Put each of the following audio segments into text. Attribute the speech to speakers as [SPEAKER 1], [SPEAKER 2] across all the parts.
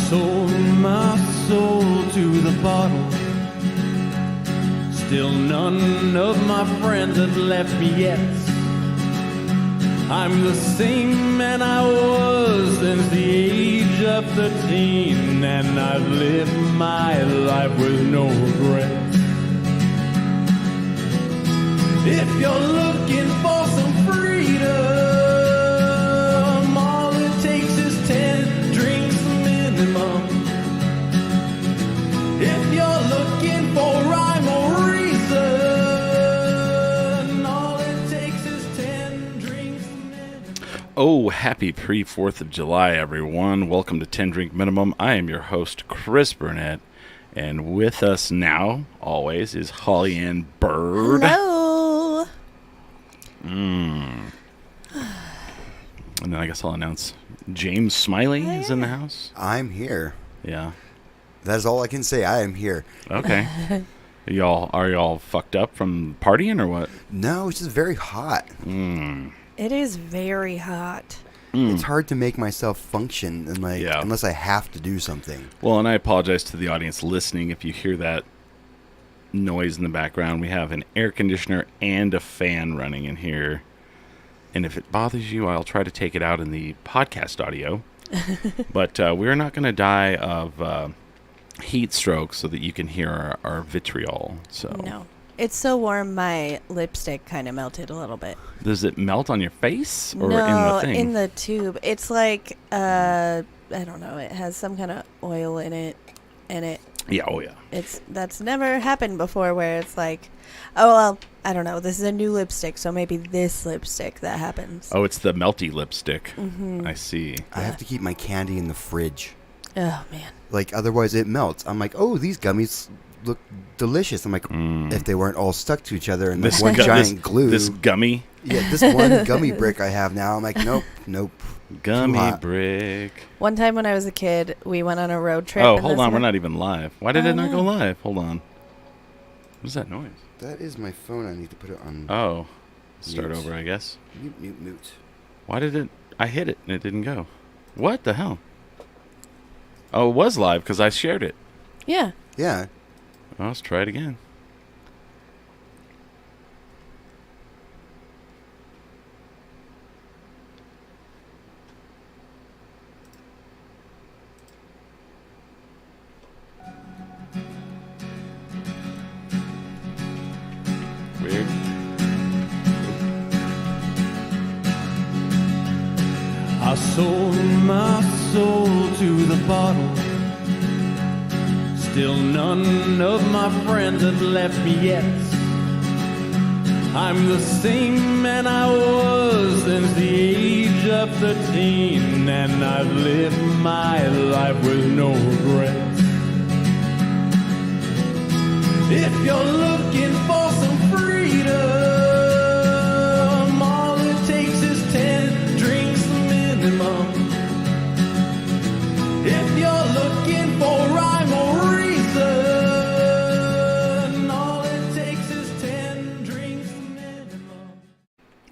[SPEAKER 1] sold my soul to the bottle. Still none of my friends have left me yet. I'm the same man I was since the age of 13, and I've lived my life with no regrets. If you're looking for some freedom, all it takes is 10 drinks minimum. If you're looking for rhyme or reason, all it takes is 10 drinks minimum.
[SPEAKER 2] Oh, happy pre-4th of July, everyone. Welcome to 10 Drink Minimum. I am your host, Chris Burnett, and with us now, always, is Holly Ann Bird.
[SPEAKER 3] Hello.
[SPEAKER 2] And then I guess I'll announce James Smiley is in the house.
[SPEAKER 4] I'm here.
[SPEAKER 2] Yeah.
[SPEAKER 4] That's all I can say. I am here.
[SPEAKER 2] Okay. Are y'all fucked up from partying or what?
[SPEAKER 4] No, it's just very hot.
[SPEAKER 3] It is very hot.
[SPEAKER 4] It's hard to make myself function and
[SPEAKER 2] Yeah.
[SPEAKER 4] unless I have to do something.
[SPEAKER 2] Well, and I apologize to the audience listening if you hear that noise in the background. We have an air conditioner and a fan running in here. And if it bothers you, I'll try to take it out in the podcast audio. But we're not going to die of heat stroke so that you can hear our vitriol. So
[SPEAKER 3] No. It's so warm, my lipstick kind of melted a little bit.
[SPEAKER 2] Does it melt on your face or
[SPEAKER 3] No,
[SPEAKER 2] in the thing?
[SPEAKER 3] in the tube. It's like, I don't know, it has some kind of oil in it, and
[SPEAKER 2] Yeah, oh yeah.
[SPEAKER 3] that's never happened before where it's like, oh, well, I don't know, this is a new lipstick, so maybe this lipstick that happens.
[SPEAKER 2] Oh, it's the melty lipstick.
[SPEAKER 3] Mm-hmm.
[SPEAKER 2] I see.
[SPEAKER 4] I have to keep my candy in the fridge.
[SPEAKER 3] Oh, man.
[SPEAKER 4] Otherwise it melts. I'm like, oh, these gummies look delicious. I'm like, if they weren't all stuck to each other and this one giant glue.
[SPEAKER 2] This gummy.
[SPEAKER 4] Yeah, this one gummy brick I have now. I'm like, nope.
[SPEAKER 2] Gummy brick.
[SPEAKER 3] One time when I was a kid, we went on a road trip.
[SPEAKER 2] Oh,
[SPEAKER 3] and
[SPEAKER 2] hold
[SPEAKER 3] this
[SPEAKER 2] on. We're
[SPEAKER 3] one-
[SPEAKER 2] not even live. Why did it not go live? Hold on. What's that noise?
[SPEAKER 4] That is my phone. I need to put it on
[SPEAKER 2] Oh. Start
[SPEAKER 4] Mute.
[SPEAKER 2] over, I guess.
[SPEAKER 4] mute.
[SPEAKER 2] Why did it... I hit it and it didn't go. What the hell? Oh, it was live because I shared it.
[SPEAKER 3] Yeah.
[SPEAKER 4] Yeah.
[SPEAKER 2] Well, let's try it again. Weird.
[SPEAKER 1] I sold my soul to the bottle. Still none of my friends have left me yet. I'm the same man I was since the age of 13, and I've lived my life with no regrets. If you're looking for some freedom, all it takes is 10 drinks minimum. If you're looking for rhyme or reason, all it takes is 10 drinks minimum.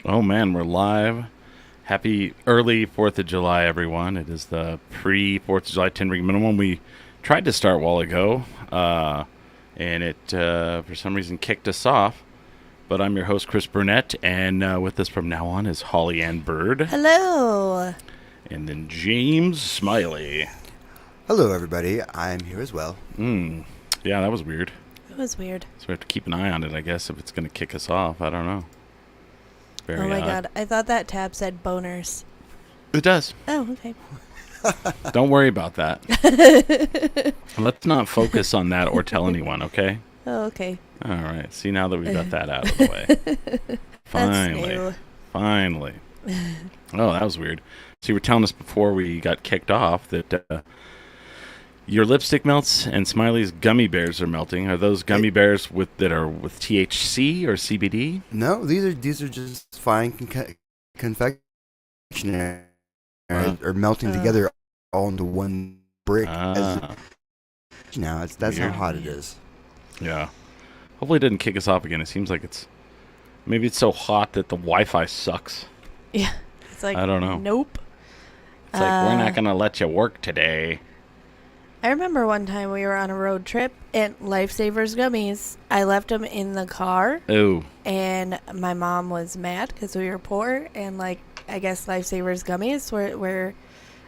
[SPEAKER 2] Oh, man, we're live. Happy early 4th of July, everyone. It is the pre-4th of July 10 Drink Minimum. We tried to start a while ago, and it, for some reason, kicked us off. But I'm your host, Chris Burnett, and with us from now on is Holly Ann Bird.
[SPEAKER 3] Hello.
[SPEAKER 2] And then James Smiley.
[SPEAKER 4] Hello, everybody. I'm here as well.
[SPEAKER 2] Yeah, that was weird.
[SPEAKER 3] It was weird.
[SPEAKER 2] So we have to keep an eye on it, I guess, if it's going to kick us off. I don't know. Very
[SPEAKER 3] Oh my
[SPEAKER 2] odd.
[SPEAKER 3] god, I thought that tab said boners.
[SPEAKER 2] It does.
[SPEAKER 3] Oh, okay.
[SPEAKER 2] Don't worry about that. Let's not focus on that or tell anyone, okay?
[SPEAKER 3] Oh, okay.
[SPEAKER 2] All right. See, now that we got that out of the way. Finally.
[SPEAKER 3] That's new.
[SPEAKER 2] Finally. Oh, that was weird. So you were telling us before we got kicked off that your lipstick melts and Smiley's gummy bears are melting. Are those gummy bears that are with THC or CBD?
[SPEAKER 4] No, these are just fine confectionery or melting together all into one brick. Now that's how
[SPEAKER 2] Weird.
[SPEAKER 4] hot it is.
[SPEAKER 2] Yeah. Hopefully it didn't kick us off again. It seems like maybe it's so hot that the Wi-Fi sucks.
[SPEAKER 3] Yeah. It's like,
[SPEAKER 2] I don't know.
[SPEAKER 3] Nope.
[SPEAKER 2] It's like, we're not going to let you work today.
[SPEAKER 3] I remember one time we were on a road trip and Lifesavers gummies. I left them in the car,
[SPEAKER 2] Oh,
[SPEAKER 3] and my mom was mad because we were poor, and like I guess Lifesavers gummies were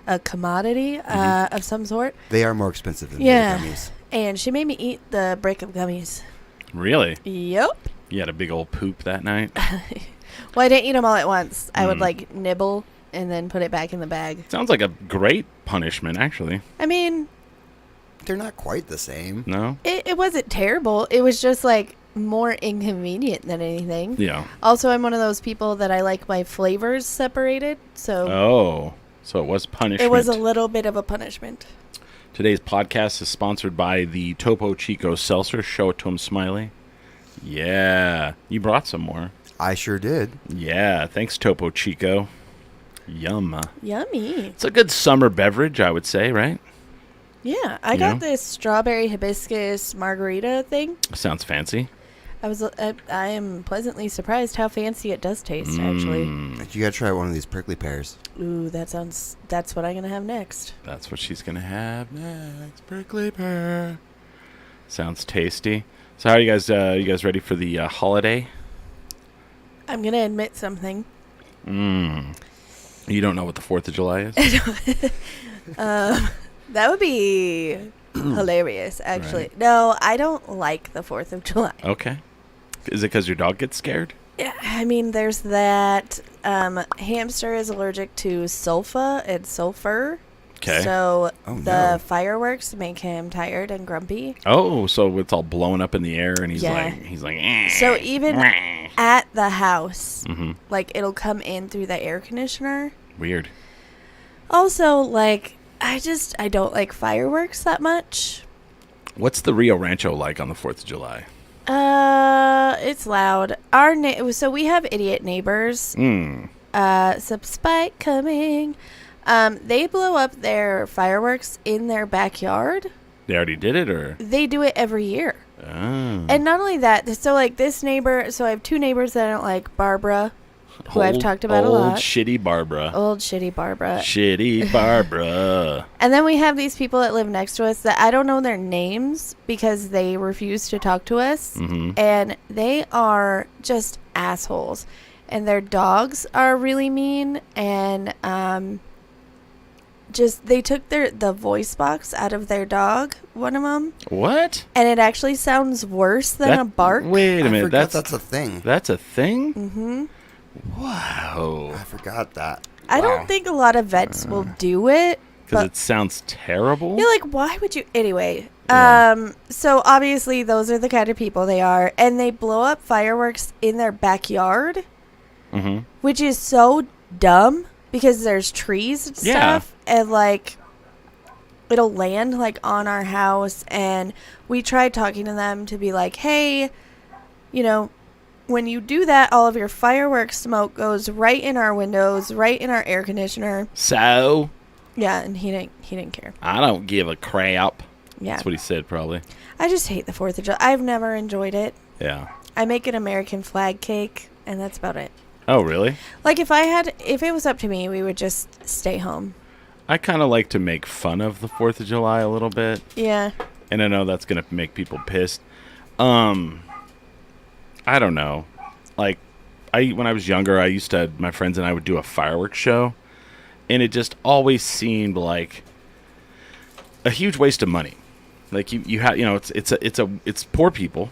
[SPEAKER 3] a commodity of some sort.
[SPEAKER 4] They are more expensive than
[SPEAKER 3] Yeah.
[SPEAKER 4] the gummies.
[SPEAKER 3] And she made me eat the brick of gummies.
[SPEAKER 2] really?
[SPEAKER 3] Yep.
[SPEAKER 2] You had a big old poop that night?
[SPEAKER 3] Well, I didn't eat them all at once. I would like nibble and then put it back in the bag.
[SPEAKER 2] Sounds like a great punishment, actually.
[SPEAKER 3] I mean,
[SPEAKER 4] They're not quite the same.
[SPEAKER 2] No?
[SPEAKER 3] it wasn't terrible. It was just like more inconvenient than anything.
[SPEAKER 2] Yeah.
[SPEAKER 3] Also, I'm one of those people that I like my flavors separated, so
[SPEAKER 2] Oh, so it was punishment.
[SPEAKER 3] it was a little bit of a punishment.
[SPEAKER 2] Today's podcast is sponsored by the Topo Chico Seltzer. Show it to him, Smiley. Yeah. You brought some more.
[SPEAKER 4] I sure did.
[SPEAKER 2] Yeah. Thanks, Topo Chico. Yum.
[SPEAKER 3] Yummy.
[SPEAKER 2] It's a good summer beverage, I would say, right?
[SPEAKER 3] Yeah, I
[SPEAKER 2] You
[SPEAKER 3] got
[SPEAKER 2] know?
[SPEAKER 3] this strawberry hibiscus margarita thing.
[SPEAKER 2] Sounds fancy.
[SPEAKER 3] I am pleasantly surprised how fancy it does taste, actually.
[SPEAKER 4] You gotta try one of these prickly pears.
[SPEAKER 3] Ooh, that's what I'm gonna have next.
[SPEAKER 2] That's what she's going to have next. Prickly pear. Sounds tasty. So how are you guys ready for the holiday?
[SPEAKER 3] I'm gonna admit something.
[SPEAKER 2] You don't know what the 4th of July is?
[SPEAKER 3] That would be hilarious, actually.
[SPEAKER 2] Right.
[SPEAKER 3] No, I don't like the 4th of July.
[SPEAKER 2] Okay. Is it because your dog gets scared?
[SPEAKER 3] Yeah, I mean, there's that. Hamster is allergic to sulfa and sulfur.
[SPEAKER 2] Okay.
[SPEAKER 3] So
[SPEAKER 4] Oh,
[SPEAKER 3] the
[SPEAKER 4] no.
[SPEAKER 3] fireworks make him tired and grumpy.
[SPEAKER 2] Oh, so it's all blowing up in the air, and he's
[SPEAKER 3] Yeah.
[SPEAKER 2] like,
[SPEAKER 3] So even at the house,
[SPEAKER 2] Mm-hmm.
[SPEAKER 3] like it'll come in through the air conditioner.
[SPEAKER 2] Weird.
[SPEAKER 3] Also, like I don't like fireworks that much.
[SPEAKER 2] What's the Rio Rancho like on the 4th of July?
[SPEAKER 3] It's loud. So we have idiot neighbors. Some spike coming. They blow up their fireworks in their backyard.
[SPEAKER 2] They already did it, or?
[SPEAKER 3] They do it every year.
[SPEAKER 2] Oh.
[SPEAKER 3] And not only that, so like this neighbor, so I have two neighbors that I don't like, Barbara, who I've talked about a lot.
[SPEAKER 2] Old shitty Barbara.
[SPEAKER 3] Old shitty Barbara.
[SPEAKER 2] Shitty Barbara.
[SPEAKER 3] And then we have these people that live next to us that I don't know their names because they refuse to talk to us.
[SPEAKER 2] Mm-hmm.
[SPEAKER 3] And they are just assholes. And their dogs are really mean. And they took the voice box out of their dog, one of them.
[SPEAKER 2] What?
[SPEAKER 3] And it actually sounds worse than a bark.
[SPEAKER 2] Wait a
[SPEAKER 4] I
[SPEAKER 2] minute.
[SPEAKER 4] forgot
[SPEAKER 2] That's
[SPEAKER 4] a thing.
[SPEAKER 2] That's a thing?
[SPEAKER 3] Mm-hmm.
[SPEAKER 2] Wow.
[SPEAKER 4] I forgot that.
[SPEAKER 3] I
[SPEAKER 4] Wow.
[SPEAKER 3] don't think a lot of vets will do it.
[SPEAKER 2] Because
[SPEAKER 3] But
[SPEAKER 2] it sounds terrible.
[SPEAKER 3] you're like, why would you? Anyway,
[SPEAKER 2] Yeah.
[SPEAKER 3] so obviously those are the kind of people they are, and they blow up fireworks in their backyard,
[SPEAKER 2] Mm-hmm.
[SPEAKER 3] which is so dumb because there's trees and
[SPEAKER 2] Yeah.
[SPEAKER 3] stuff, and like it'll land like on our house. And we tried talking to them to be like, hey, you know, when you do that, all of your fireworks smoke goes right in our windows, right in our air conditioner.
[SPEAKER 2] So,
[SPEAKER 3] Yeah, and he didn't care.
[SPEAKER 2] I don't give a crap.
[SPEAKER 3] Yeah.
[SPEAKER 2] That's what he said, probably.
[SPEAKER 3] I just hate the 4th of July. I've never enjoyed it.
[SPEAKER 2] Yeah.
[SPEAKER 3] I make an American flag cake, and that's about it.
[SPEAKER 2] Oh, really?
[SPEAKER 3] Like, if it was up to me, we would just stay home.
[SPEAKER 2] I kind of like to make fun of the 4th of July a little bit.
[SPEAKER 3] Yeah.
[SPEAKER 2] And I know that's going to make people pissed. I don't know. Like, when I was younger, my friends and I would do a fireworks show. And it just always seemed like a huge waste of money. Like you have, it's poor people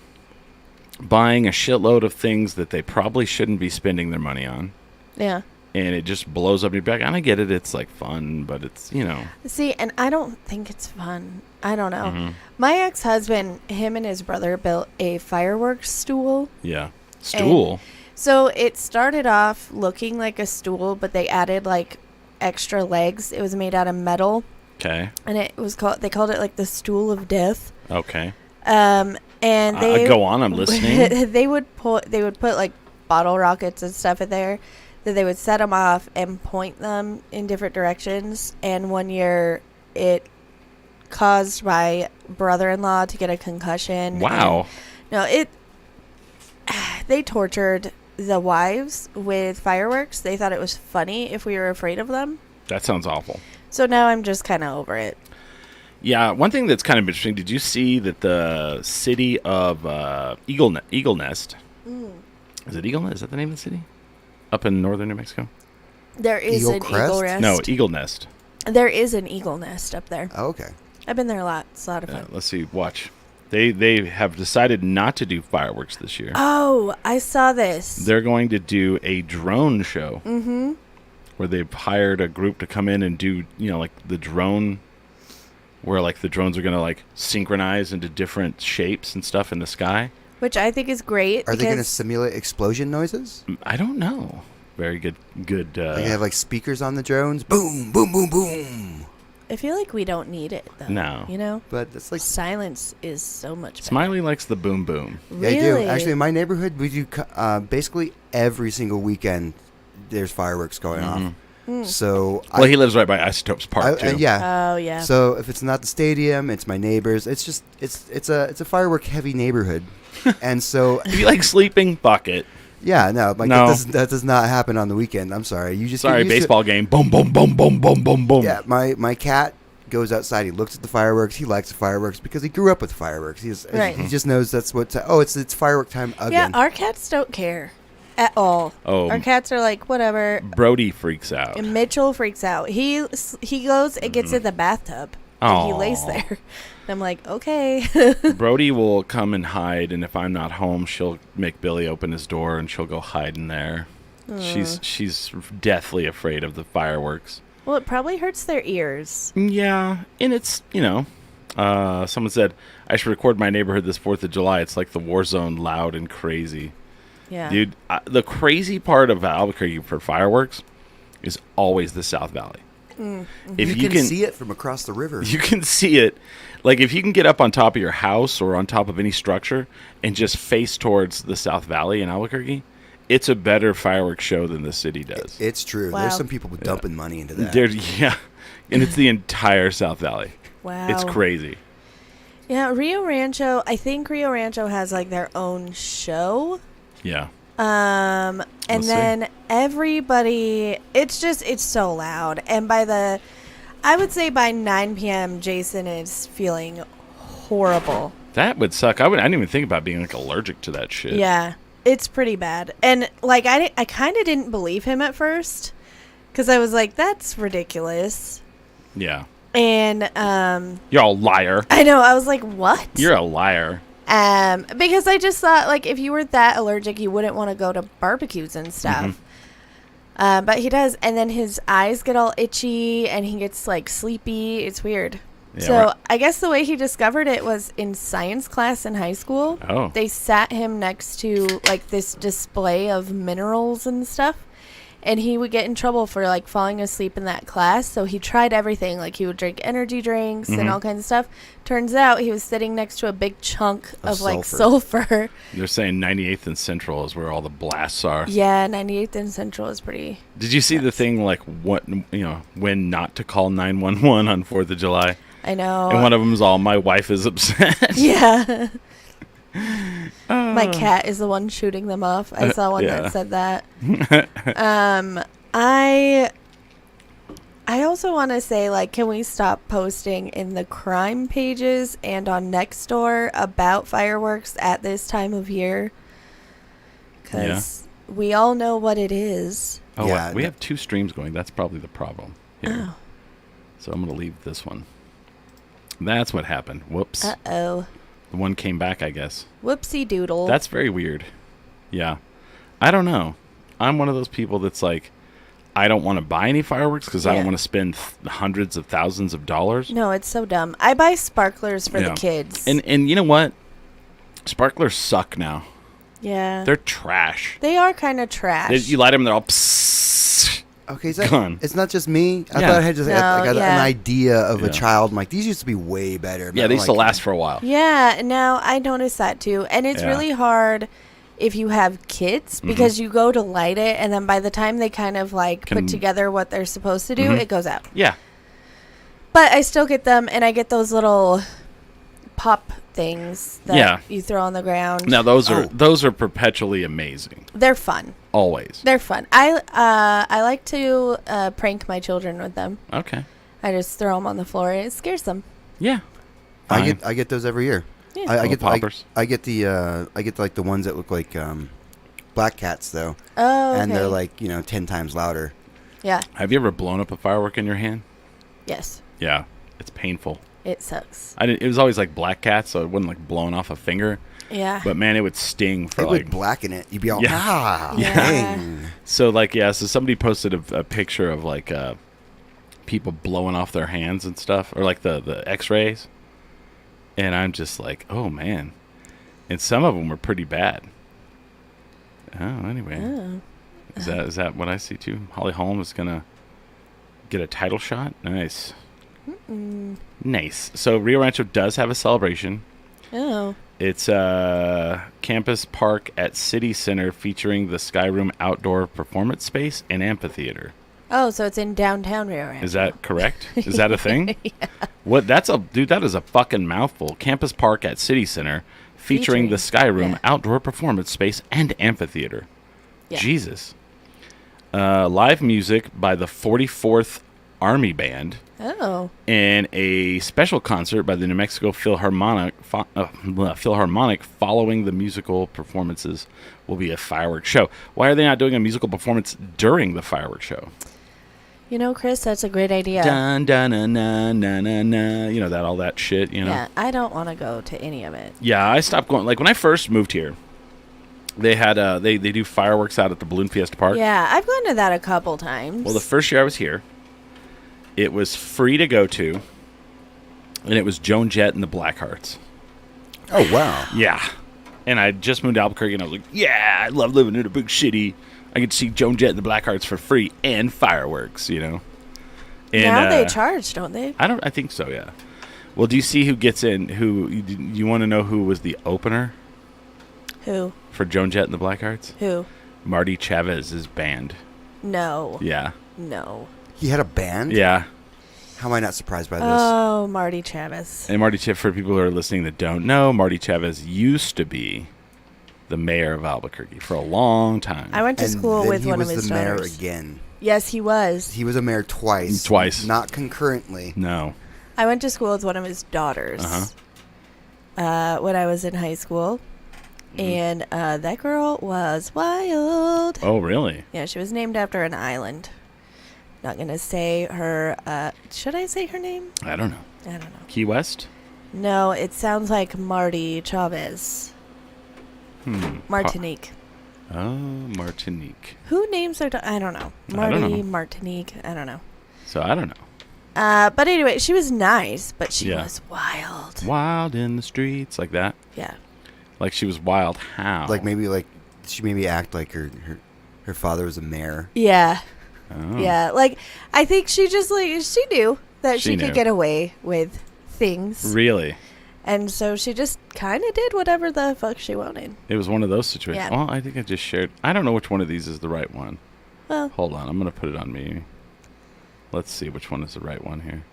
[SPEAKER 2] buying a shitload of things that they probably shouldn't be spending their money on.
[SPEAKER 3] Yeah.
[SPEAKER 2] And it just blows up your back. And I get it. It's like fun, but it's,
[SPEAKER 3] See, and I don't think it's fun. I don't know.
[SPEAKER 2] Mm-hmm.
[SPEAKER 3] My ex-husband, him and his brother built a fireworks stool.
[SPEAKER 2] yeah. Stool.
[SPEAKER 3] So it started off looking like a stool, but they added like extra legs. It was made out of metal,
[SPEAKER 2] Okay.
[SPEAKER 3] and they called it like the stool of death.
[SPEAKER 2] Okay.
[SPEAKER 3] And they
[SPEAKER 2] Go on. I'm listening.
[SPEAKER 3] they would put like bottle rockets and stuff in there that they would set them off and point them in different directions. And one year it caused my brother-in-law to get a concussion.
[SPEAKER 2] Wow.
[SPEAKER 3] They tortured the wives with fireworks. They thought it was funny if we were afraid of them.
[SPEAKER 2] That sounds awful.
[SPEAKER 3] So now I'm just kind of over it.
[SPEAKER 2] Yeah, one thing that's kind of interesting. Did you see that the city of Eagle Nest? Is it Eagle Nest? Is that the name of the city? Up in northern New Mexico?
[SPEAKER 3] There is
[SPEAKER 4] Eagle
[SPEAKER 3] an
[SPEAKER 4] Crest?
[SPEAKER 3] eagle nest.
[SPEAKER 2] No, Eagle Nest.
[SPEAKER 3] There is an eagle nest up there.
[SPEAKER 4] Oh, okay.
[SPEAKER 3] I've been there a lot. It's a lot of fun.
[SPEAKER 2] Let's see. Watch. They have decided not to do fireworks this year.
[SPEAKER 3] Oh, I saw this.
[SPEAKER 2] They're going to do a drone show. Mm-hmm. Where they've hired a group to come in and do, like the drone, where like the drones are going to like synchronize into different shapes and stuff in the sky.
[SPEAKER 3] Which I think is great.
[SPEAKER 4] Are they going to simulate explosion noises?
[SPEAKER 2] I don't know. Very good.
[SPEAKER 4] They have like speakers on the drones. Boom, boom, boom, boom.
[SPEAKER 3] I feel like we don't need it, though.
[SPEAKER 2] No.
[SPEAKER 4] But it's like
[SPEAKER 3] Silence is so much better.
[SPEAKER 2] Smiley likes the boom boom.
[SPEAKER 3] Really?
[SPEAKER 4] I do. Actually, in my neighborhood, we do basically every single weekend. There's fireworks going off. So
[SPEAKER 2] He lives right by Isotopes Park too.
[SPEAKER 4] yeah.
[SPEAKER 3] Oh, yeah.
[SPEAKER 4] So if it's not the stadium, it's my neighbors. It's just it's a firework heavy neighborhood, and so
[SPEAKER 2] If you like sleeping, fuck it.
[SPEAKER 4] yeah, no, like
[SPEAKER 2] No.
[SPEAKER 4] that does not happen on the weekend. I'm sorry. You just
[SPEAKER 2] Sorry,
[SPEAKER 4] get used to-
[SPEAKER 2] baseball game. Boom, boom, boom, boom, boom, boom, boom.
[SPEAKER 4] Yeah, my cat goes outside. He looks at the fireworks. He likes the fireworks because he grew up with fireworks. He just knows that's what. It's firework time
[SPEAKER 3] Yeah,
[SPEAKER 4] again.
[SPEAKER 3] our cats don't care at all.
[SPEAKER 2] Oh.
[SPEAKER 3] Our cats are like, whatever.
[SPEAKER 2] Brody freaks out.
[SPEAKER 3] And Mitchell freaks out. He goes and gets in the bathtub. And he lays
[SPEAKER 2] Aw.
[SPEAKER 3] there. And I'm like, okay.
[SPEAKER 2] Brody will come and hide, and if I'm not home, she'll make Billy open his door, and she'll go hide in there. She's deathly afraid of the fireworks.
[SPEAKER 3] Well, it probably hurts their ears.
[SPEAKER 2] Yeah, and it's, someone said, I should record my neighborhood this 4th of July. It's like the war zone, loud and crazy.
[SPEAKER 3] Yeah.
[SPEAKER 2] Dude, the crazy part of Albuquerque for fireworks is always the South Valley. If
[SPEAKER 4] you can see it from across the river.
[SPEAKER 2] You can see it. Like, if you can get up on top of your house or on top of any structure and just face towards the South Valley in Albuquerque, it's a better fireworks show than the city does.
[SPEAKER 4] It's true.
[SPEAKER 3] Wow.
[SPEAKER 4] There's some people dumping money into that.
[SPEAKER 2] And it's the entire South Valley.
[SPEAKER 3] Wow.
[SPEAKER 2] It's crazy.
[SPEAKER 3] Yeah, Rio Rancho, I think Rio Rancho has like their own show.
[SPEAKER 2] Yeah.
[SPEAKER 3] And
[SPEAKER 2] We'll see.
[SPEAKER 3] then everybody, it's so loud. And I would say by 9 p.m., Jason is feeling horrible.
[SPEAKER 2] That would suck. I didn't even think about being like allergic to that shit.
[SPEAKER 3] Yeah, it's pretty bad. And like, I kind of didn't believe him at first because I was like, that's ridiculous.
[SPEAKER 2] Yeah.
[SPEAKER 3] And,
[SPEAKER 2] You're a liar.
[SPEAKER 3] I know, I was like, what?
[SPEAKER 2] You're a liar.
[SPEAKER 3] Because I just thought, like, if you were that allergic, you wouldn't want to go to barbecues and stuff. But he does, and then his eyes get all itchy, and he gets, like, sleepy. It's weird.
[SPEAKER 2] Yeah,
[SPEAKER 3] So
[SPEAKER 2] right.
[SPEAKER 3] I guess the way he discovered it was in science class in high school.
[SPEAKER 2] Oh.
[SPEAKER 3] They sat him next to, like, this display of minerals and stuff. And he would get in trouble for, like, falling asleep in that class. So he tried everything. Like, he would drink energy drinks and all kinds of stuff. Turns out he was sitting next to a big chunk of like, sulfur.
[SPEAKER 2] They're saying 98th and Central is where all the blasts are.
[SPEAKER 3] Yeah, 98th and Central is pretty...
[SPEAKER 2] Did you see the thing, like, when not to call 911 on 4th of July?
[SPEAKER 3] I know.
[SPEAKER 2] And one of them is all, my wife is upset.
[SPEAKER 3] Yeah. My cat is the one shooting them off. I saw one
[SPEAKER 2] yeah.
[SPEAKER 3] that said that. I also want to say, like, can we stop posting in the crime pages and on Nextdoor about fireworks at this time of year? Because we all know what it is.
[SPEAKER 2] Oh,
[SPEAKER 4] Yeah,
[SPEAKER 2] we
[SPEAKER 4] no-
[SPEAKER 2] have 2 streams going. That's probably the problem here.
[SPEAKER 3] Oh.
[SPEAKER 2] So I'm going to leave this one. That's what happened. Whoops.
[SPEAKER 3] Uh-oh.
[SPEAKER 2] The one came back, I guess.
[SPEAKER 3] Whoopsie doodle.
[SPEAKER 2] That's very weird. Yeah. I don't know. I'm one of those people that's like, I don't want to buy any fireworks because I don't
[SPEAKER 3] Yeah.
[SPEAKER 2] want to spend hundreds of thousands of dollars.
[SPEAKER 3] No, it's so dumb. I buy sparklers for
[SPEAKER 2] Yeah.
[SPEAKER 3] the kids.
[SPEAKER 2] And you know what? Sparklers suck now.
[SPEAKER 3] yeah.
[SPEAKER 2] They're trash.
[SPEAKER 3] They are kind of trash.
[SPEAKER 2] You light them, they're all psst.
[SPEAKER 4] Okay,
[SPEAKER 2] Gone.
[SPEAKER 4] it's not just me. I
[SPEAKER 2] Yeah.
[SPEAKER 4] thought I had just
[SPEAKER 3] No,
[SPEAKER 4] an
[SPEAKER 3] yeah.
[SPEAKER 4] idea of
[SPEAKER 2] Yeah.
[SPEAKER 4] a child. I'm like, these used to be way better.
[SPEAKER 2] Yeah, they used to last for a while.
[SPEAKER 3] Yeah, now I noticed that too. And it's
[SPEAKER 2] Yeah.
[SPEAKER 3] really hard if you have kids because you go to light it and then by the time they kind of like
[SPEAKER 2] Can-
[SPEAKER 3] put together what they're supposed to do, it goes out.
[SPEAKER 2] Yeah.
[SPEAKER 3] But I still get them and I get those little pop things that
[SPEAKER 2] Yeah.
[SPEAKER 3] you throw on the ground.
[SPEAKER 2] Now those are perpetually amazing.
[SPEAKER 3] They're fun.
[SPEAKER 2] Always.
[SPEAKER 3] They're fun. I like to prank my children with them.
[SPEAKER 2] Okay.
[SPEAKER 3] I just throw them on the floor and it scares them.
[SPEAKER 2] Yeah.
[SPEAKER 4] I
[SPEAKER 2] Fine.
[SPEAKER 4] get those every year.
[SPEAKER 3] Yeah.
[SPEAKER 4] I get
[SPEAKER 2] poppers.
[SPEAKER 4] I get like the ones that look like black cats though,
[SPEAKER 3] Oh, okay.
[SPEAKER 4] and they're like 10 times louder.
[SPEAKER 3] Yeah.
[SPEAKER 2] Have you ever blown up a firework in your hand?
[SPEAKER 3] Yes.
[SPEAKER 2] Yeah. It's painful.
[SPEAKER 3] It sucks.
[SPEAKER 2] It was always like black cat, so it wasn't like blowing off a finger.
[SPEAKER 3] Yeah.
[SPEAKER 2] But man, it would sting for
[SPEAKER 4] It
[SPEAKER 2] like.
[SPEAKER 4] would blacken it. You'd be all
[SPEAKER 2] Yeah.
[SPEAKER 3] Yeah.
[SPEAKER 4] dang.
[SPEAKER 2] So like so somebody posted a picture of like people blowing off their hands and stuff, or like the X-rays, and I'm just like, oh man, and some of them were pretty bad. Oh, anyway,
[SPEAKER 3] Oh.
[SPEAKER 2] is that what I see too? Holly Holm is gonna get a title shot. Nice. Nice. So Rio Rancho does have a celebration.
[SPEAKER 3] Oh.
[SPEAKER 2] It's campus park at City Center featuring the Skyroom outdoor performance space and amphitheater.
[SPEAKER 3] Oh, so it's in downtown Rio Rancho.
[SPEAKER 2] Is that correct? Is that a thing? Yeah. What? That is a fucking mouthful. Campus park at City Center featuring the Skyroom
[SPEAKER 3] yeah.
[SPEAKER 2] outdoor performance space and amphitheater.
[SPEAKER 3] Yeah.
[SPEAKER 2] Jesus. Live music by the 44th Army Band.
[SPEAKER 3] Oh.
[SPEAKER 2] And a special concert by the New Mexico Philharmonic following the musical performances will be a fireworks show. Why are they not doing a musical performance during the fireworks show?
[SPEAKER 3] Chris, that's a great idea.
[SPEAKER 2] Dun, dun, na, na, na, na, na. All that shit,
[SPEAKER 3] Yeah, I don't want to go to any of it.
[SPEAKER 2] Yeah, I stopped going. Like when I first moved here, they had they do fireworks out at the Balloon Fiesta Park.
[SPEAKER 3] Yeah, I've gone to that a couple times.
[SPEAKER 2] Well, the first year I was here, it was free to go to, and it was Joan Jett and the Blackhearts.
[SPEAKER 4] Oh wow.
[SPEAKER 2] Yeah. And I just moved to Albuquerque, and I was like, yeah, I love living in a big city. I could see Joan Jett and the Blackhearts for free and fireworks, And,
[SPEAKER 3] now they charge, don't they?
[SPEAKER 2] I think so, yeah. Well, do you see who gets in? You want to know who was the opener
[SPEAKER 3] Who?
[SPEAKER 2] for Joan Jett and the Blackhearts?
[SPEAKER 3] Who?
[SPEAKER 2] Marty Chavez's band.
[SPEAKER 3] No.
[SPEAKER 2] Yeah.
[SPEAKER 3] No.
[SPEAKER 4] He had a band?
[SPEAKER 2] Yeah.
[SPEAKER 4] How am I not surprised by this?
[SPEAKER 3] Oh, Marty Chavez.
[SPEAKER 2] And Marty Chavez, for people who are listening that don't know, Marty Chavez used to be the mayor of Albuquerque for a long time.
[SPEAKER 3] I went to
[SPEAKER 4] And
[SPEAKER 3] school
[SPEAKER 4] then
[SPEAKER 3] with
[SPEAKER 4] he
[SPEAKER 3] one of
[SPEAKER 4] was
[SPEAKER 3] his
[SPEAKER 4] the mayor
[SPEAKER 3] daughters.
[SPEAKER 4] again.
[SPEAKER 3] Yes, he was.
[SPEAKER 4] He was a mayor twice.
[SPEAKER 2] Twice.
[SPEAKER 4] Not concurrently.
[SPEAKER 2] No.
[SPEAKER 3] I went to school with one of his daughters when I was in high school. And that girl was wild.
[SPEAKER 2] Oh, really?
[SPEAKER 3] Yeah, she was named after an island. Not going to say her... should I say her name?
[SPEAKER 2] I don't know.
[SPEAKER 3] I don't know.
[SPEAKER 2] Key West?
[SPEAKER 3] No, it sounds like Marty Chavez. Martinique.
[SPEAKER 2] Oh, Martinique.
[SPEAKER 3] Who names their... I don't know.
[SPEAKER 2] I don't
[SPEAKER 3] Marty,
[SPEAKER 2] know.
[SPEAKER 3] Martinique. I don't know.
[SPEAKER 2] So I don't know.
[SPEAKER 3] But anyway, she was nice, but she
[SPEAKER 2] Yeah.
[SPEAKER 3] was wild.
[SPEAKER 2] Wild in the streets, like that.
[SPEAKER 3] Yeah.
[SPEAKER 2] Like she was wild. How?
[SPEAKER 4] Like she maybe act like her father was a mayor.
[SPEAKER 3] Yeah.
[SPEAKER 2] Oh.
[SPEAKER 3] Yeah. Like, I think she just, she knew that
[SPEAKER 2] She
[SPEAKER 3] she
[SPEAKER 2] knew.
[SPEAKER 3] could get away with things.
[SPEAKER 2] Really?
[SPEAKER 3] And so she just kind of did whatever the fuck she wanted.
[SPEAKER 2] It was one of those situations.
[SPEAKER 3] Yeah.
[SPEAKER 2] Well, I think I just shared. I don't know which one of these is the right one.
[SPEAKER 3] Well,
[SPEAKER 2] Hold on. I'm going to put it on me. Let's see which one is the right one here.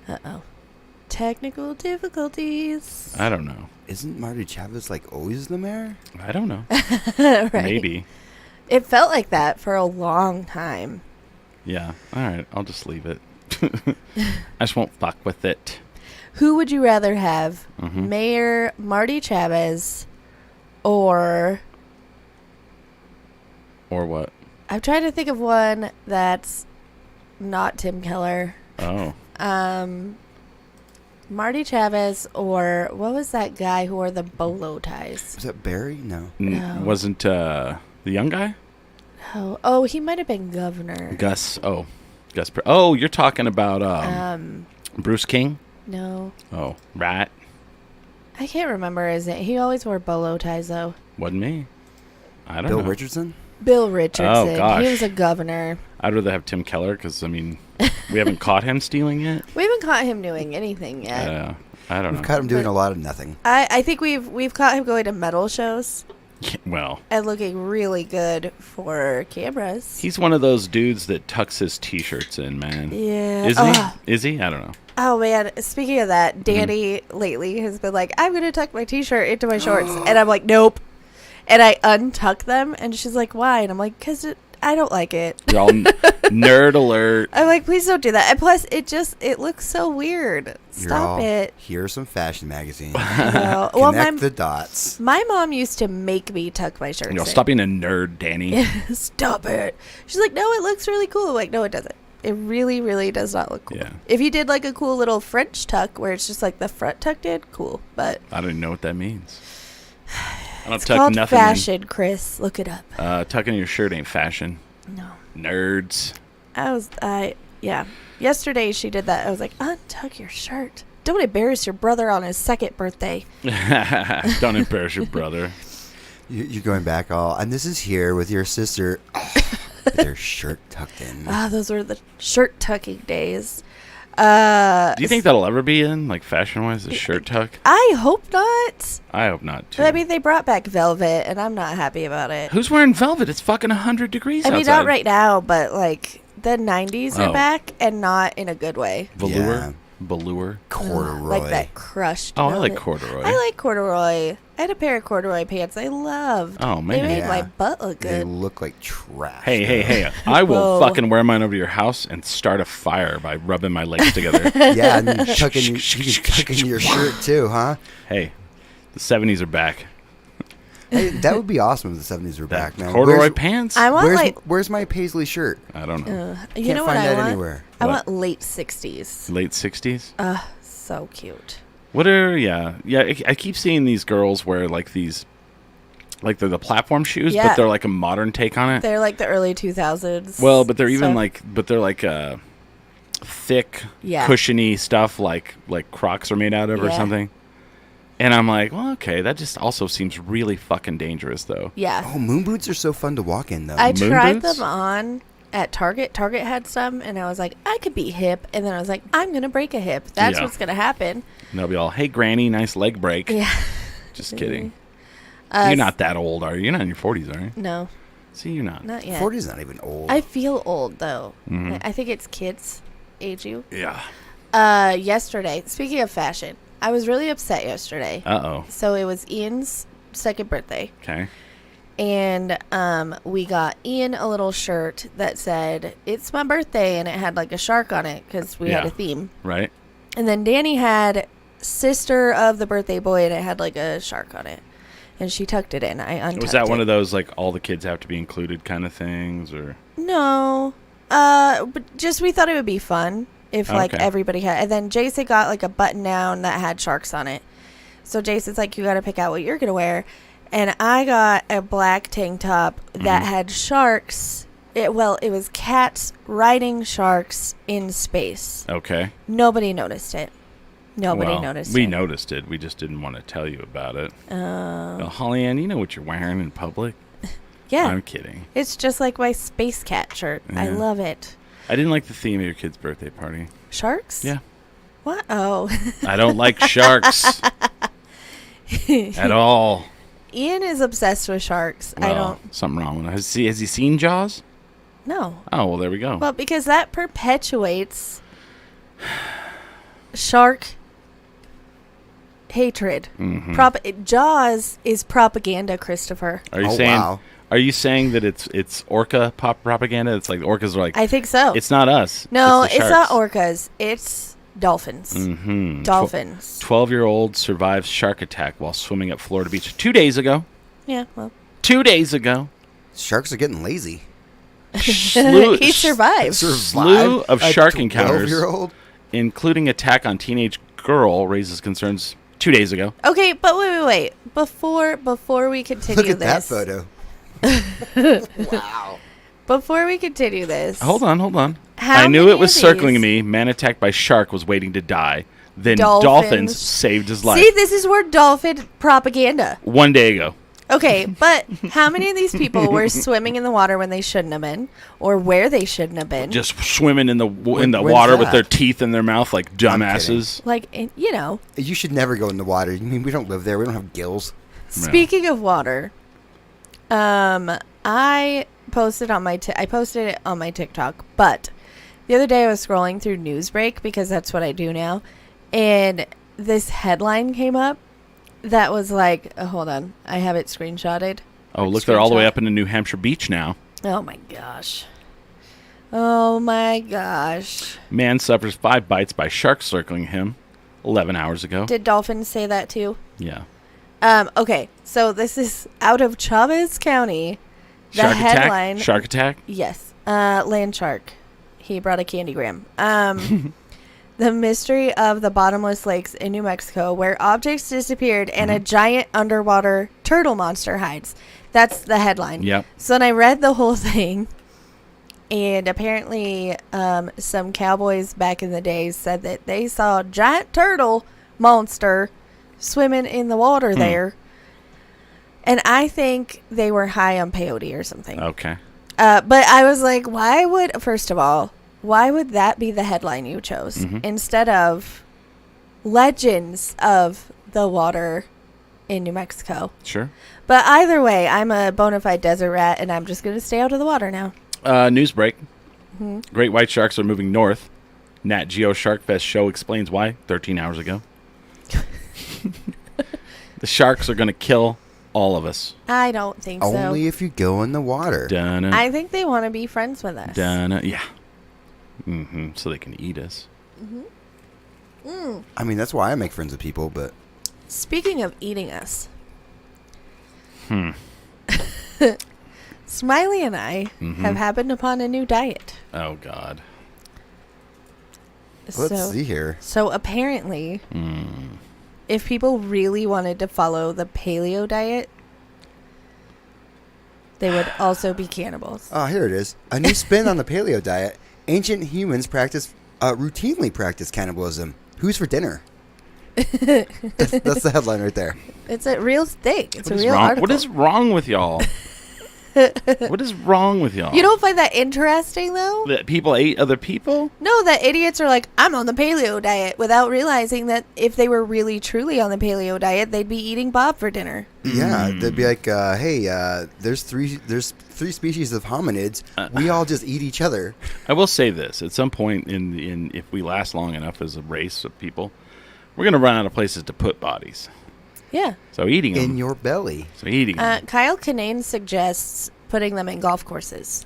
[SPEAKER 3] uh-oh. Technical difficulties.
[SPEAKER 2] I don't know.
[SPEAKER 4] Isn't Marty Chavez always the mayor?
[SPEAKER 2] I don't know.
[SPEAKER 3] Right.
[SPEAKER 2] Maybe.
[SPEAKER 3] It felt like that for a long time.
[SPEAKER 2] Yeah. All right. I'll just leave it. I just won't fuck with it.
[SPEAKER 3] Who would you rather have?
[SPEAKER 2] Mhm.
[SPEAKER 3] Mayor Marty Chavez or...
[SPEAKER 2] Or what?
[SPEAKER 3] I'm trying to think of one that's not Tim Keller.
[SPEAKER 2] Oh.
[SPEAKER 3] Marty Chavez or what was that guy who wore the bolo ties?
[SPEAKER 4] Was that Barry? No.
[SPEAKER 3] No.
[SPEAKER 2] Wasn't the young guy?
[SPEAKER 3] Oh, he might have been governor.
[SPEAKER 2] Gus. Oh. Gus. Oh, you're talking about Bruce King?
[SPEAKER 3] No.
[SPEAKER 2] Oh, right.
[SPEAKER 3] I can't remember his name. He always wore bolo ties, though.
[SPEAKER 2] Wasn't me. I don't
[SPEAKER 4] Bill
[SPEAKER 2] know.
[SPEAKER 4] Richardson?
[SPEAKER 3] Bill Richardson.
[SPEAKER 2] Oh, gosh.
[SPEAKER 3] He was a governor.
[SPEAKER 2] I'd rather have Tim Keller because, I mean, we haven't caught him stealing yet.
[SPEAKER 3] We haven't caught him doing anything yet.
[SPEAKER 2] I don't
[SPEAKER 4] We've
[SPEAKER 2] know.
[SPEAKER 4] caught him doing a lot of nothing.
[SPEAKER 3] I think we've caught him going to metal shows
[SPEAKER 2] Well,
[SPEAKER 3] and looking really good for cameras.
[SPEAKER 2] he's one of those dudes that tucks his T-shirts in, man.
[SPEAKER 3] Yeah.
[SPEAKER 2] Is he? Is he? I don't know.
[SPEAKER 3] Oh, man. Speaking of that, Danny lately has been like, I'm going to tuck my T-shirt into my shorts. And I'm like, nope. And I untuck them. And she's like, why? And I'm like, because I don't like it.
[SPEAKER 2] You're all nerd alert.
[SPEAKER 3] I'm like, please don't do that. And plus, it looks so weird. Stop it.
[SPEAKER 4] Here's some fashion magazine.
[SPEAKER 3] No. Well,
[SPEAKER 4] Connect the dots.
[SPEAKER 3] my mom used to make me tuck my shirts in.
[SPEAKER 2] Stop being a nerd, Danny.
[SPEAKER 3] Stop it. She's like, no, it looks really cool. I'm like, no, it doesn't. It really, really does not look cool.
[SPEAKER 2] Yeah.
[SPEAKER 3] If you did like a cool little French tuck where it's just like the front tucked in, cool. But
[SPEAKER 2] I don't even know what that means. I don't
[SPEAKER 3] it's
[SPEAKER 2] tuck
[SPEAKER 3] called
[SPEAKER 2] nothing
[SPEAKER 3] fashion, Chris. Look it up.
[SPEAKER 2] in. Tucking your shirt ain't fashion.
[SPEAKER 3] No.
[SPEAKER 2] Nerds.
[SPEAKER 3] Yeah. Yesterday she did that. I was like, untuck your shirt. Don't embarrass your brother on his second birthday.
[SPEAKER 2] Don't embarrass your brother.
[SPEAKER 4] You're going back all, and this is here with your sister. With their shirt tucked in.
[SPEAKER 3] Those were the shirt tucking days.
[SPEAKER 2] Do you think that'll ever be in, like, fashion-wise, the shirt tuck?
[SPEAKER 3] I hope not.
[SPEAKER 2] I hope not, too.
[SPEAKER 3] I mean, they brought back velvet, and I'm not happy about it.
[SPEAKER 2] Who's wearing velvet? It's fucking 100 degrees outside.
[SPEAKER 3] I mean, not right now, but, like, the 90s are
[SPEAKER 2] Oh.
[SPEAKER 3] back, and not in a good way.
[SPEAKER 2] Velour?
[SPEAKER 4] Yeah.
[SPEAKER 2] Velour?
[SPEAKER 4] Corduroy.
[SPEAKER 3] Like that crushed
[SPEAKER 2] Oh, I
[SPEAKER 3] velvet.
[SPEAKER 2] like corduroy.
[SPEAKER 3] I like corduroy. I had a pair of corduroy pants I loved.
[SPEAKER 2] Oh, man.
[SPEAKER 3] They made
[SPEAKER 4] Yeah.
[SPEAKER 3] my butt look
[SPEAKER 4] They
[SPEAKER 3] good.
[SPEAKER 4] look like trash.
[SPEAKER 2] Hey. I will
[SPEAKER 3] Whoa.
[SPEAKER 2] fucking wear mine over to your house and start a fire by rubbing my legs together.
[SPEAKER 4] Yeah, and then you can tuck in your shirt too, huh?
[SPEAKER 2] Hey, the 70s are back.
[SPEAKER 4] Hey, that would be awesome if the 70s were back, man.
[SPEAKER 2] Corduroy pants?
[SPEAKER 3] I want
[SPEAKER 4] Where's my paisley shirt?
[SPEAKER 2] I don't know.
[SPEAKER 3] you
[SPEAKER 4] Can't
[SPEAKER 3] know what
[SPEAKER 4] find
[SPEAKER 3] I
[SPEAKER 4] that
[SPEAKER 3] want?
[SPEAKER 4] anywhere.
[SPEAKER 3] I
[SPEAKER 2] What?
[SPEAKER 3] want late 60s.
[SPEAKER 2] Late 60s?
[SPEAKER 3] So cute.
[SPEAKER 2] What are, yeah. I keep seeing these girls wear, like, these, like, they're the platform shoes,
[SPEAKER 3] Yeah.
[SPEAKER 2] but they're like a modern take on it.
[SPEAKER 3] They're like the early 2000s.
[SPEAKER 2] Well, but they're even
[SPEAKER 3] stuff.
[SPEAKER 2] they're like thick,
[SPEAKER 3] Yeah.
[SPEAKER 2] cushiony stuff like Crocs are made out of or
[SPEAKER 3] Yeah.
[SPEAKER 2] something. And I'm like, well, okay, that just also seems really fucking dangerous, though.
[SPEAKER 3] Yeah.
[SPEAKER 4] Oh, moon boots are so fun to walk in, though.
[SPEAKER 3] I
[SPEAKER 2] moon
[SPEAKER 3] tried
[SPEAKER 2] boots?
[SPEAKER 3] them on at Target. Target had some, and I was like, I could be hip. And then I was like, I'm going to break a hip. That's
[SPEAKER 2] Yeah.
[SPEAKER 3] what's going to happen.
[SPEAKER 2] And they'll be all, hey, Granny, nice leg break.
[SPEAKER 3] Yeah.
[SPEAKER 2] Just kidding.
[SPEAKER 3] Uh,
[SPEAKER 2] You're not that old, are you? You're not in your 40s, are you?
[SPEAKER 3] No,
[SPEAKER 2] See, you're not.
[SPEAKER 3] not yet.
[SPEAKER 4] 40's not even old.
[SPEAKER 3] I feel old, though.
[SPEAKER 2] Mhm.
[SPEAKER 3] I think it's kids age you.
[SPEAKER 2] Yeah.
[SPEAKER 3] Yesterday, speaking of fashion, I was really upset yesterday.
[SPEAKER 2] Uh-oh.
[SPEAKER 3] So it was Ian's second birthday.
[SPEAKER 2] Okay.
[SPEAKER 3] And we got Ian a little shirt that said, it's my birthday, and it had like a shark on it because we had
[SPEAKER 2] Yeah.
[SPEAKER 3] a theme.
[SPEAKER 2] Right?
[SPEAKER 3] And then Danny had sister of the birthday boy, and it had like a shark on it. And she tucked it in. I untucked
[SPEAKER 2] Was that one
[SPEAKER 3] it.
[SPEAKER 2] of those, like, all the kids have to be included kind of things, or?
[SPEAKER 3] No. But just we thought it would be fun if like
[SPEAKER 2] Okay.
[SPEAKER 3] everybody had. And then Jason got like a button down that had sharks on it. So Jason's like, you got to pick out what you're going to wear. And I got a black tank top that had sharks. It was cats riding sharks in space.
[SPEAKER 2] Okay.
[SPEAKER 3] Nobody noticed it. Nobody
[SPEAKER 2] Well,
[SPEAKER 3] noticed
[SPEAKER 2] we
[SPEAKER 3] it.
[SPEAKER 2] noticed it. We just didn't want to tell you about it. Well, Holly Ann, you know what you're wearing in public.
[SPEAKER 3] Yeah.
[SPEAKER 2] I'm kidding.
[SPEAKER 3] It's just like my space cat shirt. I
[SPEAKER 2] Yeah.
[SPEAKER 3] love it.
[SPEAKER 2] I didn't like the theme of your kid's birthday party.
[SPEAKER 3] Sharks?
[SPEAKER 2] Yeah.
[SPEAKER 3] What? Oh.
[SPEAKER 2] I don't like sharks at all.
[SPEAKER 3] Ian is obsessed with sharks. I
[SPEAKER 2] Well,
[SPEAKER 3] don't.
[SPEAKER 2] Something wrong with it. Has he seen Jaws?
[SPEAKER 3] No.
[SPEAKER 2] Oh, well, there we go.
[SPEAKER 3] Well, because that perpetuates shark hatred.
[SPEAKER 2] Mhm.
[SPEAKER 3] Jaws is propaganda, Christopher.
[SPEAKER 2] Are you
[SPEAKER 4] Oh,
[SPEAKER 2] saying?
[SPEAKER 4] wow.
[SPEAKER 2] Are you saying that it's orca pop propaganda? It's like orcas are like.
[SPEAKER 3] I think so.
[SPEAKER 2] It's not us.
[SPEAKER 3] No,
[SPEAKER 2] it's,
[SPEAKER 3] it's not orcas. It's dolphins.
[SPEAKER 2] Mm-hmm.
[SPEAKER 3] Dolphins.
[SPEAKER 2] 12-year-old survives shark attack while swimming at Florida Beach 2 days ago.
[SPEAKER 3] Yeah, well.
[SPEAKER 2] 2 days ago.
[SPEAKER 4] Sharks are getting lazy.
[SPEAKER 3] He survived.
[SPEAKER 2] Slew of
[SPEAKER 4] A
[SPEAKER 2] shark encounters,
[SPEAKER 4] 12-year-old?
[SPEAKER 2] including attack on teenage girl, raises concerns 2 days ago.
[SPEAKER 3] Okay, but wait. Before we continue
[SPEAKER 4] Look at that
[SPEAKER 3] this.
[SPEAKER 4] photo. Wow.
[SPEAKER 3] Before we continue this.
[SPEAKER 2] Hold on.
[SPEAKER 3] How
[SPEAKER 2] I knew
[SPEAKER 3] many
[SPEAKER 2] it was
[SPEAKER 3] of
[SPEAKER 2] circling
[SPEAKER 3] these-
[SPEAKER 2] me. Man attacked by shark was waiting to die. Then
[SPEAKER 3] Dolphins.
[SPEAKER 2] dolphins saved his life.
[SPEAKER 3] See, this is where dolphin propaganda.
[SPEAKER 2] 1 day ago.
[SPEAKER 3] Okay, but how many of these people were swimming in the water when they shouldn't have been, or where they shouldn't have been?
[SPEAKER 2] Just swimming in the
[SPEAKER 4] When's
[SPEAKER 2] water with
[SPEAKER 4] that?
[SPEAKER 2] their teeth in their mouth like dumbasses.
[SPEAKER 3] Like, you know.
[SPEAKER 4] You should never go in the water. I mean, we don't live there. We don't have gills.
[SPEAKER 3] Speaking of water, I posted on my I posted it on my TikTok, but the other day I was scrolling through Newsbreak because that's what I do now, and this headline came up that was like, hold on, I have it screenshotted.
[SPEAKER 2] Oh, look, they're all the way
[SPEAKER 3] Screenshot.
[SPEAKER 2] up into New Hampshire Beach now.
[SPEAKER 3] Oh my gosh. Oh my gosh.
[SPEAKER 2] Man suffers 5 bites by shark circling him 11 hours ago.
[SPEAKER 3] Did dolphins say that too?
[SPEAKER 2] Yeah.
[SPEAKER 3] Okay, so this is out of Chavez County. The
[SPEAKER 2] Shark
[SPEAKER 3] headline.
[SPEAKER 2] attack? Shark attack?
[SPEAKER 3] Yes. Land shark. He brought a candygram. The mystery of the bottomless lakes in New Mexico, where objects disappeared and a giant underwater turtle monster hides. That's the headline.
[SPEAKER 2] Yep.
[SPEAKER 3] So then I read the whole thing, and apparently some cowboys back in the day said that they saw a giant turtle monster swimming in the water there. And I think they were high on peyote or something.
[SPEAKER 2] Okay.
[SPEAKER 3] But I was like, first of all, why would that be the headline you chose instead of legends of the water in New Mexico?
[SPEAKER 2] Sure.
[SPEAKER 3] But either way, I'm a bona fide desert rat, and I'm just going to stay out of the water now.
[SPEAKER 2] News break. Great white sharks are moving north. Nat Geo Shark Fest show explains why 13 hours ago. The sharks are going to kill all of us.
[SPEAKER 3] I don't think so.
[SPEAKER 4] Only if you go in the water.
[SPEAKER 2] Dun-na,
[SPEAKER 3] I think they want to be friends with us.
[SPEAKER 2] dun-na, yeah. So they can eat us.
[SPEAKER 4] I mean, that's why I make friends with people, but
[SPEAKER 3] Speaking of eating us. Smiley and I have happened upon a new diet.
[SPEAKER 2] Oh, God.
[SPEAKER 4] let's see here.
[SPEAKER 3] So apparently, if people really wanted to follow the paleo diet, they would also be cannibals.
[SPEAKER 4] Oh, here it is. A new spin on the paleo diet. Ancient humans routinely practice cannibalism. Who's for dinner? That's the headline right there.
[SPEAKER 3] It's a real thing. It's
[SPEAKER 2] What
[SPEAKER 3] a
[SPEAKER 2] is
[SPEAKER 3] real
[SPEAKER 2] wrong?
[SPEAKER 3] article.
[SPEAKER 2] What is wrong with y'all? What is wrong with y'all?
[SPEAKER 3] You don't find that interesting, though?
[SPEAKER 2] That people ate other people?
[SPEAKER 3] No, that idiots are like, I'm on the paleo diet, without realizing that if they were really truly on the paleo diet, they'd be eating Bob for dinner.
[SPEAKER 4] Yeah, they'd be like, hey, there's three species of hominids. We all just eat each other.
[SPEAKER 2] I will say this: at some point in if we last long enough as a race of people, we're gonna run out of places to put bodies.
[SPEAKER 3] Yeah.
[SPEAKER 2] So eating them.
[SPEAKER 4] In your belly.
[SPEAKER 2] So eating them.
[SPEAKER 3] Kyle Kinane suggests putting them in golf courses.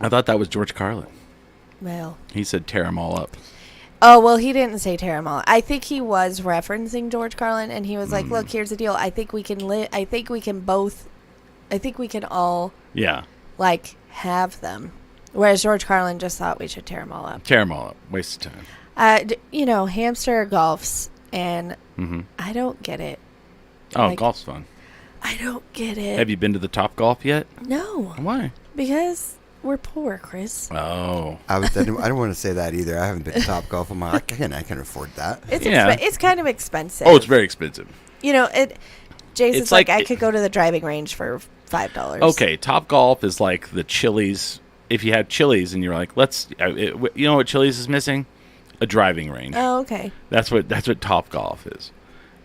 [SPEAKER 2] I thought that was George Carlin.
[SPEAKER 3] Well.
[SPEAKER 2] He said tear them all up.
[SPEAKER 3] Oh, well, he didn't say tear them all. I think he was referencing George Carlin, and he was like, look, here's the deal. I think we can all,
[SPEAKER 2] Yeah.
[SPEAKER 3] like, have them. Whereas George Carlin just thought we should tear them all up.
[SPEAKER 2] Tear them all up. Waste of time.
[SPEAKER 3] Hamster golfs, and I don't get it.
[SPEAKER 2] Oh,
[SPEAKER 3] Like-
[SPEAKER 2] golf's fun.
[SPEAKER 3] I don't get it.
[SPEAKER 2] Have you been to the Top Golf yet?
[SPEAKER 3] No,
[SPEAKER 2] Why?
[SPEAKER 3] because we're poor, Chris.
[SPEAKER 2] Oh.
[SPEAKER 4] I don't want to say that either. I haven't been to Topgolf. I'm like, I can afford that.
[SPEAKER 3] It's kind of expensive.
[SPEAKER 2] Oh, it's very expensive.
[SPEAKER 3] Jason's
[SPEAKER 2] It's
[SPEAKER 3] like,
[SPEAKER 2] like-
[SPEAKER 3] I could go to the driving range for $5.
[SPEAKER 2] Okay, Top Golf is like the Chili's. If you had Chili's and you're like, you know what Chili's is missing? A driving range.
[SPEAKER 3] Oh, okay.
[SPEAKER 2] That's what Top Golf is.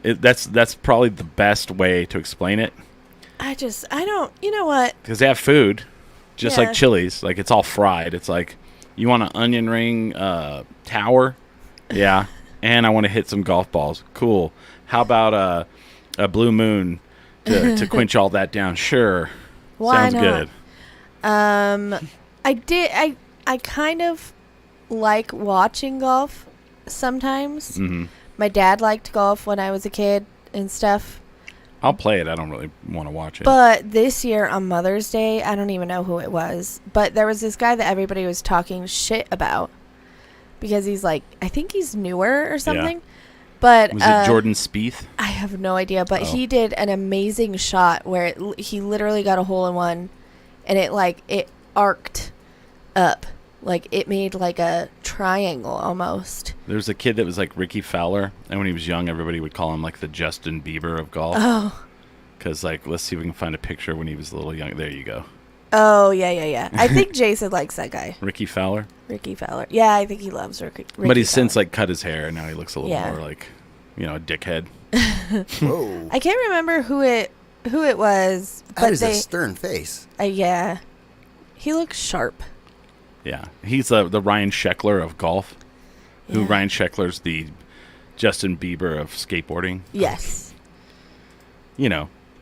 [SPEAKER 2] That's probably the best way to explain it,
[SPEAKER 3] I don't, you know what?
[SPEAKER 2] because they have food, just
[SPEAKER 3] Yeah.
[SPEAKER 2] like Chili's. Like, it's all fried. It's like, you want an onion ring tower? Yeah. And I want to hit some golf balls. Cool. How about a Blue Moon to quench all that down? Sure.
[SPEAKER 3] Why
[SPEAKER 2] Sounds
[SPEAKER 3] not?
[SPEAKER 2] good.
[SPEAKER 3] I kind of like watching golf sometimes.
[SPEAKER 2] Mm-hmm.
[SPEAKER 3] My dad liked golf when I was a kid and stuff.
[SPEAKER 2] I'll play it. I don't really want to watch it.
[SPEAKER 3] But this year on Mother's Day, I don't even know who it was, but there was this guy that everybody was talking shit about because he's like, I think he's newer or something. But
[SPEAKER 2] was it Jordan Spieth?
[SPEAKER 3] I have no idea, but
[SPEAKER 2] Oh.
[SPEAKER 3] he did an amazing shot where he literally got a hole in one, and it arced up, like it made like a triangle almost.
[SPEAKER 2] There was a kid that was like Ricky Fowler, and when he was young, everybody would call him like the Justin Bieber of golf.
[SPEAKER 3] Oh.
[SPEAKER 2] Because, like, let's see if we can find a picture when he was a little young. There you go.
[SPEAKER 3] Oh, yeah. I think Jason likes that guy,
[SPEAKER 2] Ricky Fowler.
[SPEAKER 3] Ricky Fowler. Yeah, I think he loves Ricky
[SPEAKER 2] But he's
[SPEAKER 3] Fowler.
[SPEAKER 2] since, like, cut his hair, and now he looks a little
[SPEAKER 3] Yeah.
[SPEAKER 2] more like, a dickhead.
[SPEAKER 4] Whoa.
[SPEAKER 3] I can't remember who it was,
[SPEAKER 4] That
[SPEAKER 3] but
[SPEAKER 4] is a stern face.
[SPEAKER 3] yeah, he looks sharp.
[SPEAKER 2] Yeah. He's the Ryan Sheckler of golf. Who
[SPEAKER 3] Yeah.
[SPEAKER 2] Ryan Sheckler's the Justin Bieber of skateboarding.
[SPEAKER 3] Yes.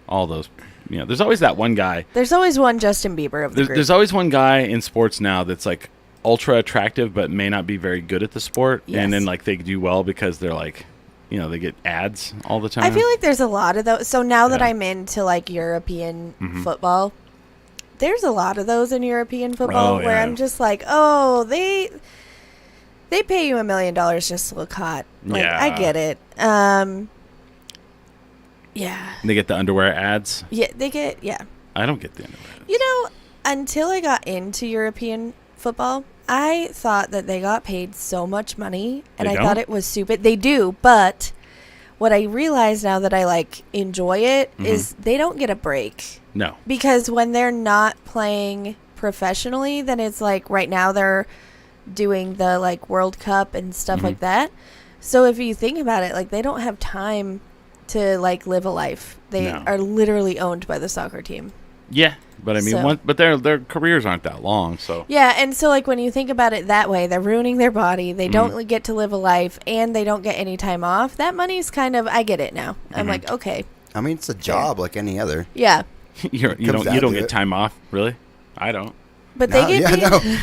[SPEAKER 2] All those there's always that one guy.
[SPEAKER 3] There's always one Justin Bieber of the group.
[SPEAKER 2] There's always one guy in sports now that's like ultra attractive, but may not be very good at the sport.
[SPEAKER 3] Yes.
[SPEAKER 2] And then like they do well because they're like, they get ads all the time.
[SPEAKER 3] I feel like there's a lot of those. So now that
[SPEAKER 2] Yeah.
[SPEAKER 3] I'm into like European football, there's a lot of those in European football
[SPEAKER 2] Oh,
[SPEAKER 3] where
[SPEAKER 2] yeah.
[SPEAKER 3] I'm just like, oh, they pay you $1 million just to look hot. Like, I
[SPEAKER 2] Yeah.
[SPEAKER 3] get it. Yeah.
[SPEAKER 2] they get the underwear ads.
[SPEAKER 3] Yeah, they get, yeah.
[SPEAKER 2] I don't get the underwear ads.
[SPEAKER 3] You know, until I got into European football, I thought that they got paid so much money, and
[SPEAKER 2] They
[SPEAKER 3] I thought
[SPEAKER 2] don't?
[SPEAKER 3] it was stupid. They do, but what I realize now that I like enjoy it is they don't get a break.
[SPEAKER 2] No.
[SPEAKER 3] Because when they're not playing professionally, then it's like right now they're doing the like World Cup and stuff like that. So if you think about it, like they don't have time to like live a life. They
[SPEAKER 2] No.
[SPEAKER 3] are literally owned by the soccer team.
[SPEAKER 2] Yeah, but I mean,
[SPEAKER 3] So-
[SPEAKER 2] but their careers aren't that long, so
[SPEAKER 3] Yeah, and so like when you think about it that way, they're ruining their body. They don't get to live a life, and they don't get any time off. That money's kind of, I get it now. I'm like, okay,
[SPEAKER 4] I mean, it's a job like any other.
[SPEAKER 3] yeah,
[SPEAKER 2] you
[SPEAKER 4] Comes down
[SPEAKER 2] don't
[SPEAKER 4] to
[SPEAKER 2] get
[SPEAKER 4] it.
[SPEAKER 2] time off, really? I don't.
[SPEAKER 3] but they get paid.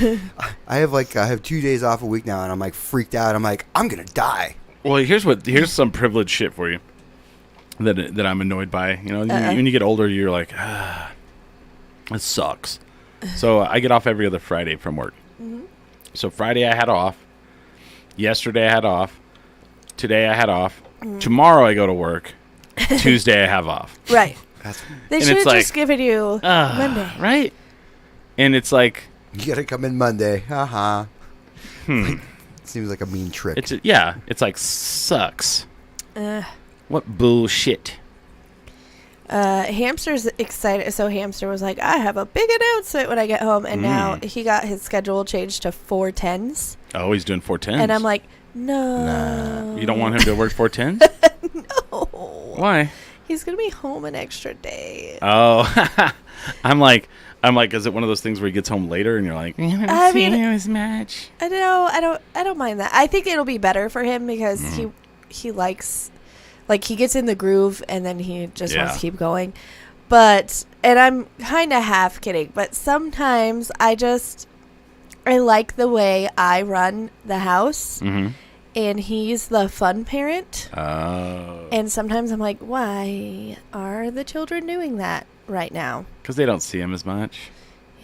[SPEAKER 4] no. I have 2 days off a week now, and I'm like freaked out. I'm like, I'm gonna die.
[SPEAKER 2] Well, here's some privileged shit for you that I'm annoyed by. When you get older, you're like, it sucks. So I get off every other Friday from work. So Friday I had off. Yesterday I had off. Today I had off. Tomorrow I go to work. Tuesday I have off.
[SPEAKER 3] Right.
[SPEAKER 4] That's,
[SPEAKER 3] They
[SPEAKER 2] And
[SPEAKER 3] should
[SPEAKER 2] it's
[SPEAKER 3] have
[SPEAKER 2] like,
[SPEAKER 3] just given you Monday.
[SPEAKER 2] Right? And it's like,
[SPEAKER 4] you gotta come in Monday. Haha. Seems like a mean trick.
[SPEAKER 2] it's like sucks. What bullshit.
[SPEAKER 3] Hamster's excited. So Hamster was like, I have a big announcement when I get home. And now he got his schedule changed to 4:10s.
[SPEAKER 2] Oh, he's doing 410s.
[SPEAKER 3] And I'm like, no.
[SPEAKER 2] You don't want him to work 410s?
[SPEAKER 3] No.
[SPEAKER 2] Why?
[SPEAKER 3] He's going to be home an extra day.
[SPEAKER 2] Oh, I'm like, is it one of those things where he gets home later and you're like, I haven't
[SPEAKER 3] I
[SPEAKER 2] seen
[SPEAKER 3] mean-
[SPEAKER 2] him as much?
[SPEAKER 3] I don't mind that. I think it'll be better for him because he likes, like, he gets in the groove and then he just wants
[SPEAKER 2] Yeah.
[SPEAKER 3] to keep going. But, and I'm kind of half kidding, but sometimes I like the way I run the house, and he's the fun parent.
[SPEAKER 2] Oh,
[SPEAKER 3] And sometimes I'm like, why are the children doing that right now?
[SPEAKER 2] because they don't see him as much.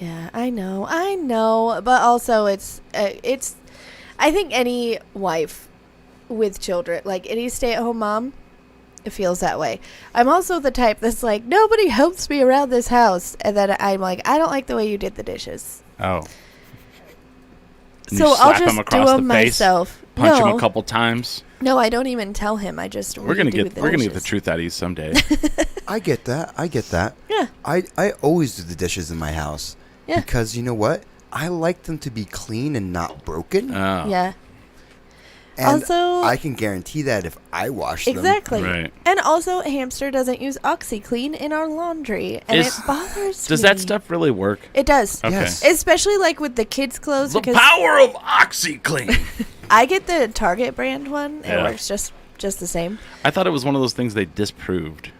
[SPEAKER 3] Yeah, I know, but also it's I think any wife with children, like any stay-at-home mom, it feels that way. I'm also the type that's like, nobody helps me around this house, and then I'm like, I don't like the way you did the dishes,
[SPEAKER 2] Oh. And
[SPEAKER 3] so
[SPEAKER 2] you
[SPEAKER 3] I'll
[SPEAKER 2] slap him
[SPEAKER 3] just do
[SPEAKER 2] across
[SPEAKER 3] them
[SPEAKER 2] the face,
[SPEAKER 3] myself.
[SPEAKER 2] Punch
[SPEAKER 3] no,
[SPEAKER 2] him a couple times.
[SPEAKER 3] no, I don't even tell him. I just
[SPEAKER 2] We're gonna
[SPEAKER 3] redo
[SPEAKER 2] get the
[SPEAKER 3] dishes.
[SPEAKER 2] truth out of you someday.
[SPEAKER 4] I get that.
[SPEAKER 3] Yeah,
[SPEAKER 4] I always do the dishes in my house.
[SPEAKER 3] Yeah.
[SPEAKER 4] Because you know what? I like them to be clean and not broken.
[SPEAKER 2] Oh.
[SPEAKER 3] yeah.
[SPEAKER 4] And
[SPEAKER 3] Also-
[SPEAKER 4] I can guarantee that if I wash them.
[SPEAKER 3] Exactly.
[SPEAKER 2] Right.
[SPEAKER 3] And also, Hamster doesn't use OxyClean in our laundry, and
[SPEAKER 2] Is-
[SPEAKER 3] it bothers me.
[SPEAKER 2] Does that stuff really work?
[SPEAKER 3] It does.
[SPEAKER 2] Okay.
[SPEAKER 4] Yes.
[SPEAKER 3] Especially like with the kids' clothes,
[SPEAKER 2] The
[SPEAKER 3] because
[SPEAKER 2] power of OxyClean.
[SPEAKER 3] I get the Target brand one. It
[SPEAKER 2] Yeah.
[SPEAKER 3] works just the same.
[SPEAKER 2] I thought it was one of those things they disproved.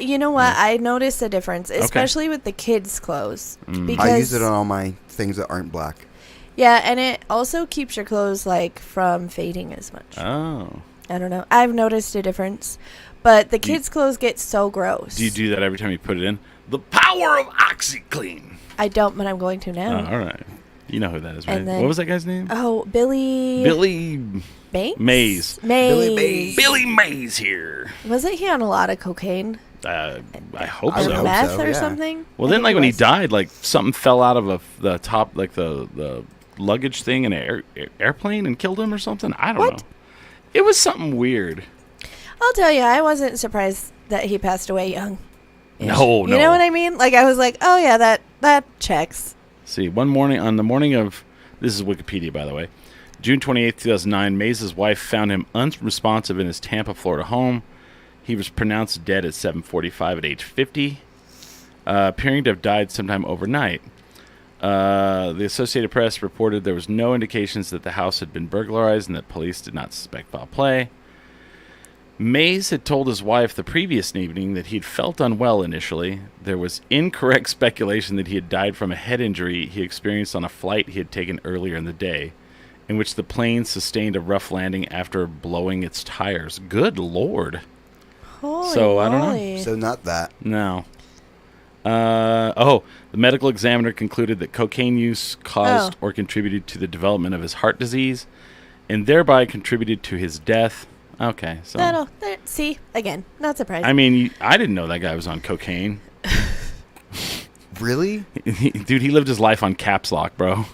[SPEAKER 3] You know what? I noticed a difference, especially with the kids' clothes, because
[SPEAKER 4] I use it on all my things that aren't black.
[SPEAKER 3] yeah, and it also keeps your clothes like from fading as much.
[SPEAKER 2] Oh.
[SPEAKER 3] I don't know. I've noticed a difference, but the kids' clothes get so gross.
[SPEAKER 2] Do you do that every time you put it in? The power of OxyClean.
[SPEAKER 3] I don't, but I'm going to
[SPEAKER 2] Oh,
[SPEAKER 3] now.
[SPEAKER 2] all right. You know who that is, right?
[SPEAKER 3] And then-
[SPEAKER 2] What was that guy's name?
[SPEAKER 3] Oh, Billy.
[SPEAKER 2] Billy
[SPEAKER 3] Banks?
[SPEAKER 2] Mays.
[SPEAKER 3] Mays.
[SPEAKER 4] Mays.
[SPEAKER 2] Billy Mays here.
[SPEAKER 3] Wasn't he on a lot of cocaine
[SPEAKER 2] I hope
[SPEAKER 4] I
[SPEAKER 3] or
[SPEAKER 4] would
[SPEAKER 2] so.
[SPEAKER 4] hope
[SPEAKER 3] meth
[SPEAKER 4] so,
[SPEAKER 3] or
[SPEAKER 4] yeah.
[SPEAKER 3] something?
[SPEAKER 2] Well,
[SPEAKER 3] I
[SPEAKER 2] then,
[SPEAKER 3] think
[SPEAKER 2] like when he
[SPEAKER 3] was.
[SPEAKER 2] died, like something fell out of the top, like the luggage thing in an airplane and killed him or something. I don't know. It was something weird.
[SPEAKER 3] I'll tell you, I wasn't surprised that he passed away young.
[SPEAKER 2] No,
[SPEAKER 3] You know what I mean? Like, I was like, oh, yeah, that checks.
[SPEAKER 2] See, on the morning of, this is Wikipedia, by the way, June 28th, 2009, Mays' wife found him unresponsive in his Tampa, Florida home. He was pronounced dead at 7:45 at age 50, appearing to have died sometime overnight. The Associated Press reported there was no indications that the house had been burglarized and that police did not suspect foul play. Mays had told his wife the previous evening that he'd felt unwell initially. There was incorrect speculation that he had died from a head injury he experienced on a flight he had taken earlier in the day, in which the plane sustained a rough landing after blowing its tires. Good Lord.
[SPEAKER 3] Holy
[SPEAKER 2] So, I don't know.
[SPEAKER 3] moly.
[SPEAKER 4] So not that.
[SPEAKER 2] No. The medical examiner concluded that cocaine use caused or contributed to the development of his heart disease and thereby contributed to his death. Okay, so...
[SPEAKER 3] See, again, not surprising.
[SPEAKER 2] I mean, I didn't know that guy was on cocaine.
[SPEAKER 4] Really?
[SPEAKER 2] Dude, he lived his life on caps lock, bro.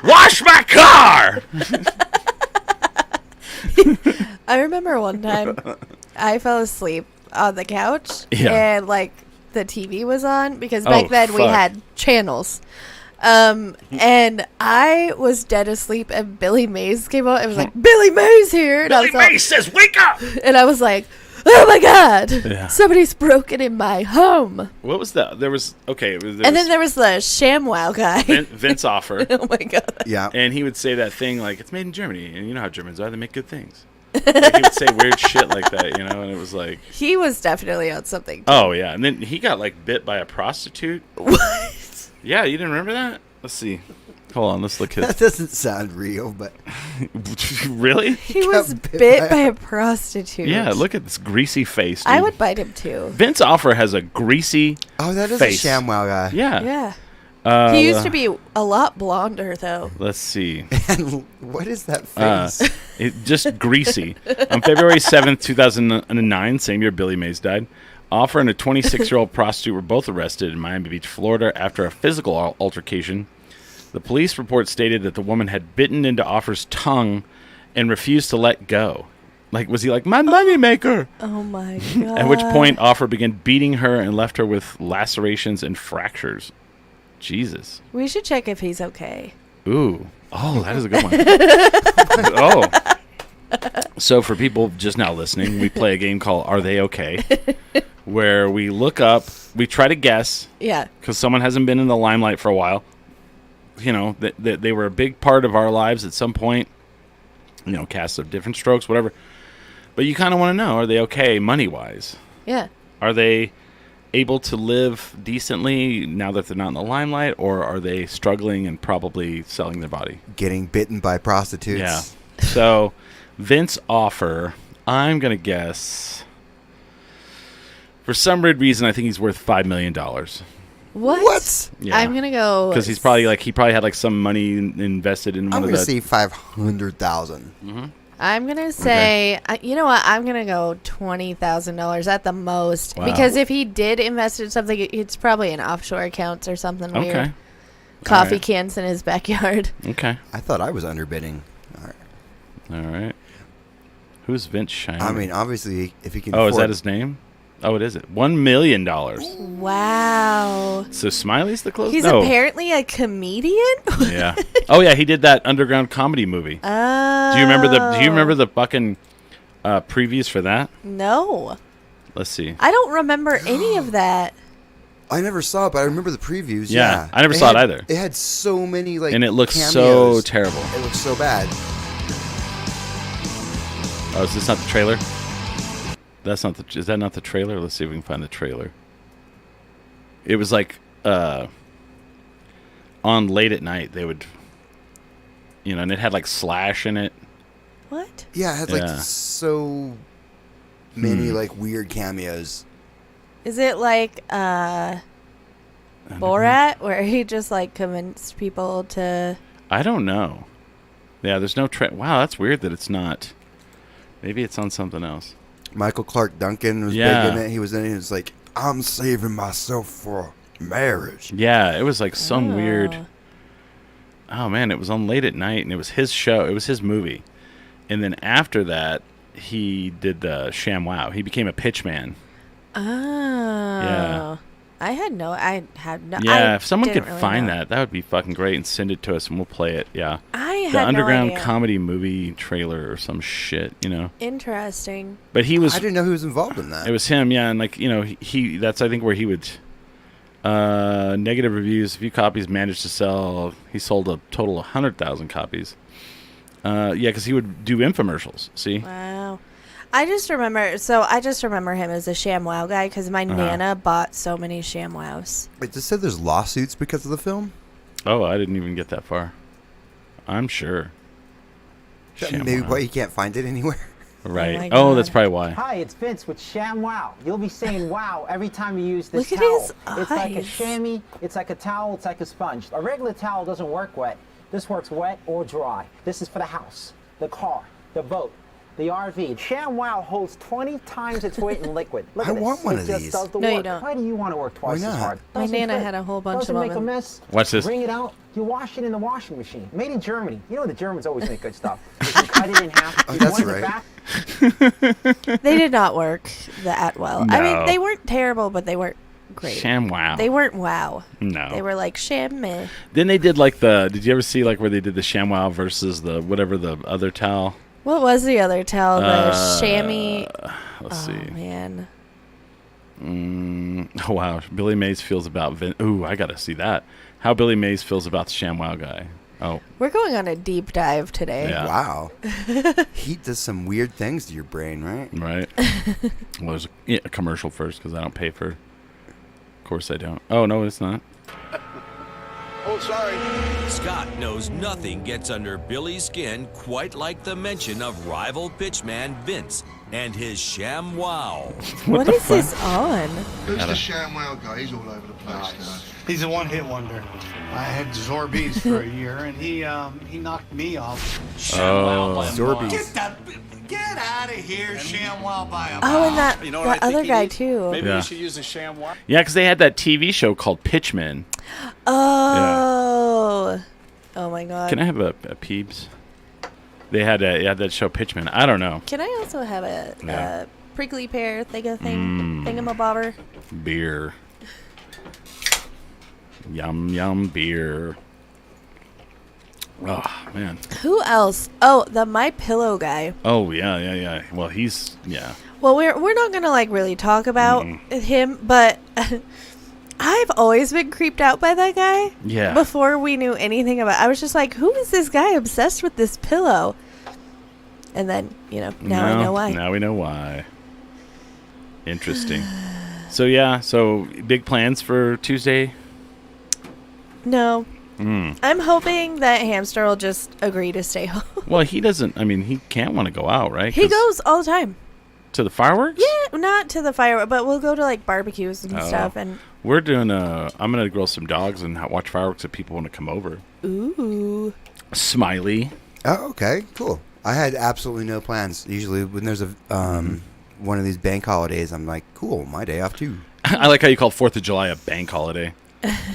[SPEAKER 2] Wash my car!
[SPEAKER 3] I remember one time I fell asleep on the couch
[SPEAKER 2] Yeah.
[SPEAKER 3] and like the TV was on because back then we
[SPEAKER 2] fuck.
[SPEAKER 3] had channels. And I was dead asleep and Billy Mays came out. It was like, Billy Mays here. And I was all-
[SPEAKER 2] says, wake up!
[SPEAKER 3] and I was like, oh my God,
[SPEAKER 2] Yeah.
[SPEAKER 3] somebody's broken in my home.
[SPEAKER 2] What was that? There was... Okay.
[SPEAKER 3] And then there was the ShamWow guy.
[SPEAKER 2] Vince Offer.
[SPEAKER 3] Oh my God.
[SPEAKER 4] Yeah.
[SPEAKER 2] And he would say that thing like, it's made in Germany. And you know how Germans are. They make good things. Like, he would say weird shit like that, you know? And it was like...
[SPEAKER 3] He was definitely on something.
[SPEAKER 2] Oh, yeah. And then he got, like, bit by a prostitute.
[SPEAKER 3] What?
[SPEAKER 2] Yeah, you didn't remember that? Let's see. Hold on. Let's look
[SPEAKER 4] That
[SPEAKER 2] his...
[SPEAKER 4] doesn't sound real, but
[SPEAKER 2] Really?
[SPEAKER 3] He was bit by a prostitute.
[SPEAKER 2] Yeah, look at this greasy face, dude.
[SPEAKER 3] I would bite him too.
[SPEAKER 2] Vince Offer has a greasy...
[SPEAKER 4] oh, that is
[SPEAKER 2] Face.
[SPEAKER 4] a ShamWow guy.
[SPEAKER 2] Yeah.
[SPEAKER 3] Yeah. He used to be a lot blonder, though.
[SPEAKER 2] Let's see.
[SPEAKER 4] And what is that face?
[SPEAKER 2] Just greasy. On February 7th, 2009, same year Billy Mays died, Offer and a 26-year-old prostitute were both arrested in Miami Beach, Florida, after a physical altercation. The police report stated that the woman had bitten into Offer's tongue and refused to let go. Like, was he like, my money maker?
[SPEAKER 3] Oh my God.
[SPEAKER 2] At which point, Offer began beating her and left her with lacerations and fractures. Jesus.
[SPEAKER 3] We should check if he's okay.
[SPEAKER 2] Ooh. Oh, that is a good one. Oh. So for people just now listening, we play a game called Are They Okay? Where we look up, we try to guess,
[SPEAKER 3] Yeah.
[SPEAKER 2] because someone hasn't been in the limelight for a while. You know, that they were a big part of our lives at some point. You know, cast of different strokes, whatever. But you kind of want to know, are they okay money-wise?
[SPEAKER 3] Yeah.
[SPEAKER 2] Are they able to live decently now that they're not in the limelight, or are they struggling and probably selling their body?
[SPEAKER 4] Getting bitten by prostitutes.
[SPEAKER 2] Yeah. So, Vince Offer, I'm going to guess, for some weird reason, I think he's worth $5 million.
[SPEAKER 3] What?
[SPEAKER 2] Yeah.
[SPEAKER 3] I'm going to go.
[SPEAKER 2] Because he's probably he probably had like some money invested in
[SPEAKER 4] I'm
[SPEAKER 2] one
[SPEAKER 4] going
[SPEAKER 2] of
[SPEAKER 4] to
[SPEAKER 2] the...
[SPEAKER 4] say 500,000.
[SPEAKER 3] I'm going to say, you know what? I'm going to go $20,000 at the most.
[SPEAKER 2] Wow.
[SPEAKER 3] Because if he did invest in something, it's probably in offshore accounts or something weird.
[SPEAKER 2] Okay.
[SPEAKER 3] Coffee
[SPEAKER 2] Alright.
[SPEAKER 3] cans in his backyard.
[SPEAKER 2] Okay.
[SPEAKER 4] I thought I was underbidding. All right.
[SPEAKER 2] All right. Who's Vince Shiner?
[SPEAKER 4] I mean, obviously, if he can
[SPEAKER 2] Oh, is
[SPEAKER 4] afford
[SPEAKER 2] that his name? Oh, it is it. $1 million.
[SPEAKER 3] Wow.
[SPEAKER 2] So Smiley's the closest?
[SPEAKER 3] He's
[SPEAKER 2] No.
[SPEAKER 3] apparently a comedian?
[SPEAKER 2] Yeah. Oh yeah, he did that underground comedy movie.
[SPEAKER 3] Oh.
[SPEAKER 2] Do you remember the fucking previews for that?
[SPEAKER 3] No.
[SPEAKER 2] Let's see.
[SPEAKER 3] I don't remember any of that.
[SPEAKER 4] I never saw it, but I remember the previews.
[SPEAKER 2] Yeah, I never saw it either.
[SPEAKER 4] It had so many like,
[SPEAKER 2] And it looks so
[SPEAKER 4] cameos.
[SPEAKER 2] terrible.
[SPEAKER 4] It looks so bad.
[SPEAKER 2] Oh, is this not the trailer? That's not the. Is that not the trailer? Let's see if we can find the trailer. It was like on late at night they would, and it had like Slash in it.
[SPEAKER 3] What?
[SPEAKER 4] Yeah, it had
[SPEAKER 2] Yeah.
[SPEAKER 4] like so many
[SPEAKER 2] Hmm.
[SPEAKER 4] like weird cameos.
[SPEAKER 3] Is it like Borat, where he just like convinced people to?
[SPEAKER 2] I don't know. Yeah, there's no Wow, that's weird that it's not. Maybe it's on something else.
[SPEAKER 4] Michael Clark Duncan was
[SPEAKER 2] Yeah.
[SPEAKER 4] big in it. He was in it. He was like, I'm saving myself for marriage.
[SPEAKER 2] Yeah, it was like some
[SPEAKER 3] Oh.
[SPEAKER 2] weird. Oh man, it was on late at night, and it was his show. It was his movie, and then after that, he did the ShamWow. He became a pitchman.
[SPEAKER 3] Oh.
[SPEAKER 2] Yeah.
[SPEAKER 3] I had no.
[SPEAKER 2] Yeah, if someone
[SPEAKER 3] didn't
[SPEAKER 2] could
[SPEAKER 3] really
[SPEAKER 2] find
[SPEAKER 3] know.
[SPEAKER 2] that would be fucking great, and send it to us, and we'll play it. Yeah,
[SPEAKER 3] I had
[SPEAKER 2] the underground
[SPEAKER 3] no idea.
[SPEAKER 2] comedy movie trailer or some shit,
[SPEAKER 3] Interesting.
[SPEAKER 2] But he was.
[SPEAKER 4] I didn't know he was involved in that.
[SPEAKER 2] It was him, yeah, and like he that's I think where he would. Negative reviews. A few copies managed to sell. He sold a total of 100,000 copies. Yeah, because he would do infomercials. See?
[SPEAKER 3] Wow. I just remember him as a ShamWow guy because my Nana bought so many ShamWows.
[SPEAKER 4] It just said there's lawsuits because of the film.
[SPEAKER 2] Oh, I didn't even get that far. I'm sure.
[SPEAKER 4] Maybe why you can't find it anywhere.
[SPEAKER 2] Right.
[SPEAKER 3] my
[SPEAKER 2] Oh,
[SPEAKER 3] God.
[SPEAKER 2] that's probably why.
[SPEAKER 5] Hi, it's Vince with ShamWow. You'll be saying wow every time you use this
[SPEAKER 3] Look at
[SPEAKER 5] towel.
[SPEAKER 3] his
[SPEAKER 5] It's like a
[SPEAKER 3] eyes.
[SPEAKER 5] chamois, it's like a towel, it's like a sponge. A regular towel doesn't work wet. This works wet or dry. This is for the house, the car, the boat, the RV. ShamWow holds 20 times its weight in liquid. Look
[SPEAKER 4] I
[SPEAKER 5] at this.
[SPEAKER 4] want one
[SPEAKER 5] it
[SPEAKER 4] of
[SPEAKER 5] just
[SPEAKER 4] these.
[SPEAKER 5] does the
[SPEAKER 3] No, you
[SPEAKER 5] work.
[SPEAKER 3] don't.
[SPEAKER 5] Why do you want to work twice
[SPEAKER 4] Why
[SPEAKER 5] as
[SPEAKER 4] not?
[SPEAKER 5] hard?
[SPEAKER 3] My
[SPEAKER 5] Doesn't
[SPEAKER 3] Nana
[SPEAKER 5] fit.
[SPEAKER 3] had a whole bunch
[SPEAKER 5] Doesn't
[SPEAKER 3] of
[SPEAKER 5] make
[SPEAKER 3] them.
[SPEAKER 5] a mess.
[SPEAKER 2] Watch this.
[SPEAKER 5] Bring it out. You wash it in the washing machine. Made in Germany. You know the Germans always make good stuff. You can cut it in half.
[SPEAKER 4] Oh,
[SPEAKER 5] You
[SPEAKER 4] that's
[SPEAKER 5] want it
[SPEAKER 4] right.
[SPEAKER 5] back?
[SPEAKER 3] They did not work that well. I mean,
[SPEAKER 2] No.
[SPEAKER 3] they weren't terrible, but they weren't great.
[SPEAKER 2] ShamWow.
[SPEAKER 3] They weren't wow.
[SPEAKER 2] No.
[SPEAKER 3] They were like sham meh.
[SPEAKER 2] Then they did like did you ever see like where they did the ShamWow versus the whatever the other towel?
[SPEAKER 3] What was the other towel? The chamois.
[SPEAKER 2] Let's
[SPEAKER 3] Oh
[SPEAKER 2] see.
[SPEAKER 3] man.
[SPEAKER 2] Oh wow, Billy Mays feels about Ooh, I gotta see that. How Billy Mays feels about the ShamWow guy. Oh,
[SPEAKER 3] We're going on a deep dive today.
[SPEAKER 2] Yeah.
[SPEAKER 4] Wow. Heat does some weird things to your brain, right?
[SPEAKER 2] right. Well, there's a commercial first because I don't pay for. Of course I don't. Oh no, it's not.
[SPEAKER 6] Oh, sorry.
[SPEAKER 7] Scott knows nothing gets under Billy's skin quite like the mention of rival pitchman Vince and his ShamWow.
[SPEAKER 3] What is this on?
[SPEAKER 6] Who's the ShamWow guy? He's all over the place now.
[SPEAKER 8] He's a one-hit wonder. I had Zorbies for a year, and he knocked me off.
[SPEAKER 2] Oh,
[SPEAKER 4] Zorbies.
[SPEAKER 8] Get out of here, ShamWow by a
[SPEAKER 3] Oh, and that,
[SPEAKER 9] You know what
[SPEAKER 3] that
[SPEAKER 9] I think
[SPEAKER 3] other
[SPEAKER 9] he
[SPEAKER 3] guy
[SPEAKER 9] needs?
[SPEAKER 3] too.
[SPEAKER 9] Maybe
[SPEAKER 2] Yeah.
[SPEAKER 9] you should use a ShamWow.
[SPEAKER 2] yeah, because they had that TV show called Pitchmen.
[SPEAKER 3] Oh. Oh my god.
[SPEAKER 2] Can I have a Peebs? They had that show Pitchmen. I don't know.
[SPEAKER 3] Can I also have
[SPEAKER 2] Yeah.
[SPEAKER 3] a prickly pear thingamabobber?
[SPEAKER 2] Beer. Yum yum beer. Oh man.
[SPEAKER 3] Who else? Oh, the My Pillow guy.
[SPEAKER 2] Oh yeah. Well, he's
[SPEAKER 3] Well, we're not gonna like really talk about him, but I've always been creeped out by that guy.
[SPEAKER 2] Yeah.
[SPEAKER 3] Before we knew anything about, I was just like, who is this guy obsessed with this pillow? And then now I know why.
[SPEAKER 2] Now we know why. Interesting. So yeah, so big plans for Tuesday.
[SPEAKER 3] No. I'm hoping that Hamster will just agree to stay home.
[SPEAKER 2] Well, he doesn't. I mean, he can't want to go out, right?
[SPEAKER 3] He
[SPEAKER 2] 'Cause-
[SPEAKER 3] goes all the time.
[SPEAKER 2] to the fireworks.
[SPEAKER 3] Yeah, not to the fireworks, but we'll go to like barbecues and
[SPEAKER 2] Oh.
[SPEAKER 3] stuff. And
[SPEAKER 2] We're doing I'm gonna grill some dogs and watch fireworks if people want to come over.
[SPEAKER 3] ooh,
[SPEAKER 2] Smiley.
[SPEAKER 4] Oh, okay, cool. I had absolutely no plans. Usually, when there's a one of these bank holidays, I'm like, cool, my day off too.
[SPEAKER 2] I like how you call 4th of July a bank holiday.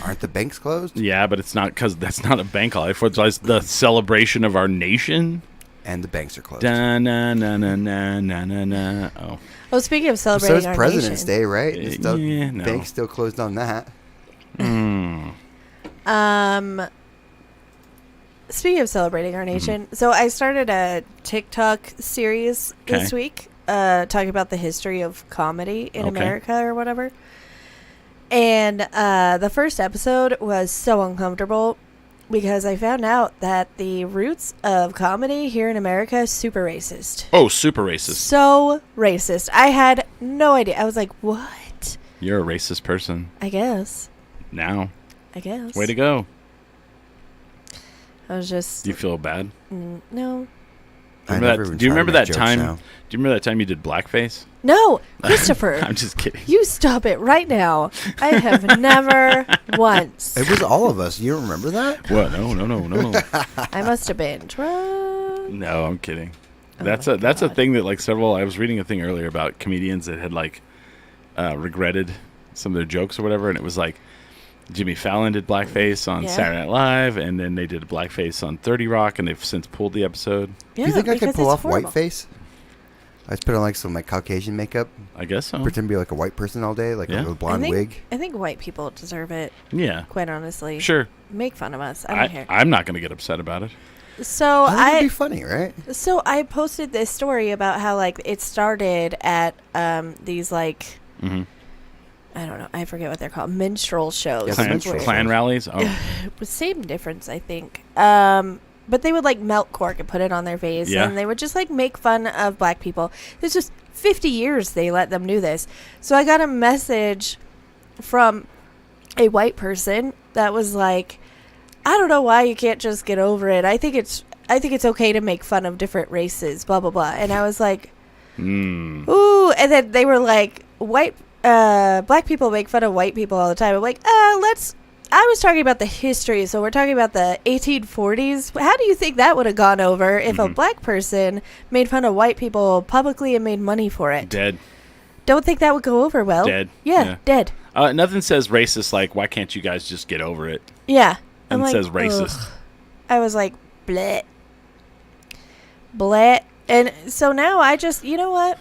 [SPEAKER 4] Aren't the banks closed?
[SPEAKER 2] Yeah, but it's not because that's not a bank holiday. 4th of July is the celebration of our nation.
[SPEAKER 4] And the banks are closed.
[SPEAKER 2] Da na na na na na na na. Oh,
[SPEAKER 3] oh, speaking of
[SPEAKER 4] So
[SPEAKER 3] celebrating
[SPEAKER 4] is
[SPEAKER 3] our
[SPEAKER 4] President's
[SPEAKER 3] nation,
[SPEAKER 4] Day, right? And stuff.
[SPEAKER 2] Yeah, no.
[SPEAKER 4] Banks still closed on that.
[SPEAKER 3] Speaking of celebrating our nation, so I started a TikTok series this
[SPEAKER 2] Okay.
[SPEAKER 3] week, talking about the history of comedy in
[SPEAKER 2] Okay.
[SPEAKER 3] America or whatever. And the first episode was so uncomfortable because I found out that the roots of comedy here in America is super racist.
[SPEAKER 2] Oh, super racist.
[SPEAKER 3] So racist. I had no idea. I was like, what?
[SPEAKER 2] You're a racist person
[SPEAKER 3] I guess.
[SPEAKER 2] now.
[SPEAKER 3] I guess.
[SPEAKER 2] Way to go.
[SPEAKER 3] I was just
[SPEAKER 2] Do you feel bad?
[SPEAKER 3] no.
[SPEAKER 4] I
[SPEAKER 2] Remember
[SPEAKER 4] never
[SPEAKER 2] that,
[SPEAKER 4] even
[SPEAKER 2] do you
[SPEAKER 4] try to
[SPEAKER 2] remember
[SPEAKER 4] make
[SPEAKER 2] that
[SPEAKER 4] jokes
[SPEAKER 2] time?
[SPEAKER 4] now.
[SPEAKER 2] Do you remember that time you did blackface?
[SPEAKER 3] No, Christopher.
[SPEAKER 2] I'm just kidding.
[SPEAKER 3] You stop it right now. I have never once.
[SPEAKER 4] It was all of us. You don't remember that?
[SPEAKER 2] What? No.
[SPEAKER 3] I must have been drunk.
[SPEAKER 2] No, I'm kidding.
[SPEAKER 3] Oh
[SPEAKER 2] That's
[SPEAKER 3] my
[SPEAKER 2] a
[SPEAKER 3] God.
[SPEAKER 2] thing that like several. I was reading a thing earlier about comedians that had like regretted some of their jokes or whatever, and it was like Jimmy Fallon did blackface on
[SPEAKER 3] Yeah.
[SPEAKER 2] Saturday Night Live, and then they did blackface on 30 Rock, and they've since pulled the episode.
[SPEAKER 3] Yeah,
[SPEAKER 4] Do you think I could
[SPEAKER 3] because
[SPEAKER 4] pull
[SPEAKER 3] it's
[SPEAKER 4] off
[SPEAKER 3] horrible.
[SPEAKER 4] whiteface? I just put on like some like Caucasian makeup,
[SPEAKER 2] I guess so.
[SPEAKER 4] pretend to be like a white person all day, like
[SPEAKER 2] Yeah.
[SPEAKER 4] with a blonde wig.
[SPEAKER 3] I think white people deserve it.
[SPEAKER 2] Yeah,
[SPEAKER 3] Quite honestly.
[SPEAKER 2] sure.
[SPEAKER 3] Make fun of us. I don't care.
[SPEAKER 2] I'm not going to get upset about it.
[SPEAKER 3] So
[SPEAKER 4] I think it'd
[SPEAKER 3] I
[SPEAKER 4] be funny, right?
[SPEAKER 3] so I posted this story about how like it started at these like
[SPEAKER 2] Mm-hmm.
[SPEAKER 3] I don't know, I forget what they're called, minstrel shows.
[SPEAKER 4] Yeah,
[SPEAKER 2] Clan,
[SPEAKER 4] minstrel
[SPEAKER 2] clan
[SPEAKER 4] shows.
[SPEAKER 2] rallies. Oh,
[SPEAKER 3] Same difference, I think. but they would like melt cork and put it on their face,
[SPEAKER 2] Yeah.
[SPEAKER 3] and they would just like make fun of black people. It's just 50 years they let them do this. So I got a message from a white person that was like, I don't know why you can't just get over it. I think it's okay to make fun of different races, blah blah blah. And I was like, ooh. And then they were like, black people make fun of white people all the time. I'm like, I was talking about the history, so we're talking about the 1840s. How do you think that would have gone over if a black person made fun of white people publicly and made money for it?
[SPEAKER 2] Dead.
[SPEAKER 3] Don't think that would go over well.
[SPEAKER 2] Dead.
[SPEAKER 3] Yeah. Dead.
[SPEAKER 2] Nothing says racist like, why can't you guys just get over it?
[SPEAKER 3] Yeah.
[SPEAKER 2] And
[SPEAKER 3] I'm
[SPEAKER 2] it
[SPEAKER 3] like,
[SPEAKER 2] says racist.
[SPEAKER 3] ugh. I was like, bleh. Bleh. And so now I just, you know what?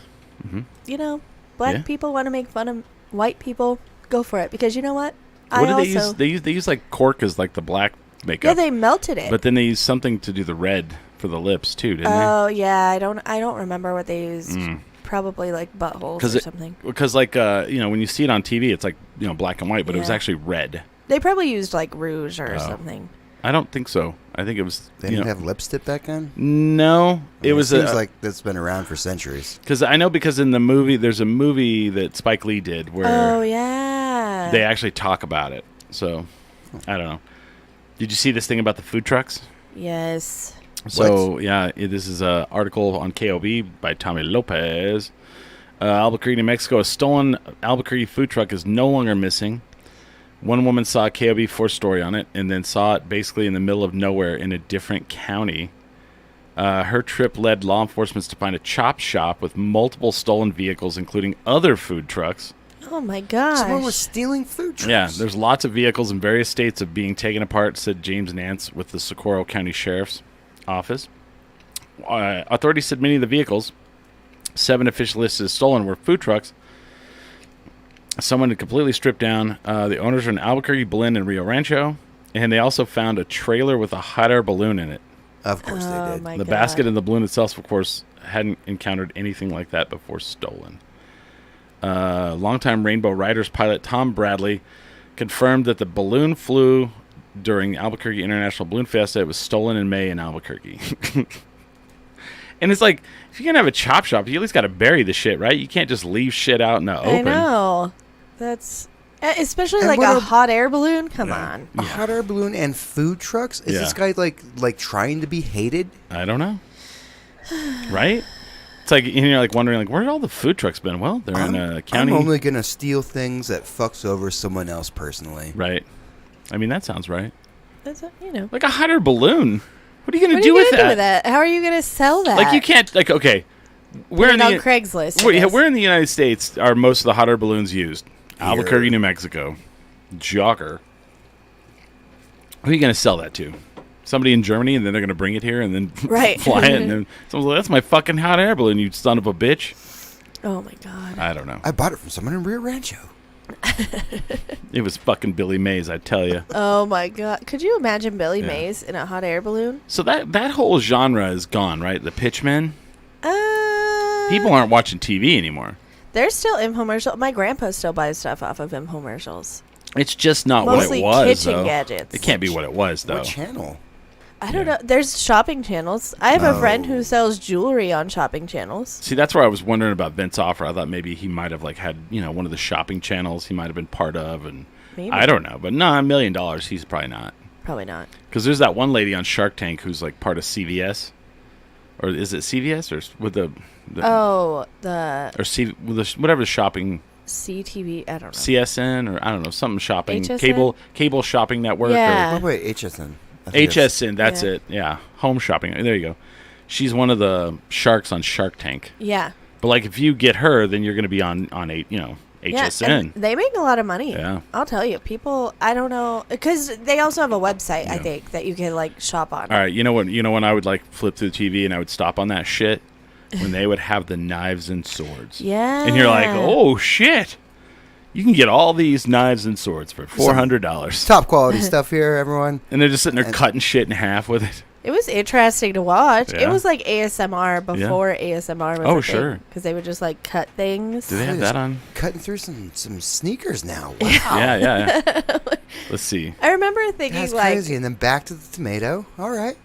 [SPEAKER 3] You know, black
[SPEAKER 2] Yeah.
[SPEAKER 3] people want to make fun of white people. Go for it. Because you know what?
[SPEAKER 2] What do they use? They use like cork as like the black makeup.
[SPEAKER 3] Yeah, they melted it.
[SPEAKER 2] But then they use something to do the red for the lips too, didn't
[SPEAKER 3] Oh yeah, I don't remember what they used. Probably like buttholes or something.
[SPEAKER 2] Because like when you see it on TV, it's like black and white, but it was
[SPEAKER 3] Yeah.
[SPEAKER 2] actually red.
[SPEAKER 3] They probably used like rouge or something.
[SPEAKER 2] I don't think so. I think it was.
[SPEAKER 4] They didn't have lipstick back then?
[SPEAKER 2] No, it was.
[SPEAKER 4] Seems like that's been around for centuries.
[SPEAKER 2] Because I know because in the movie, there's a movie that Spike Lee did where
[SPEAKER 3] Oh yeah.
[SPEAKER 2] they actually talk about it. So I don't know. Did you see this thing about the food trucks?
[SPEAKER 3] Yes.
[SPEAKER 2] So this is an article on KOB by Tommy Lopez. Albuquerque, New Mexico, a stolen Albuquerque food truck is no longer missing. One woman saw a KOB 4 story on it and then saw it basically in the middle of nowhere in a different county. Her trip led law enforcement to find a chop shop with multiple stolen vehicles, including other food trucks.
[SPEAKER 3] Oh my gosh.
[SPEAKER 4] Someone was stealing food trucks.
[SPEAKER 2] Yeah, there's lots of vehicles in various states of being taken apart, said James Nance with the Socorro County Sheriff's Office. Authorities said many of the vehicles, 7 officially listed as stolen, were food trucks. Someone had completely stripped down. The owners are in Albuquerque, Belen, and Rio Rancho. And they also found a trailer with a hot air balloon in it.
[SPEAKER 4] Of course they did.
[SPEAKER 3] My
[SPEAKER 2] The
[SPEAKER 3] God.
[SPEAKER 2] basket and the balloon itself, of course, hadn't encountered anything like that before stolen. Longtime Rainbow Riders pilot Tom Bradley confirmed that the balloon flew during Albuquerque International Balloon Fiesta. It was stolen in May in Albuquerque. And it's like, if you're going to have a chop shop, you at least got to bury the shit, right? You can't just leave shit out in the open.
[SPEAKER 3] I know. That's especially
[SPEAKER 4] And
[SPEAKER 3] like
[SPEAKER 4] what
[SPEAKER 3] a
[SPEAKER 4] are-
[SPEAKER 3] hot air balloon. Come on.
[SPEAKER 4] A hot air balloon and food trucks? Is
[SPEAKER 2] Yeah.
[SPEAKER 4] this guy like trying to be hated?
[SPEAKER 2] I don't know. Right? It's like, and you're like wondering, like, where did all the food trucks been? Well, they're in a county.
[SPEAKER 4] I'm only gonna steal things that fucks over someone else personally.
[SPEAKER 2] Right. I mean, that sounds right.
[SPEAKER 3] That's
[SPEAKER 2] Like a hot air balloon. What are you going
[SPEAKER 3] What
[SPEAKER 2] to
[SPEAKER 3] are
[SPEAKER 2] do
[SPEAKER 3] you
[SPEAKER 2] with
[SPEAKER 3] gonna do
[SPEAKER 2] that?
[SPEAKER 3] with that? How are you gonna sell that?
[SPEAKER 2] Like, you can't, like, okay.
[SPEAKER 3] Put it on Craigslist. I guess.
[SPEAKER 2] Where in the United States are most of the hot air balloons used? Albuquerque, New Mexico. Jogger. Who are you going to sell that to? Somebody in Germany, and then they're going to bring it here and then
[SPEAKER 3] Right.
[SPEAKER 2] fly it. And then someone's like, that's my fucking hot air balloon, you son of a bitch.
[SPEAKER 3] Oh my God.
[SPEAKER 2] I don't know.
[SPEAKER 4] I bought it from someone in Rio Rancho.
[SPEAKER 2] It was fucking Billy Mays, I tell you.
[SPEAKER 3] Oh my God. Could you imagine Billy Mays in a hot air balloon?
[SPEAKER 2] So that whole genre is gone, right? The pitchmen. People
[SPEAKER 3] Uh,
[SPEAKER 2] aren't watching TV anymore.
[SPEAKER 3] There's still infomercials. My grandpa still buys stuff off of infomercials.
[SPEAKER 2] It's just not
[SPEAKER 3] Mostly
[SPEAKER 2] what it was,
[SPEAKER 3] kitchen
[SPEAKER 2] though.
[SPEAKER 3] gadgets.
[SPEAKER 2] It can't be what it was, though.
[SPEAKER 4] What channel?
[SPEAKER 3] I don't know. There's shopping channels. I have a friend who sells jewelry on shopping channels.
[SPEAKER 2] See, that's where I was wondering about Vince Offer. I thought maybe he might have like had, one of the shopping channels he might have been part of, and
[SPEAKER 3] Maybe.
[SPEAKER 2] I don't know. But no, $1 million, he's probably not.
[SPEAKER 3] Probably not.
[SPEAKER 2] Because there's that one lady on Shark Tank who's like part of CVS, or is it CVS or with the
[SPEAKER 3] Oh, the
[SPEAKER 2] or with the, whatever the shopping
[SPEAKER 3] CTV. I don't know.
[SPEAKER 2] CSN or I don't know something shopping
[SPEAKER 3] HSN?
[SPEAKER 2] cable shopping network.
[SPEAKER 3] Yeah.
[SPEAKER 2] Or,
[SPEAKER 4] Oh, wait, HSN. I think
[SPEAKER 2] HSN, that's
[SPEAKER 3] Yeah.
[SPEAKER 2] it. Yeah, home shopping. There you go. She's one of the sharks on Shark Tank.
[SPEAKER 3] Yeah.
[SPEAKER 2] But like, if you get her, then you're going to be on
[SPEAKER 3] Yeah,
[SPEAKER 2] HSN.
[SPEAKER 3] and they make a lot of money.
[SPEAKER 2] Yeah.
[SPEAKER 3] I'll tell you. People, I don't know, because they also have a website, I think, that you can like shop on.
[SPEAKER 2] All right, you know when I would like flip through the TV and I would stop on that shit when they would have the knives and swords.
[SPEAKER 3] Yeah.
[SPEAKER 2] And you're like, oh shit, you can get all these knives and swords for $400.
[SPEAKER 4] Top quality stuff here, everyone.
[SPEAKER 2] And they're just sitting there cutting shit in half with it.
[SPEAKER 3] It was interesting to watch.
[SPEAKER 2] Yeah.
[SPEAKER 3] It was like ASMR before ASMR was
[SPEAKER 2] Oh,
[SPEAKER 3] a thing,
[SPEAKER 2] sure.
[SPEAKER 3] because they would just like cut things.
[SPEAKER 2] Do they have that on?
[SPEAKER 4] Cutting through some sneakers now. Wow.
[SPEAKER 2] Yeah. Let's see.
[SPEAKER 3] I remember thinking
[SPEAKER 4] That's
[SPEAKER 3] like,
[SPEAKER 4] crazy. And then back to the tomato. All right.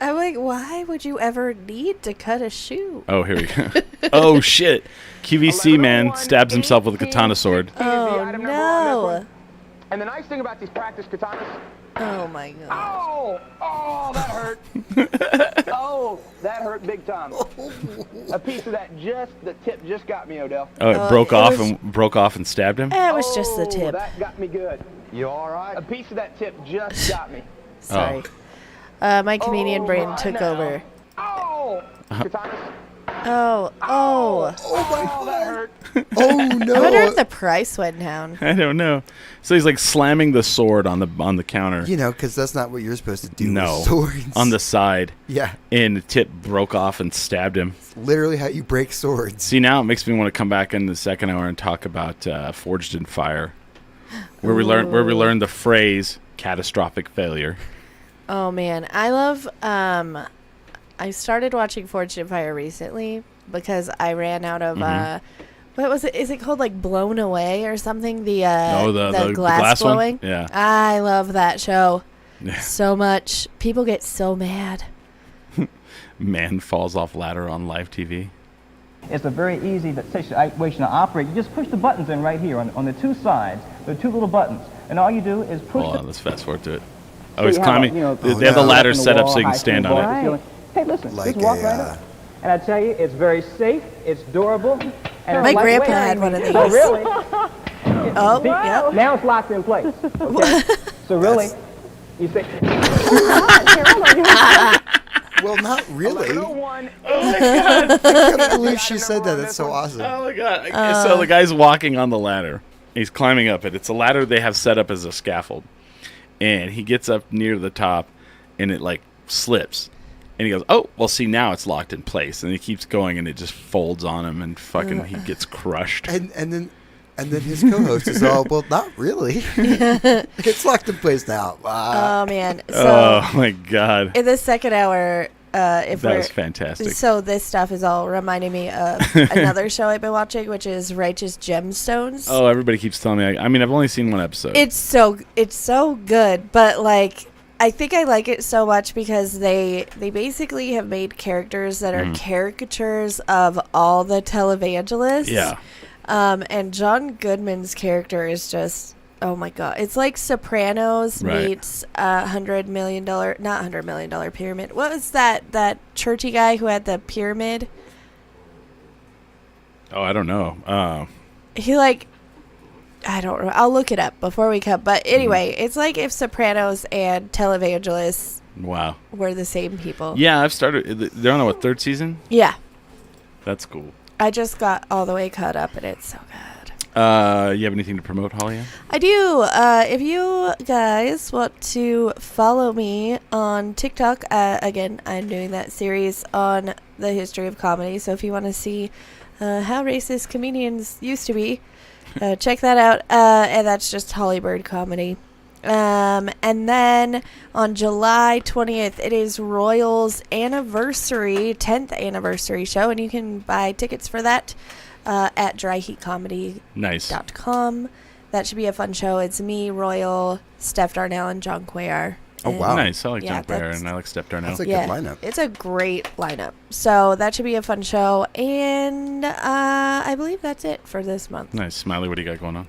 [SPEAKER 3] I'm like, why would you ever need to cut a shoe?
[SPEAKER 2] Oh, here we go. Oh, shit. QVC man stabs himself with a katana sword.
[SPEAKER 3] Oh, no.
[SPEAKER 9] And the nice thing about these practice katanas...
[SPEAKER 3] Oh, my God.
[SPEAKER 9] Oh, that hurt. Oh, that hurt big time. A piece of that the tip just got me, Odell.
[SPEAKER 2] Oh, it broke off and stabbed him?
[SPEAKER 3] It was just the tip.
[SPEAKER 9] That got me good.
[SPEAKER 6] You all right?
[SPEAKER 9] A piece of that tip just got me.
[SPEAKER 3] Sorry. My comedian brain took over.
[SPEAKER 9] Oh! Katanas.
[SPEAKER 3] Oh,
[SPEAKER 9] That hurt.
[SPEAKER 4] Oh
[SPEAKER 3] I
[SPEAKER 4] no!
[SPEAKER 3] wonder if the price went down.
[SPEAKER 2] I don't know. So he's like slamming the sword on the counter.
[SPEAKER 4] You know, because that's not what you're supposed to do.
[SPEAKER 2] No,
[SPEAKER 4] with swords.
[SPEAKER 2] on the side.
[SPEAKER 4] Yeah,
[SPEAKER 2] And the tip broke off and stabbed him.
[SPEAKER 4] literally how you break swords.
[SPEAKER 2] See, now it makes me want to come back in the second hour and talk about Forged in Fire, where we learn the phrase "catastrophic failure."
[SPEAKER 3] Oh, man. I love... I started watching Forged in Fire recently because I ran out of... what was it? Is it called, like, Blown Away or something? The glass blowing?
[SPEAKER 2] One? Yeah.
[SPEAKER 3] I love that show
[SPEAKER 2] Yeah.
[SPEAKER 3] so much. People get so mad.
[SPEAKER 2] Man falls off ladder on live TV.
[SPEAKER 10] It's a very easy situation to operate. You just push the buttons in right here on the two sides. There are two little buttons. And all you do is push
[SPEAKER 2] Hold on, let's fast forward to it.
[SPEAKER 10] So
[SPEAKER 2] Oh, he's
[SPEAKER 10] you have
[SPEAKER 2] climbing. They have the ladder set up so you can stand on it.
[SPEAKER 10] Right. Hey, listen,
[SPEAKER 4] Like
[SPEAKER 10] just walk
[SPEAKER 4] a,
[SPEAKER 10] right up. And I tell you, it's very safe, it's durable, and
[SPEAKER 3] My
[SPEAKER 10] it's
[SPEAKER 3] grandpa
[SPEAKER 10] lightweight.
[SPEAKER 3] had one of these.
[SPEAKER 10] Oh, really?
[SPEAKER 3] Oh,
[SPEAKER 10] See,
[SPEAKER 3] yep.
[SPEAKER 10] Now it's locked in place. Okay? So really, you say,
[SPEAKER 4] Well, not really.
[SPEAKER 9] One.
[SPEAKER 4] I can't believe she said that. That's so awesome.
[SPEAKER 2] Oh my god! So the guy's walking on the ladder. He's climbing up it. It's a ladder they have set up as a scaffold, and he gets up near the top, and it like slips, and he goes, "Oh, well, see now it's locked in place." And he keeps going, and it just folds on him, and fucking he gets crushed.
[SPEAKER 4] And then his co-host is all, well, not really. It's locked in place now.
[SPEAKER 3] Oh, man. So,
[SPEAKER 2] Oh my god!
[SPEAKER 3] in the second hour,
[SPEAKER 2] That was fantastic.
[SPEAKER 3] So this stuff is all reminding me of another show I've been watching, which is Righteous Gemstones.
[SPEAKER 2] Oh, everybody keeps telling me. I mean, I've only seen one episode.
[SPEAKER 3] It's so good, but like I think I like it so much because they basically have made characters that are caricatures of all the televangelists.
[SPEAKER 2] Yeah.
[SPEAKER 3] And John Goodman's character is just, oh my god, it's like Sopranos meets $100 million, not $100 million pyramid. What was that churchy guy who had the pyramid?
[SPEAKER 2] Oh, I don't know.
[SPEAKER 3] He like, I don't know. I'll look it up before we come. But anyway, it's like if Sopranos and televangelists
[SPEAKER 2] Wow.
[SPEAKER 3] were the same people.
[SPEAKER 2] Yeah, I've started. They're on what, third season?
[SPEAKER 3] Yeah.
[SPEAKER 2] That's cool.
[SPEAKER 3] I just got all the way caught up, and it's so good.
[SPEAKER 2] You have anything to promote, Holly?
[SPEAKER 3] I do. If you guys want to follow me on TikTok, again, I'm doing that series on the history of comedy. So if you want to see how racist comedians used to be, check that out. And that's just Holly Bird Comedy. And then on July 20th, it is Royals anniversary, 10th anniversary show, and you can buy tickets for that at dryheatcomedy.com.
[SPEAKER 2] Nice.
[SPEAKER 3] That should be a fun show. It's me, Royal, Steph Darnell, and John Cuellar.
[SPEAKER 4] Oh, wow.
[SPEAKER 2] Nice. I like John Cuellar,
[SPEAKER 3] that's-
[SPEAKER 2] and I like Steph Darnell.
[SPEAKER 4] That's a good lineup.
[SPEAKER 3] It's a great lineup. So that should be a fun show. And I believe that's it for this month.
[SPEAKER 2] Nice. Smiley, what do you got going on?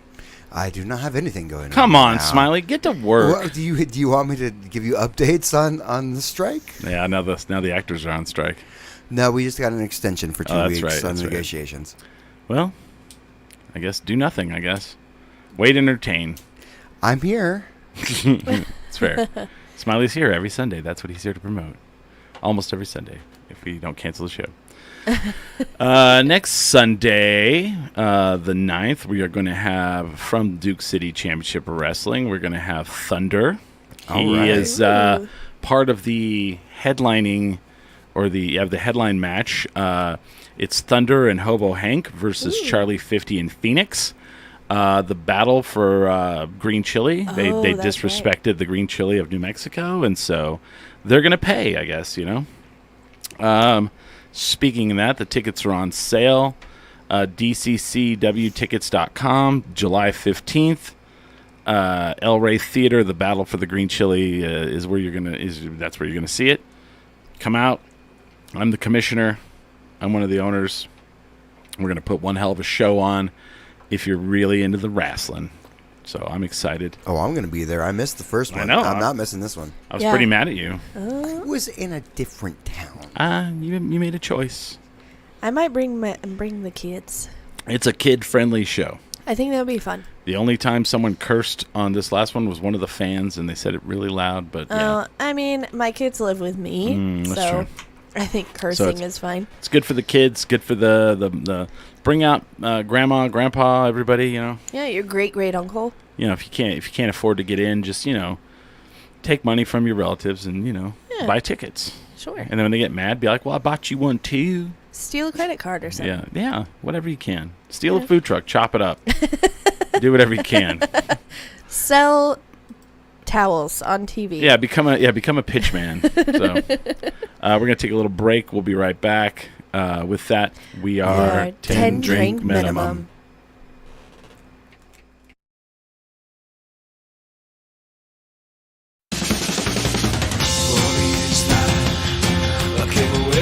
[SPEAKER 4] I do not have anything going on.
[SPEAKER 2] Come on,
[SPEAKER 4] now.
[SPEAKER 2] Smiley, get to work.
[SPEAKER 4] Well, do you want me to give you updates on the strike?
[SPEAKER 2] Yeah, now the actors are on strike.
[SPEAKER 4] No, we just got an extension for 2
[SPEAKER 2] that's
[SPEAKER 4] weeks
[SPEAKER 2] right,
[SPEAKER 4] on
[SPEAKER 2] that's right.
[SPEAKER 4] negotiations.
[SPEAKER 2] Well, I guess do nothing, I guess. Wait, entertain.
[SPEAKER 4] I'm here.
[SPEAKER 2] It's fair. Smiley's here every Sunday. That's what he's here to promote. Almost every Sunday, if we don't cancel the show. Next Sunday, the 9th, we are going to have from Duke City Championship Wrestling, we're going to have Thunder. He
[SPEAKER 4] right.
[SPEAKER 2] is part of the headlining, or the headline match. It's Thunder and Hobo Hank versus Charlie 50 and Phoenix. The battle for green chili. They
[SPEAKER 3] that's
[SPEAKER 2] disrespected the green chili of New Mexico, and so they're going to pay, I guess, you know. Speaking of that, the tickets are on sale. DCCWtickets.com, July 15th. El Rey Theater, the battle for the green chili is where you're gonna see it. come out. I'm the commissioner. I'm one of the owners. We're going to put one hell of a show on if you're really into the wrestling. So I'm excited.
[SPEAKER 4] Oh, I'm going to be there. I missed the first one.
[SPEAKER 2] I know.
[SPEAKER 4] I'm not missing this one.
[SPEAKER 2] I was pretty mad at you.
[SPEAKER 4] I was in a different town.
[SPEAKER 2] You made a choice.
[SPEAKER 3] I might bring the kids.
[SPEAKER 2] It's a kid-friendly show.
[SPEAKER 3] I think that'll be fun.
[SPEAKER 2] The only time someone cursed on this last one was one of the fans, and they said it really loud. But yeah.
[SPEAKER 3] I mean, my kids live with me,
[SPEAKER 2] That's
[SPEAKER 3] so
[SPEAKER 2] true.
[SPEAKER 3] I think cursing is fine.
[SPEAKER 2] It's good for the kids. Good for the bring out grandma, grandpa, everybody.
[SPEAKER 3] Yeah, your great uncle.
[SPEAKER 2] If you can't afford to get in, just take money from your relatives and buy tickets.
[SPEAKER 3] Sure.
[SPEAKER 2] And then when they get mad, be like, "Well, I bought you one too."
[SPEAKER 3] Steal a credit card or something.
[SPEAKER 2] Yeah, whatever you can. Steal a food truck, chop it up, do whatever you can.
[SPEAKER 3] Sell towels on TV.
[SPEAKER 2] Yeah, become a pitch man. So we're gonna take a little break. We'll be right back. With that, we are 10 drink minimum.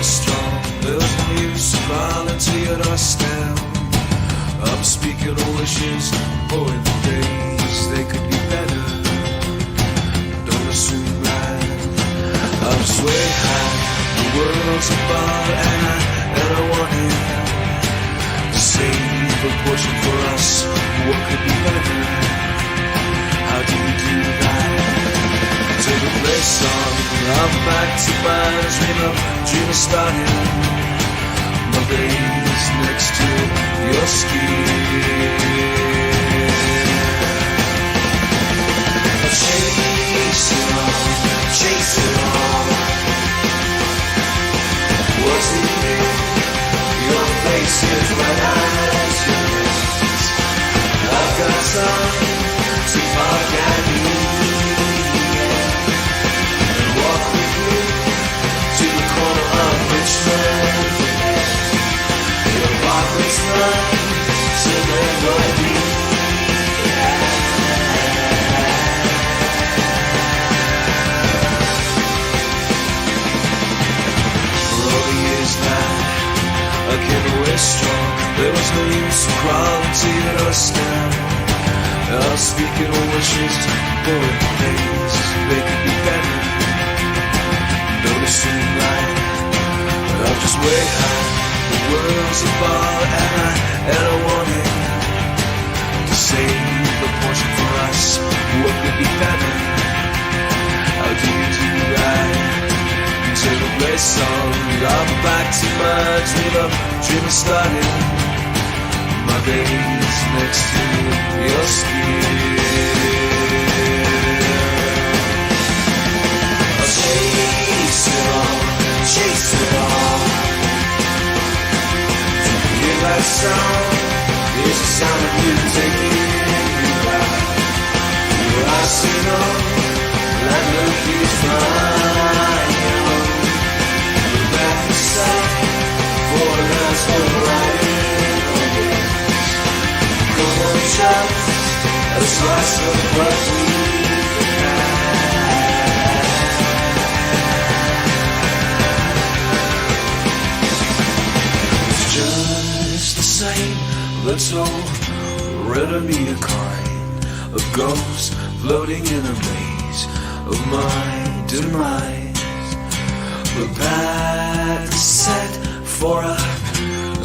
[SPEAKER 11] Strong, there's no use volunteered or stand. I'm speaking of wishes, boy, the days they could be better. Don't assume right. I'm just way high, the world's above, and I want it to save a portion for us. What could be better? How do you do that? Take a play song, I'm back to my dream of starting. My baby's next to your skin. Chase it on. What's it mean? Your face is right as yours. I've got time to forget you. Walk with you to the corner of Richmond. Your heart's line to the right. For all the years that I came away strong, there was no use crawling to your stand. I'm speaking of wishes, boy, things they could be better. Noticing light, I'm just way high. The world's above, and I want it to save a portion for us. What could be better? How do you do that? Until the play song, I'm back to my dream of starting. My baby's next to your skin. Chase it on. Do you hear that sound? It's the sound of you taking me back. Your eyes say no, that look is mine. Look back inside, for that's alright. Come on, just a slice of what we have. Just the same, let's all render me a kind of ghost floating in a maze of my demise. But back set for a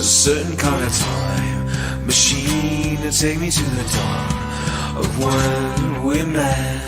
[SPEAKER 11] certain kind of time machine to take me to the dawn of when we met.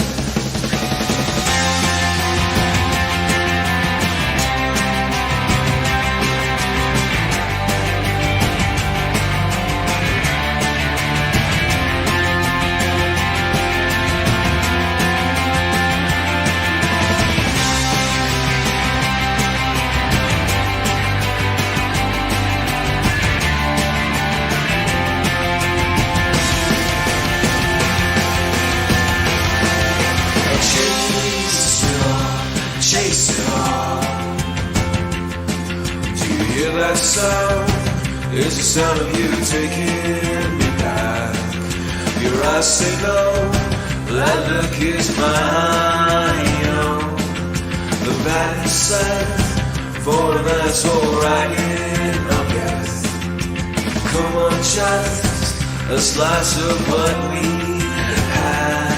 [SPEAKER 11] That sound is the sound of you taking me back. Your eyes say no, that look is my own. The back said for a nice old ragged nugget. Come on, just a slice of what we had.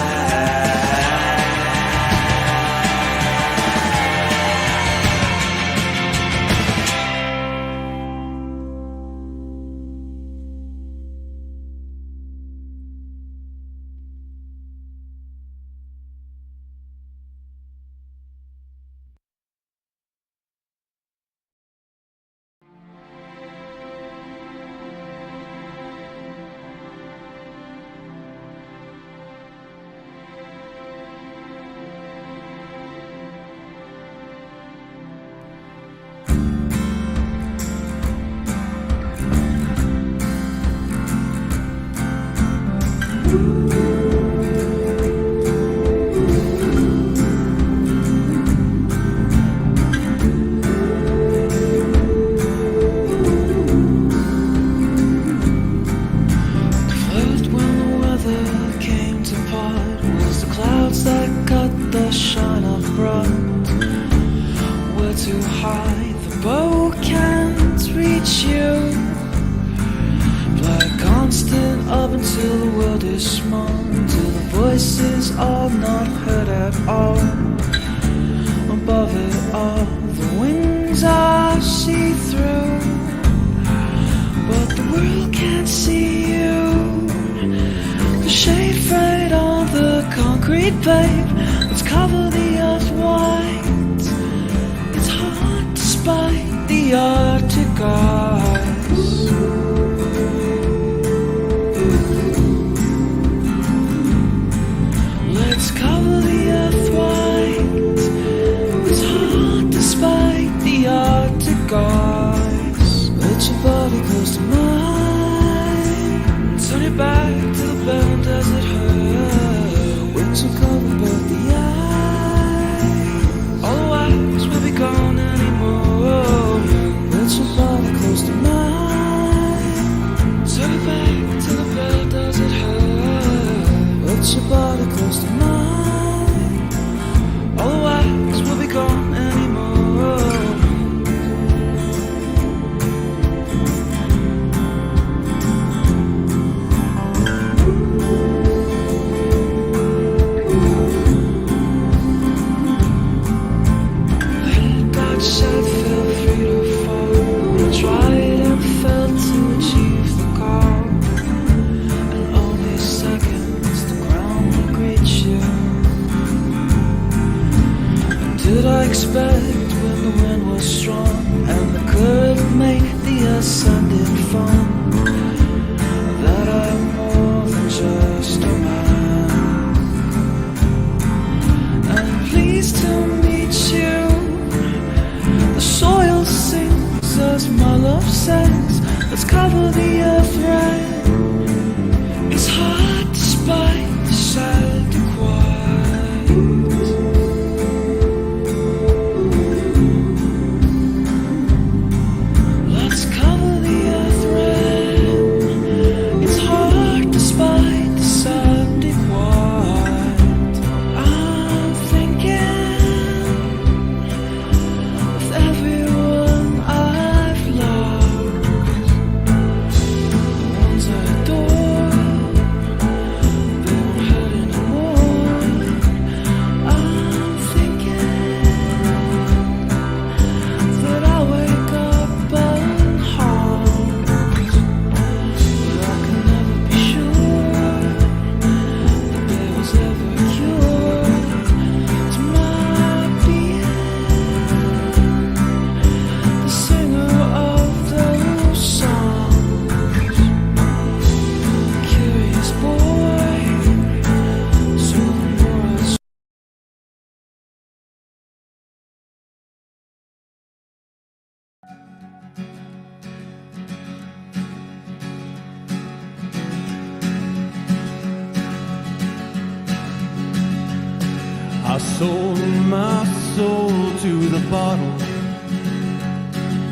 [SPEAKER 1] I sold my soul to the bottle.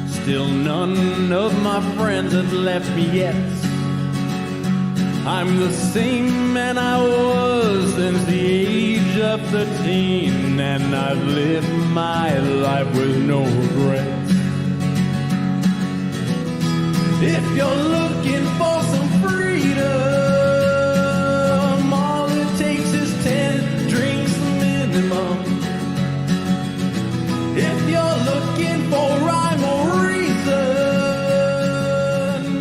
[SPEAKER 1] Still none of my friends have left me yet. I'm the same man I was since the age of 13, and I've lived my life with no regrets. If you're looking for some freedom, all it takes is 10 drinks minimum. If you're looking for rhyme or reason,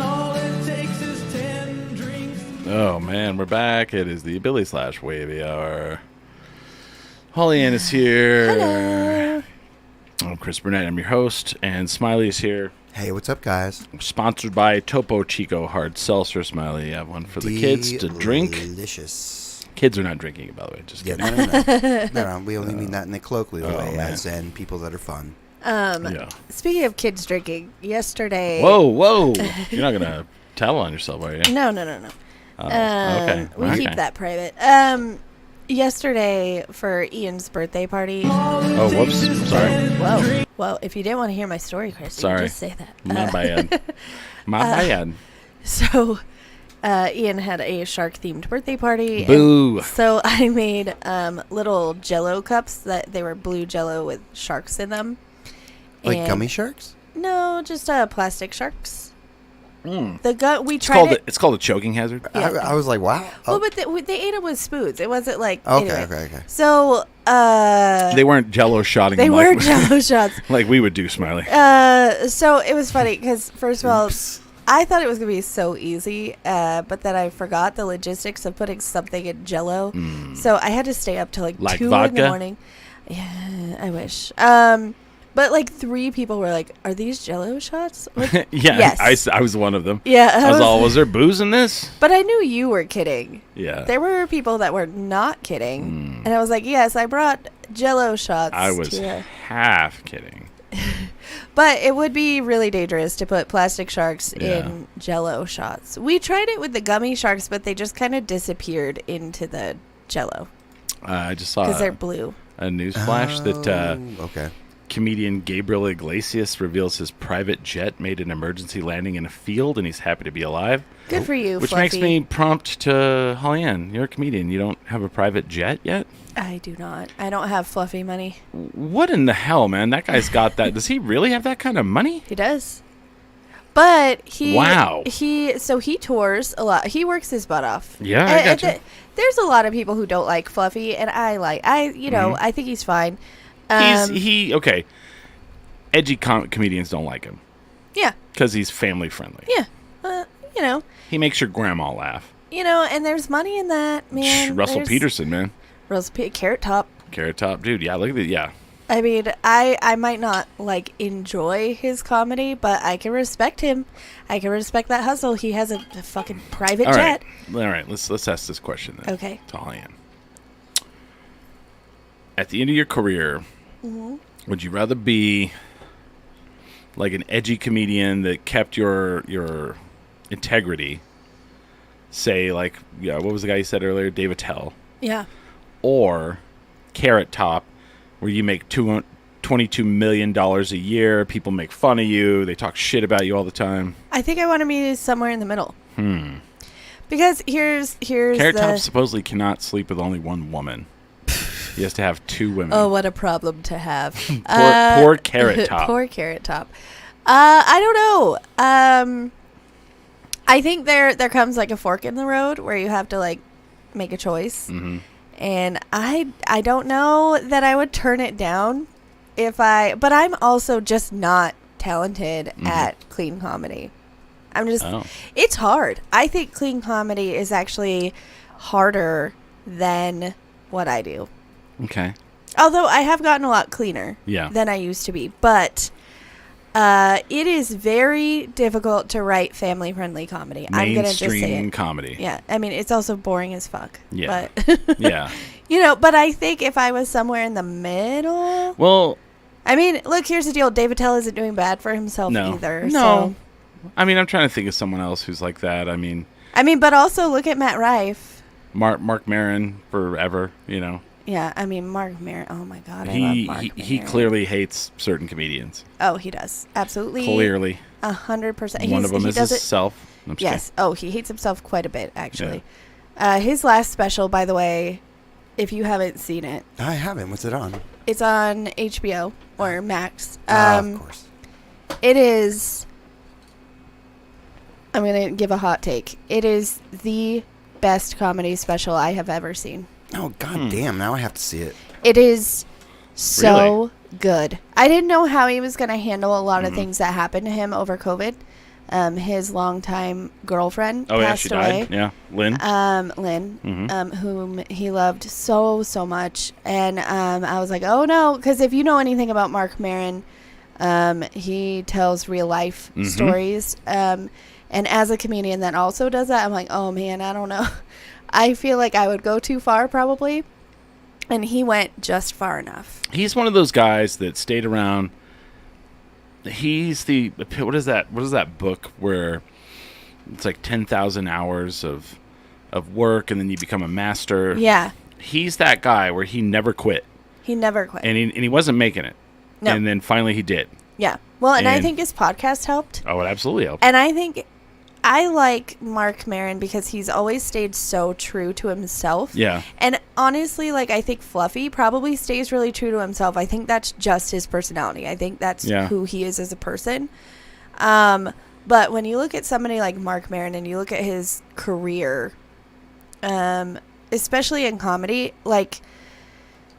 [SPEAKER 1] all it takes is 10 drinks.
[SPEAKER 2] Oh man, we're back. It is the Billy / Wavy Hour. Holly Ann is here.
[SPEAKER 3] Hello.
[SPEAKER 2] I'm Chris Burnett. I'm your host, and Smiley is here.
[SPEAKER 4] Hey, what's up, guys?
[SPEAKER 2] Sponsored by Topo Chico Hard Seltzer. Smiley, you have one for the kids to drink.
[SPEAKER 4] Delicious.
[SPEAKER 2] Kids are not drinking it, by the way. Just
[SPEAKER 4] Yeah,
[SPEAKER 2] kidding.
[SPEAKER 4] no. We only mean that in the colloquial way,
[SPEAKER 2] man.
[SPEAKER 4] as in people that are fun.
[SPEAKER 2] Yeah.
[SPEAKER 3] Speaking of kids drinking, yesterday.
[SPEAKER 2] Whoa! You're not gonna tell on yourself, are you?
[SPEAKER 3] No.
[SPEAKER 2] Okay.
[SPEAKER 3] We
[SPEAKER 2] Okay.
[SPEAKER 3] keep that private. Yesterday for Ian's birthday party.
[SPEAKER 2] Oh, whoops. Sorry.
[SPEAKER 3] Whoa. Well, if you didn't want to hear my story, Chris, you
[SPEAKER 2] Sorry.
[SPEAKER 3] can just say that.
[SPEAKER 2] My bad. My bad.
[SPEAKER 3] So, Ian had a shark-themed birthday party.
[SPEAKER 2] Boo.
[SPEAKER 3] And so I made little Jell-O cups that they were blue Jell-O with sharks in them.
[SPEAKER 4] Like
[SPEAKER 3] And-
[SPEAKER 4] gummy sharks?
[SPEAKER 3] No, just plastic sharks.
[SPEAKER 2] Mm.
[SPEAKER 3] We
[SPEAKER 2] It's
[SPEAKER 3] tried
[SPEAKER 2] called
[SPEAKER 3] it.
[SPEAKER 2] it's called a choking hazard.
[SPEAKER 3] Yeah.
[SPEAKER 4] I was like, wow.
[SPEAKER 3] Well, but they ate it with spoons. It wasn't like
[SPEAKER 4] Okay,
[SPEAKER 3] anyway.
[SPEAKER 4] okay.
[SPEAKER 3] So
[SPEAKER 2] They weren't Jell-O shotting.
[SPEAKER 3] they
[SPEAKER 2] them
[SPEAKER 3] were
[SPEAKER 2] like,
[SPEAKER 3] Jell-O shots.
[SPEAKER 2] like we would do, Smiley.
[SPEAKER 3] So it was funny because first of all, I thought it was gonna be so easy, but then I forgot the logistics of putting something in Jell-O. So I had to stay up till like 2 in
[SPEAKER 2] vodka?
[SPEAKER 3] the morning. Yeah, I wish. But like 3 people were like, "Are these Jell-O shots?" Like,
[SPEAKER 2] Yeah,
[SPEAKER 3] yes.
[SPEAKER 2] I was one of them.
[SPEAKER 3] Yeah,
[SPEAKER 2] I was all, was there booze in this?
[SPEAKER 3] But I knew you were kidding.
[SPEAKER 2] Yeah.
[SPEAKER 3] There were people that were not kidding, and I was like, "Yes, I brought Jell-O shots."
[SPEAKER 2] I was
[SPEAKER 3] to
[SPEAKER 2] half kidding.
[SPEAKER 3] But it would be really dangerous to put plastic sharks
[SPEAKER 2] Yeah.
[SPEAKER 3] in Jell-O shots. We tried it with the gummy sharks, but they just kind of disappeared into the Jell-O
[SPEAKER 2] I just saw
[SPEAKER 3] because they're blue.
[SPEAKER 2] a news flash that
[SPEAKER 4] Okay.
[SPEAKER 2] comedian Gabriel Iglesias reveals his private jet made an emergency landing in a field, and he's happy to be alive.
[SPEAKER 3] Good for you,
[SPEAKER 2] Which
[SPEAKER 3] Fluffy.
[SPEAKER 2] makes me prompt to Holly Ann. You're a comedian. You don't have a private jet yet?
[SPEAKER 3] I do not. I don't have fluffy money.
[SPEAKER 2] What in the hell, man? That guy's got that. Does he really have that kind of money?
[SPEAKER 3] He does. But he
[SPEAKER 2] Wow.
[SPEAKER 3] he tours a lot. He works his butt off.
[SPEAKER 2] Yeah, I
[SPEAKER 3] And
[SPEAKER 2] gotcha.
[SPEAKER 3] there's a lot of people who don't like Fluffy, and I think he's fine.
[SPEAKER 2] Okay. Edgy comedians don't like him
[SPEAKER 3] Yeah.
[SPEAKER 2] because he's family friendly.
[SPEAKER 3] Yeah.
[SPEAKER 2] He makes your grandma laugh.
[SPEAKER 3] And there's money in that, man.
[SPEAKER 2] Russell
[SPEAKER 3] There's-
[SPEAKER 2] Peterson, man.
[SPEAKER 3] Carrot Top.
[SPEAKER 2] Carrot Top, dude. Yeah, look at it. Yeah.
[SPEAKER 3] I mean, I might not like enjoy his comedy, but I can respect him. I can respect that hustle. He has a fucking private
[SPEAKER 2] All
[SPEAKER 3] jet.
[SPEAKER 2] right. All right. Let's ask this question then.
[SPEAKER 3] Okay.
[SPEAKER 2] To Holly Ann. At the end of your career,
[SPEAKER 3] Mm-hmm.
[SPEAKER 2] would you rather be like an edgy comedian that kept your integrity? Say, like, what was the guy you said earlier? Dave Attell.
[SPEAKER 3] Yeah.
[SPEAKER 2] Or Carrot Top, where you make $22 million a year. People make fun of you. They talk shit about you all the time.
[SPEAKER 3] I think I want to be somewhere in the middle. Because here's
[SPEAKER 2] Carrot
[SPEAKER 3] the...
[SPEAKER 2] Top supposedly cannot sleep with only one woman. He has to have 2 women.
[SPEAKER 3] Oh, what a problem to have.
[SPEAKER 2] Poor Carrot Top.
[SPEAKER 3] Poor Carrot Top. I don't know. I think there comes like a fork in the road where you have to like make a choice.
[SPEAKER 2] Mm-hmm.
[SPEAKER 3] And I don't know that I would turn it down but I'm also just not talented at clean comedy. I'm just, it's hard. I think clean comedy is actually harder than what I do.
[SPEAKER 2] Okay.
[SPEAKER 3] Although I have gotten a lot cleaner than I used to be. But it is very difficult to write family-friendly comedy. I'm going to just say
[SPEAKER 2] Mainstream
[SPEAKER 3] it.
[SPEAKER 2] comedy.
[SPEAKER 3] Yeah. I mean, it's also boring as fuck.
[SPEAKER 2] Yeah.
[SPEAKER 3] But
[SPEAKER 2] Yeah.
[SPEAKER 3] but I think if I was somewhere in the middle...
[SPEAKER 2] Well...
[SPEAKER 3] I mean, look, here's the deal. Dave Attell isn't doing bad for himself either.
[SPEAKER 2] No.
[SPEAKER 3] So.
[SPEAKER 2] I mean, I'm trying to think of someone else who's like that. I mean,
[SPEAKER 3] but also look at Matt Rife.
[SPEAKER 2] Mark Maron forever,
[SPEAKER 3] Yeah, I mean, Mark Maron. Oh, my God. I love Mark
[SPEAKER 2] he
[SPEAKER 3] Maron.
[SPEAKER 2] clearly hates certain comedians.
[SPEAKER 3] Oh, he does. Absolutely.
[SPEAKER 2] Clearly.
[SPEAKER 3] 100%.
[SPEAKER 2] One of them
[SPEAKER 3] he
[SPEAKER 2] is
[SPEAKER 3] does
[SPEAKER 2] himself. I'm just
[SPEAKER 3] yes. Oh, he hates himself quite a bit, actually. His last special, by the way, if you haven't seen it.
[SPEAKER 4] I haven't. What's it on?
[SPEAKER 3] It's on HBO or Max.
[SPEAKER 4] Of course.
[SPEAKER 3] It is I'm going to give a hot take. It is the best comedy special I have ever seen.
[SPEAKER 4] Oh, god damn. Now I have to see it.
[SPEAKER 3] It is so good. I didn't know how he was going to handle a lot of things that happened to him over COVID. His longtime girlfriend passed
[SPEAKER 2] she
[SPEAKER 3] away.
[SPEAKER 2] died. Yeah, Lynn.
[SPEAKER 3] Lynn, whom he loved so much. And I was like, oh no, because if you know anything about Mark Maron, he tells real life stories. And as a comedian that also does that, I'm like, oh man, I don't know. I feel like I would go too far probably. And he went just far enough.
[SPEAKER 2] He's one of those guys that stayed around. He's the, what is that book where it's like 10,000 hours of work and then you become a master?
[SPEAKER 3] Yeah.
[SPEAKER 2] He's that guy where he never quit.
[SPEAKER 3] He never quit.
[SPEAKER 2] And he wasn't making it.
[SPEAKER 3] No.
[SPEAKER 2] And then finally he did.
[SPEAKER 3] Yeah. Well, and I think his podcast helped.
[SPEAKER 2] Oh, it absolutely helped.
[SPEAKER 3] And I think I like Mark Maron because he's always stayed so true to himself.
[SPEAKER 2] Yeah.
[SPEAKER 3] And honestly, like, I think Fluffy probably stays really true to himself. I think that's just his personality. I think that's who he is as a person. But when you look at somebody like Mark Maron and you look at his career, especially in comedy, like,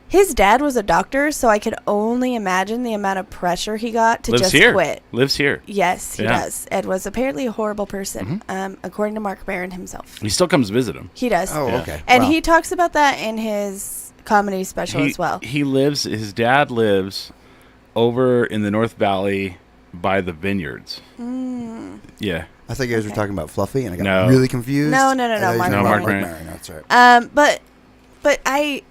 [SPEAKER 3] his dad was a doctor, so I could only imagine the amount of pressure he got to quit.
[SPEAKER 2] Lives here.
[SPEAKER 3] Yes, he does. Ed was apparently a horrible person, according to Mark Maron himself.
[SPEAKER 2] He still comes visit him.
[SPEAKER 3] He does.
[SPEAKER 4] Oh, okay.
[SPEAKER 3] And he talks about that in his comedy special as well.
[SPEAKER 2] His dad lives over in the North Valley by the vineyards. Yeah.
[SPEAKER 4] I thought you guys were talking about Fluffy, and I got really confused.
[SPEAKER 3] No,
[SPEAKER 4] Mark
[SPEAKER 3] Maron.
[SPEAKER 4] Maron. That's right.
[SPEAKER 3] But I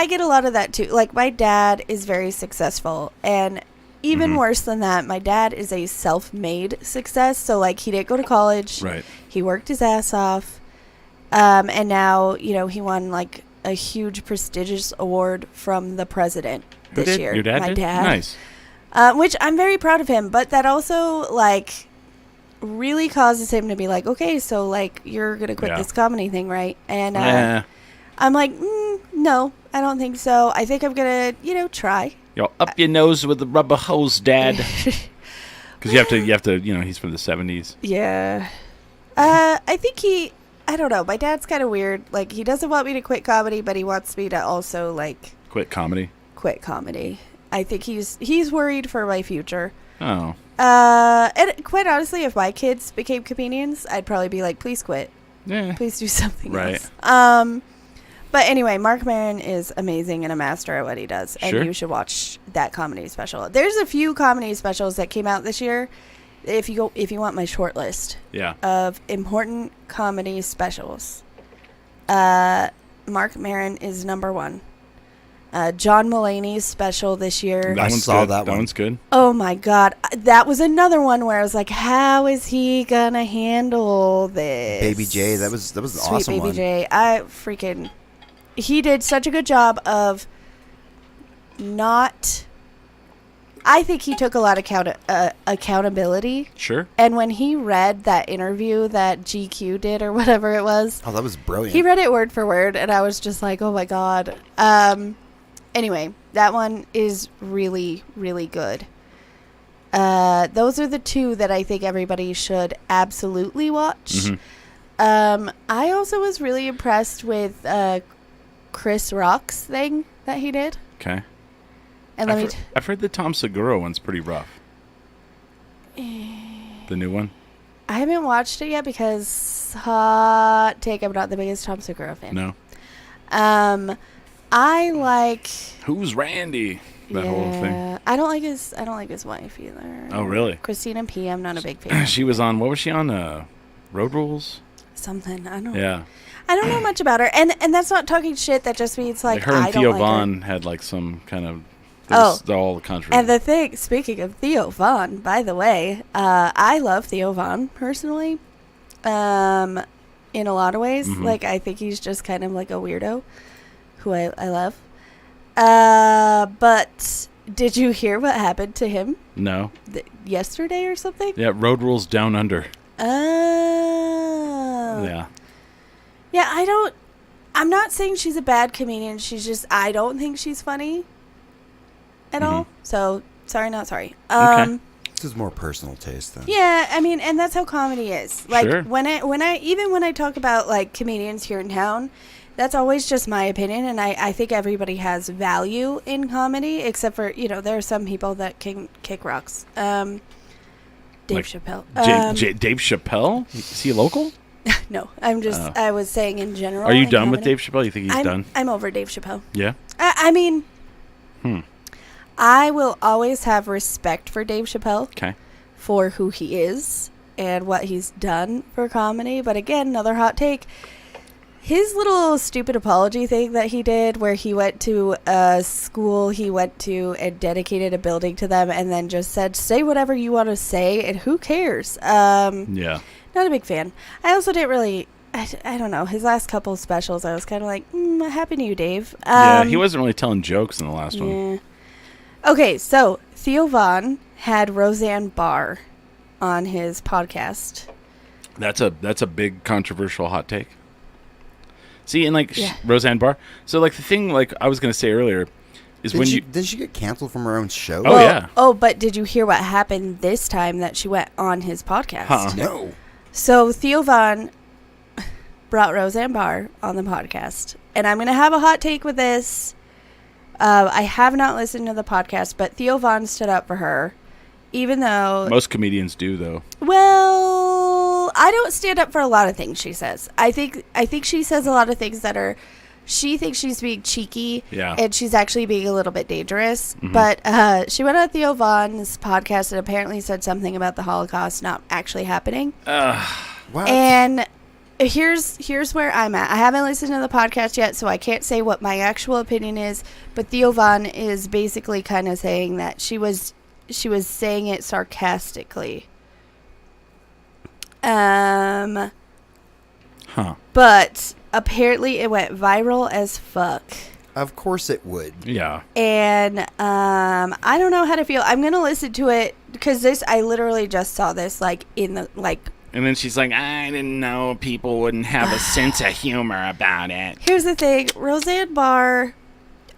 [SPEAKER 3] get a lot of that too. Like, my dad is very successful, and even worse than that, my dad is a self-made success. So, like, he didn't go to college.
[SPEAKER 2] Right.
[SPEAKER 3] He worked his ass off. And now, you know, he won, like, a huge prestigious award from the president this year.
[SPEAKER 2] Your dad
[SPEAKER 3] my
[SPEAKER 2] did?
[SPEAKER 3] dad.
[SPEAKER 2] Nice.
[SPEAKER 3] Which I'm very proud of him, but that also, like, really causes him to be like, okay, so, like, you're going to quit this comedy thing, right? And I'm like, no, I don't think so. I think I'm going to, you know, try.
[SPEAKER 2] Yo, up your nose with the rubber hose, Dad. Because you have to, you know, he's from the 70s.
[SPEAKER 3] Yeah. I think I don't know. My dad's kind of weird. Like, he doesn't want me to quit comedy, but he wants me to also, like...
[SPEAKER 2] Quit comedy?
[SPEAKER 3] Quit comedy. I think he's worried for my future.
[SPEAKER 2] Oh.
[SPEAKER 3] And quite honestly, if my kids became comedians, I'd probably be like, please quit.
[SPEAKER 2] Yeah.
[SPEAKER 3] Please do something
[SPEAKER 2] else.
[SPEAKER 3] But anyway, Mark Maron is amazing and a master at what he does. And
[SPEAKER 2] Sure.
[SPEAKER 3] you should watch that comedy special. There's a few comedy specials that came out this year. If you want my short list of important comedy specials, Mark Maron is number one. John Mulaney's special this year.
[SPEAKER 4] I saw that one.
[SPEAKER 2] That one's good.
[SPEAKER 3] Oh my God. That was another one where I was like, how is he gonna handle this?
[SPEAKER 4] Baby J, that was an
[SPEAKER 3] Sweet
[SPEAKER 4] awesome
[SPEAKER 3] Baby
[SPEAKER 4] one.
[SPEAKER 3] J. He did such a good job of not... I think he took a lot of accountability.
[SPEAKER 2] Sure.
[SPEAKER 3] And when he read that interview that GQ did or whatever it was...
[SPEAKER 4] Oh, that was brilliant.
[SPEAKER 3] He read it word for word, and I was just like, oh my God. Anyway, that one is really, really good. Those are the two that I think everybody should absolutely watch. I also was really impressed with Chris Rock's thing that he did.
[SPEAKER 2] Okay.
[SPEAKER 3] And
[SPEAKER 2] I've heard the Tom Segura one's pretty rough. The new one?
[SPEAKER 3] I haven't watched it yet because, hot take, I'm not the biggest Tom Segura fan.
[SPEAKER 2] No.
[SPEAKER 3] I like...
[SPEAKER 2] Who's Randy? That whole thing.
[SPEAKER 3] I don't like his wife either.
[SPEAKER 2] Oh, really?
[SPEAKER 3] Christina P. I'm not a big fan.
[SPEAKER 2] She was on, what was she on? Road Rules?
[SPEAKER 3] Something. I don't
[SPEAKER 2] Yeah.
[SPEAKER 3] I don't know much about her. And that's not talking shit. That just means, like,
[SPEAKER 2] her and
[SPEAKER 3] I don't
[SPEAKER 2] Theo
[SPEAKER 3] like
[SPEAKER 2] Vaughn had, like, some kind of... all the controversy.
[SPEAKER 3] And the thing, speaking of Theo Vaughn, by the way, I love Theo Vaughn, personally. In a lot of ways. Like, I think he's just kind of like a weirdo who I love. But did you hear what happened to him?
[SPEAKER 2] No.
[SPEAKER 3] Yesterday or something?
[SPEAKER 2] Yeah, Road Rules Down Under.
[SPEAKER 3] Oh.
[SPEAKER 2] Yeah.
[SPEAKER 3] Yeah, I'm not saying she's a bad comedian. She's just, I don't think she's funny at all. So, sorry, not sorry.
[SPEAKER 2] Okay.
[SPEAKER 4] This is more personal taste then.
[SPEAKER 3] Yeah, I mean, and that's how comedy is. Like
[SPEAKER 2] Sure.
[SPEAKER 3] when I talk about like comedians here in town, that's always just my opinion, and I think everybody has value in comedy, except for there are some people that can kick rocks. Dave
[SPEAKER 2] Like
[SPEAKER 3] Chappelle.
[SPEAKER 2] Dave Chappelle? Is he local?
[SPEAKER 3] No, I'm just. I was saying in general.
[SPEAKER 2] Are you
[SPEAKER 3] in
[SPEAKER 2] done with
[SPEAKER 3] comedy.
[SPEAKER 2] Dave Chappelle? You think he's done?
[SPEAKER 3] I'm over Dave Chappelle.
[SPEAKER 2] Yeah.
[SPEAKER 3] I mean, I will always have respect for Dave Chappelle
[SPEAKER 2] Okay.
[SPEAKER 3] for who he is and what he's done for comedy. But again, another hot take. His little stupid apology thing that he did where he went to a school he went to and dedicated a building to them and then just said, say whatever you want to say and who cares?
[SPEAKER 2] Yeah.
[SPEAKER 3] Not a big fan. I also didn't really... I don't know. His last couple specials, I was kind of like, happy to you, Dave.
[SPEAKER 2] Yeah, he wasn't really telling jokes in the last one.
[SPEAKER 3] Yeah. Okay, so Theo Von had Roseanne Barr on his podcast.
[SPEAKER 2] That's a big controversial hot take. See, and like
[SPEAKER 3] Yeah.
[SPEAKER 2] Roseanne Barr. So like the thing like I was going to say earlier is
[SPEAKER 4] Did she get canceled from her own show?
[SPEAKER 2] Oh, yeah.
[SPEAKER 3] Oh, but did you hear what happened this time that she went on his podcast?
[SPEAKER 2] Huh.
[SPEAKER 4] No.
[SPEAKER 3] So Theo Von brought Roseanne Barr on the podcast. And I'm going to have a hot take with this. I have not listened to the podcast, but Theo Von stood up for her. Even though...
[SPEAKER 2] Most comedians do, though.
[SPEAKER 3] Well, I don't stand up for a lot of things she says. I think she says a lot of things that are... She thinks she's being cheeky.
[SPEAKER 2] Yeah.
[SPEAKER 3] And she's actually being a little bit dangerous. But she went on Theo Von's podcast and apparently said something about the Holocaust not actually happening.
[SPEAKER 4] What?
[SPEAKER 3] And here's where I'm at. I haven't listened to the podcast yet, so I can't say what my actual opinion is. But Theo Von is basically kind of saying that she was saying it sarcastically.
[SPEAKER 2] Huh.
[SPEAKER 3] But apparently it went viral as fuck.
[SPEAKER 4] Of course it would.
[SPEAKER 2] Yeah.
[SPEAKER 3] And I don't know how to feel. I'm gonna listen to it because I literally just saw this like in the like.
[SPEAKER 2] And then she's like, I didn't know people wouldn't have a sense of humor about it.
[SPEAKER 3] Here's the thing, Roseanne Barr.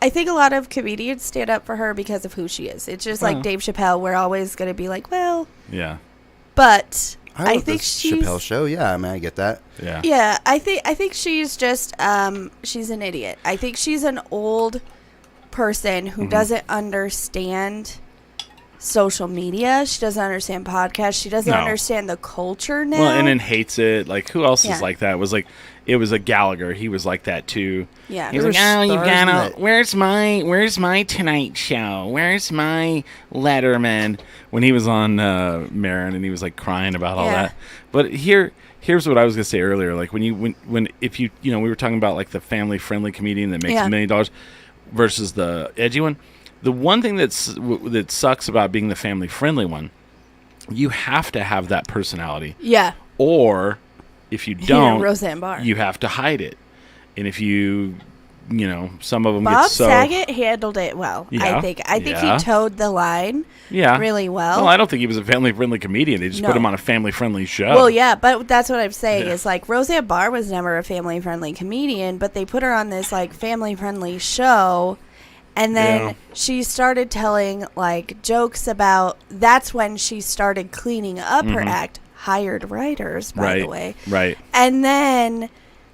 [SPEAKER 3] I think a lot of comedians stand up for her because of who she is. It's just like Dave Chappelle. We're always gonna be like, well,
[SPEAKER 2] Yeah.
[SPEAKER 3] but
[SPEAKER 4] I love
[SPEAKER 3] think
[SPEAKER 4] this
[SPEAKER 3] she's
[SPEAKER 4] Chappelle show. Yeah, I mean, I get that.
[SPEAKER 2] Yeah.
[SPEAKER 3] Yeah, I think she's just she's an idiot. I think she's an old person who doesn't understand social media. She doesn't understand podcasts. She doesn't
[SPEAKER 2] No.
[SPEAKER 3] understand the culture now.
[SPEAKER 2] Well, and then hates it. Like, who else
[SPEAKER 3] Yeah.
[SPEAKER 2] is like that? It was a Gallagher. He was like that too.
[SPEAKER 3] Yeah.
[SPEAKER 2] He's
[SPEAKER 4] There
[SPEAKER 2] like,
[SPEAKER 4] were
[SPEAKER 2] oh, you
[SPEAKER 4] stars in
[SPEAKER 2] gotta.
[SPEAKER 4] that.
[SPEAKER 2] Where's my Tonight Show? Where's my Letterman? When he was on Marin and he was like crying about all
[SPEAKER 3] Yeah.
[SPEAKER 2] that. But here's what I was gonna say earlier. Like if you we were talking about like the family friendly comedian that makes
[SPEAKER 3] Yeah.
[SPEAKER 2] $1 million versus the edgy one. The one thing that sucks about being the family friendly one, you have to have that personality.
[SPEAKER 3] yeah.
[SPEAKER 2] Or if you
[SPEAKER 3] You're
[SPEAKER 2] don't,
[SPEAKER 3] Roseanne Barr.
[SPEAKER 2] you have to hide it. And if some of them
[SPEAKER 3] Bob
[SPEAKER 2] get so
[SPEAKER 3] Saget handled it well.
[SPEAKER 2] Yeah.
[SPEAKER 3] I think
[SPEAKER 2] Yeah.
[SPEAKER 3] he towed the line
[SPEAKER 2] yeah
[SPEAKER 3] really well.
[SPEAKER 2] Well, I don't think he was a family friendly comedian. They just
[SPEAKER 3] No.
[SPEAKER 2] put him on a family friendly show.
[SPEAKER 3] Well, yeah, but that's what I'm saying
[SPEAKER 2] Yeah.
[SPEAKER 3] is like Roseanne Barr was never a family friendly comedian, but they put her on this like family friendly show. And then
[SPEAKER 2] Yeah.
[SPEAKER 3] she started telling like jokes about. That's when she started cleaning up her act. Hired writers, by the way.
[SPEAKER 2] Right.
[SPEAKER 3] And then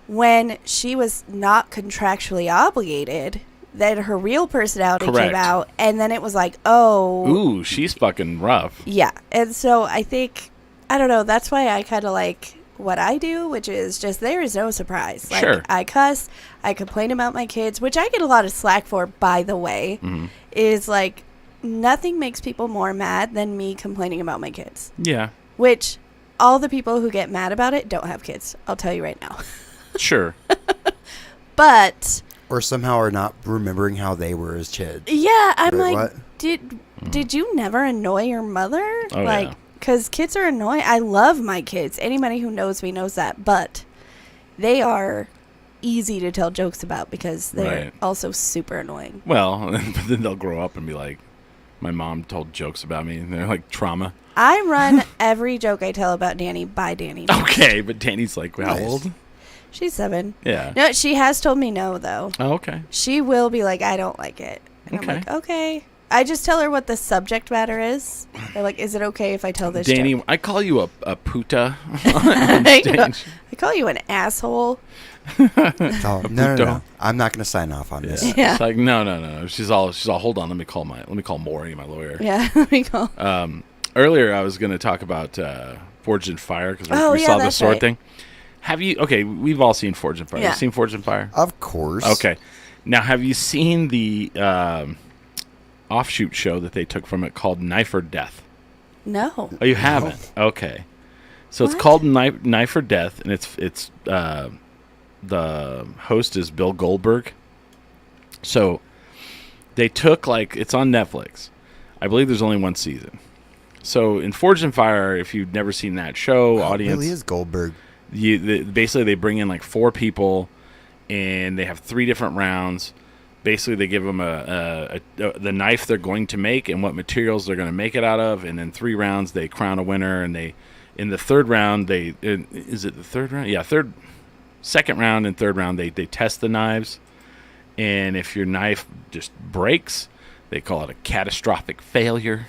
[SPEAKER 3] when she was not contractually obligated, then her real personality
[SPEAKER 2] Correct.
[SPEAKER 3] came out, and then it was like, oh,
[SPEAKER 2] Ooh, she's fucking rough.
[SPEAKER 3] yeah. And so I think I don't know. That's why I kind of like what I do, which is just there is no surprise. Like,
[SPEAKER 2] Sure.
[SPEAKER 3] I cuss, I complain about my kids, which I get a lot of slack for, by the way, is like nothing makes people more mad than me complaining about my kids.
[SPEAKER 2] Yeah.
[SPEAKER 3] Which all the people who get mad about it don't have kids. I'll tell you right now.
[SPEAKER 2] Sure.
[SPEAKER 3] But
[SPEAKER 4] Or somehow are not remembering how they were as kids.
[SPEAKER 3] yeah, I'm
[SPEAKER 4] Wait,
[SPEAKER 3] like,
[SPEAKER 4] what?
[SPEAKER 3] did you never annoy your mother?
[SPEAKER 2] Oh,
[SPEAKER 3] like,
[SPEAKER 2] yeah.
[SPEAKER 3] because kids are annoying. I love my kids. Anybody who knows me knows that. But they are easy to tell jokes about because they're
[SPEAKER 2] Right.
[SPEAKER 3] also super annoying.
[SPEAKER 2] Well, but then they'll grow up and be like, my mom told jokes about me, and they're like trauma.
[SPEAKER 3] I run every joke I tell about Danny by Danny.
[SPEAKER 2] Okay, but Danny's like, how
[SPEAKER 4] Nice.
[SPEAKER 2] old?
[SPEAKER 3] She's 7.
[SPEAKER 2] Yeah.
[SPEAKER 3] No, she has told me no, though.
[SPEAKER 2] Oh, okay.
[SPEAKER 3] She will be like, I don't like it. And
[SPEAKER 2] Okay.
[SPEAKER 3] I'm like, okay. I just tell her what the subject matter is. They're like, is it okay if I tell this
[SPEAKER 2] Danny,
[SPEAKER 3] joke?
[SPEAKER 2] I call you a puta on
[SPEAKER 3] I
[SPEAKER 2] stage.
[SPEAKER 3] call you an asshole.
[SPEAKER 4] Oh, no. I'm not going to sign off on this.
[SPEAKER 3] Yeah.
[SPEAKER 2] It's like, no. She's all, hold on, let me call Maury, my lawyer.
[SPEAKER 3] Yeah, let me call.
[SPEAKER 2] Earlier, I was going to talk about Forged in Fire because we
[SPEAKER 3] yeah,
[SPEAKER 2] saw the
[SPEAKER 3] that's
[SPEAKER 2] sword
[SPEAKER 3] right.
[SPEAKER 2] thing. Have you? Okay, we've all seen Forged in Fire.
[SPEAKER 3] Yeah.
[SPEAKER 2] You seen Forged in Fire?
[SPEAKER 4] Of course.
[SPEAKER 2] Okay. Now, have you seen the offshoot show that they took from it called Knife or Death?
[SPEAKER 3] No.
[SPEAKER 2] Oh, you haven't? Okay. So it's
[SPEAKER 3] What?
[SPEAKER 2] called Knife or Death, and it's the host is Bill Goldberg. So they took, like, it's on Netflix. I believe there's only one season. So in Forged in Fire, if you've never seen that show, audience,
[SPEAKER 4] It really is Goldberg.
[SPEAKER 2] basically they bring in like 4 people, and they have 3 different rounds. Basically, they give them the knife they're going to make and what materials they're going to make it out of, and then 3 rounds they crown a winner. And they, in the third round, is it the third round? Yeah, second round and third round they test the knives, and if your knife just breaks, they call it a catastrophic failure.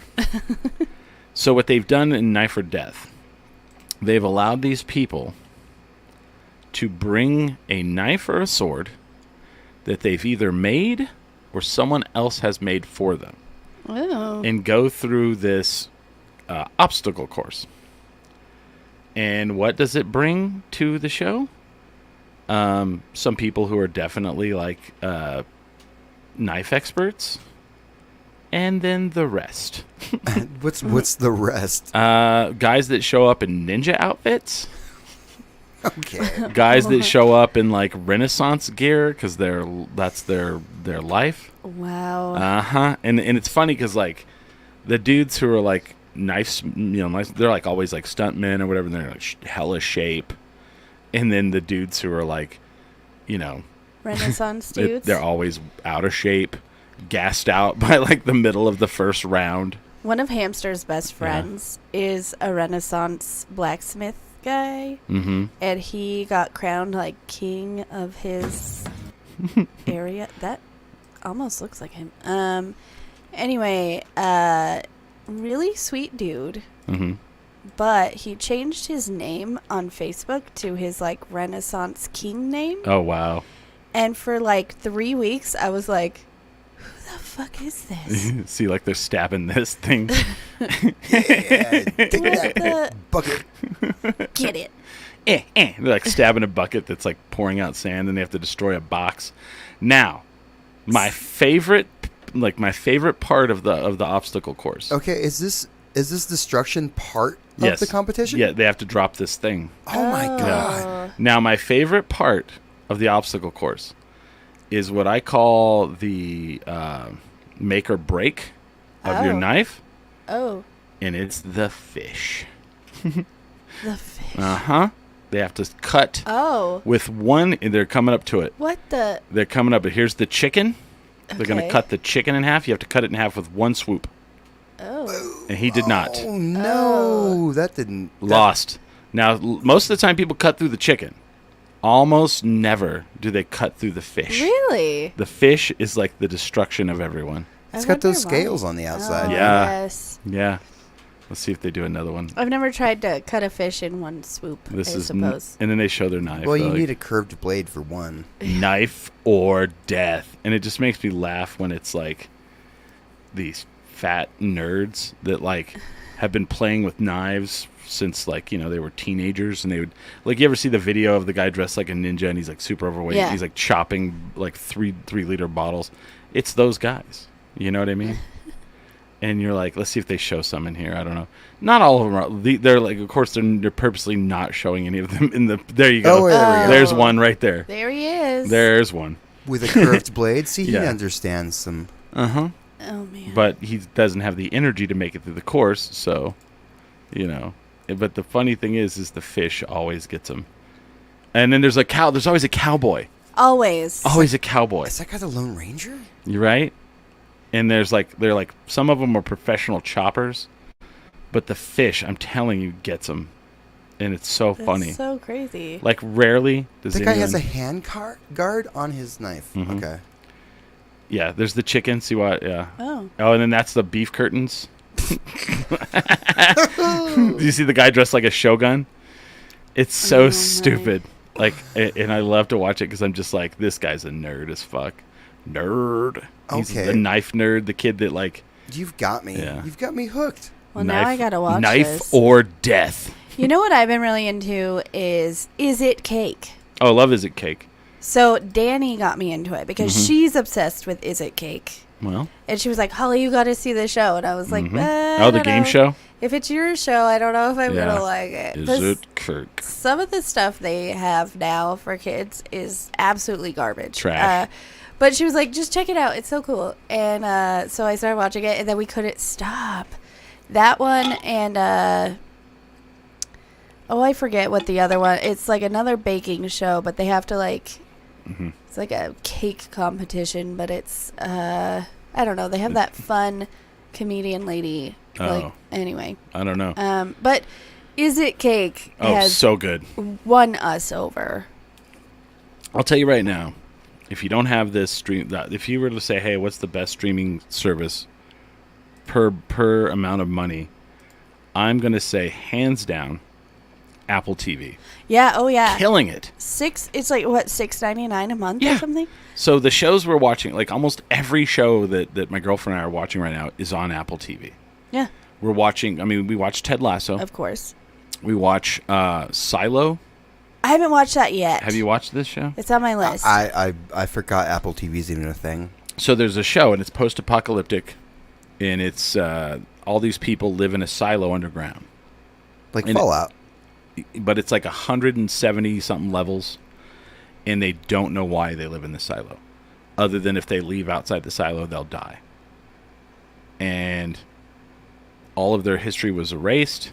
[SPEAKER 2] So what they've done in Knife or Death, they've allowed these people to bring a knife or a sword that they've either made or someone else has made for them, and go through this obstacle course. And what does it bring to the show? Some people who are definitely like knife experts, and then the rest.
[SPEAKER 4] What's the rest?
[SPEAKER 2] Guys that show up in ninja outfits.
[SPEAKER 4] Okay.
[SPEAKER 2] Guys that show up in like Renaissance gear because that's their life.
[SPEAKER 3] Wow.
[SPEAKER 2] And it's funny because like the dudes who are like knives, they're like always like stuntmen or whatever. And they're like hella shape, and then the dudes who are like,
[SPEAKER 3] Renaissance dudes.
[SPEAKER 2] they're always out of shape, gassed out by like the middle of the first round.
[SPEAKER 3] One of Hamster's best friends is a Renaissance blacksmith guy, and he got crowned like king of his area. That almost looks like him. Anyway, really sweet dude. But he changed his name on Facebook to his like Renaissance king name.
[SPEAKER 2] Oh wow.
[SPEAKER 3] And for like 3 weeks I was like, who the fuck is this?
[SPEAKER 2] See, like they're stabbing this thing.
[SPEAKER 4] Take that bucket.
[SPEAKER 3] Get it.
[SPEAKER 2] They're like stabbing a bucket that's like pouring out sand, and they have to destroy a box. Now, my favorite part of the obstacle course.
[SPEAKER 4] Okay, is this destruction part of the competition?
[SPEAKER 2] Yeah, they have to drop this thing.
[SPEAKER 4] Oh my god.
[SPEAKER 2] Yeah. Now, my favorite part of the obstacle course is what I call the make or break of your knife.
[SPEAKER 3] Oh.
[SPEAKER 2] And it's the fish.
[SPEAKER 3] The fish.
[SPEAKER 2] They have to cut with one, and they're coming up to it.
[SPEAKER 3] What the?
[SPEAKER 2] They're coming up, but here's the chicken. They're going to
[SPEAKER 3] Okay.
[SPEAKER 2] cut the chicken in half. You have to cut it in half with one swoop.
[SPEAKER 3] Oh.
[SPEAKER 2] And he did not.
[SPEAKER 4] Oh no, that didn't.
[SPEAKER 2] Lost. Now, most of the time people cut through the chicken. Almost never do they cut through the fish.
[SPEAKER 3] Really?
[SPEAKER 2] The fish is like the destruction of everyone.
[SPEAKER 4] It's got those scales on the outside.
[SPEAKER 3] Oh,
[SPEAKER 2] Yeah.
[SPEAKER 3] Yes.
[SPEAKER 2] Yeah. Let's see if they do another one.
[SPEAKER 3] I've never tried to cut a fish in one swoop. I suppose.
[SPEAKER 2] And then they show their knife.
[SPEAKER 4] Well, you
[SPEAKER 2] They're
[SPEAKER 4] need
[SPEAKER 2] like,
[SPEAKER 4] a curved blade for one.
[SPEAKER 2] knife or death. And it just makes me laugh when it's like these fat nerds that like have been playing with knives since like, they were teenagers, and they would like, you ever see the video of the guy dressed like a ninja and he's like super overweight?
[SPEAKER 3] Yeah.
[SPEAKER 2] He's like chopping like 3-liter bottles. It's those guys. You know what I mean? And you're like, let's see if they show some in here. I don't know. Not all of them are. They're like, of course, they're purposely not showing any of them in the. There you go.
[SPEAKER 4] Oh, there we go.
[SPEAKER 2] There's one right there.
[SPEAKER 3] There he is.
[SPEAKER 2] There's one.
[SPEAKER 4] With a curved blade. See, he
[SPEAKER 2] Yeah.
[SPEAKER 4] understands some.
[SPEAKER 3] Oh man.
[SPEAKER 2] But he doesn't have the energy to make it through the course, so, But the funny thing is the fish always gets him. And then there's a cow. There's always a cowboy.
[SPEAKER 3] Always.
[SPEAKER 2] Always a cowboy.
[SPEAKER 4] Is that guy the Lone Ranger?
[SPEAKER 2] You're right. And they're like some of them are professional choppers, but the fish, I'm telling you, gets them, and it's so
[SPEAKER 3] That's
[SPEAKER 2] funny.
[SPEAKER 3] so crazy.
[SPEAKER 2] Like rarely does
[SPEAKER 4] The guy has a
[SPEAKER 2] anyone-
[SPEAKER 4] hand guard on his knife.
[SPEAKER 2] Mhm.
[SPEAKER 4] Okay.
[SPEAKER 2] Yeah, there's the chicken. See what? Yeah.
[SPEAKER 3] Oh.
[SPEAKER 2] Oh, and then that's the beef curtains. Do you see the guy dressed like a shogun? It's so stupid. Like, and I love to watch it because I'm just like, this guy's a nerd as fuck. Nerd. He's
[SPEAKER 4] Okay.
[SPEAKER 2] the knife nerd, the kid that like.
[SPEAKER 4] You've got me.
[SPEAKER 2] Yeah.
[SPEAKER 4] You've got me hooked.
[SPEAKER 3] Well, now I gotta watch
[SPEAKER 2] Knife
[SPEAKER 3] this.
[SPEAKER 2] or death.
[SPEAKER 3] You know what I've been really into is It Cake?
[SPEAKER 2] Oh, I love Is It Cake.
[SPEAKER 3] So Danny got me into it because
[SPEAKER 2] Mhm.
[SPEAKER 3] she's obsessed with Is It Cake.
[SPEAKER 2] Well.
[SPEAKER 3] And she was like, Holly, you got to see the show. And I was like, I
[SPEAKER 2] Oh, the
[SPEAKER 3] don't
[SPEAKER 2] game
[SPEAKER 3] know.
[SPEAKER 2] show?
[SPEAKER 3] If it's your show, I don't know if I'm
[SPEAKER 2] Yeah.
[SPEAKER 3] going to like it.
[SPEAKER 2] Is
[SPEAKER 3] This-
[SPEAKER 2] It Cake?
[SPEAKER 3] Some of the stuff they have now for kids is absolutely garbage.
[SPEAKER 2] Trash.
[SPEAKER 3] But she was like, just check it out. It's so cool. And so I started watching it, and then we couldn't stop. That one and, I forget what the other one. It's like another baking show, but they have to like, it's like a cake competition, but it's, I don't know. They have that fun comedian lady. Like,
[SPEAKER 2] Oh.
[SPEAKER 3] anyway.
[SPEAKER 2] I don't know.
[SPEAKER 3] But Is It Cake
[SPEAKER 2] Oh,
[SPEAKER 3] has
[SPEAKER 2] so good.
[SPEAKER 3] won us over.
[SPEAKER 2] I'll tell you right now, if you don't have this stream, if you were to say, hey, what's the best streaming service per amount of money, I'm going to say hands down Apple TV.
[SPEAKER 3] Yeah, oh yeah.
[SPEAKER 2] Killing it.
[SPEAKER 3] It's like what, $6.99 a month or something?
[SPEAKER 2] So the shows we're watching, like almost every show that my girlfriend and I are watching right now is on Apple TV.
[SPEAKER 3] Yeah.
[SPEAKER 2] We're watching, we watch Ted Lasso.
[SPEAKER 3] Of course.
[SPEAKER 2] We watch Silo.
[SPEAKER 3] I haven't watched that yet.
[SPEAKER 2] Have you watched this show?
[SPEAKER 3] It's on my list.
[SPEAKER 4] I forgot Apple TV's even a thing.
[SPEAKER 2] So there's a show, and it's post-apocalyptic, and it's all these people live in a silo underground.
[SPEAKER 4] Like
[SPEAKER 2] And
[SPEAKER 4] Fallout.
[SPEAKER 2] But it's like 170-something levels, and they don't know why they live in the silo. Other than if they leave outside the silo, they'll die. And all of their history was erased,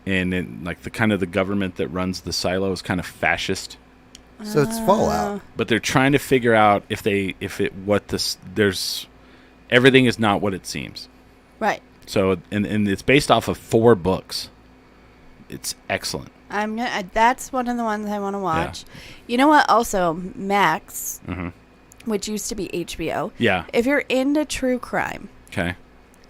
[SPEAKER 2] and then, like, the government that runs the silo is kind of fascist.
[SPEAKER 4] So it's Fallout.
[SPEAKER 2] But they're trying to figure out everything is not what it seems.
[SPEAKER 3] Right.
[SPEAKER 2] So and it's based off of 4 books. It's excellent.
[SPEAKER 3] That's one of the ones I want to watch. You know what? Also, Max, which used to be HBO.
[SPEAKER 2] Yeah.
[SPEAKER 3] If you're into true crime.
[SPEAKER 2] Okay.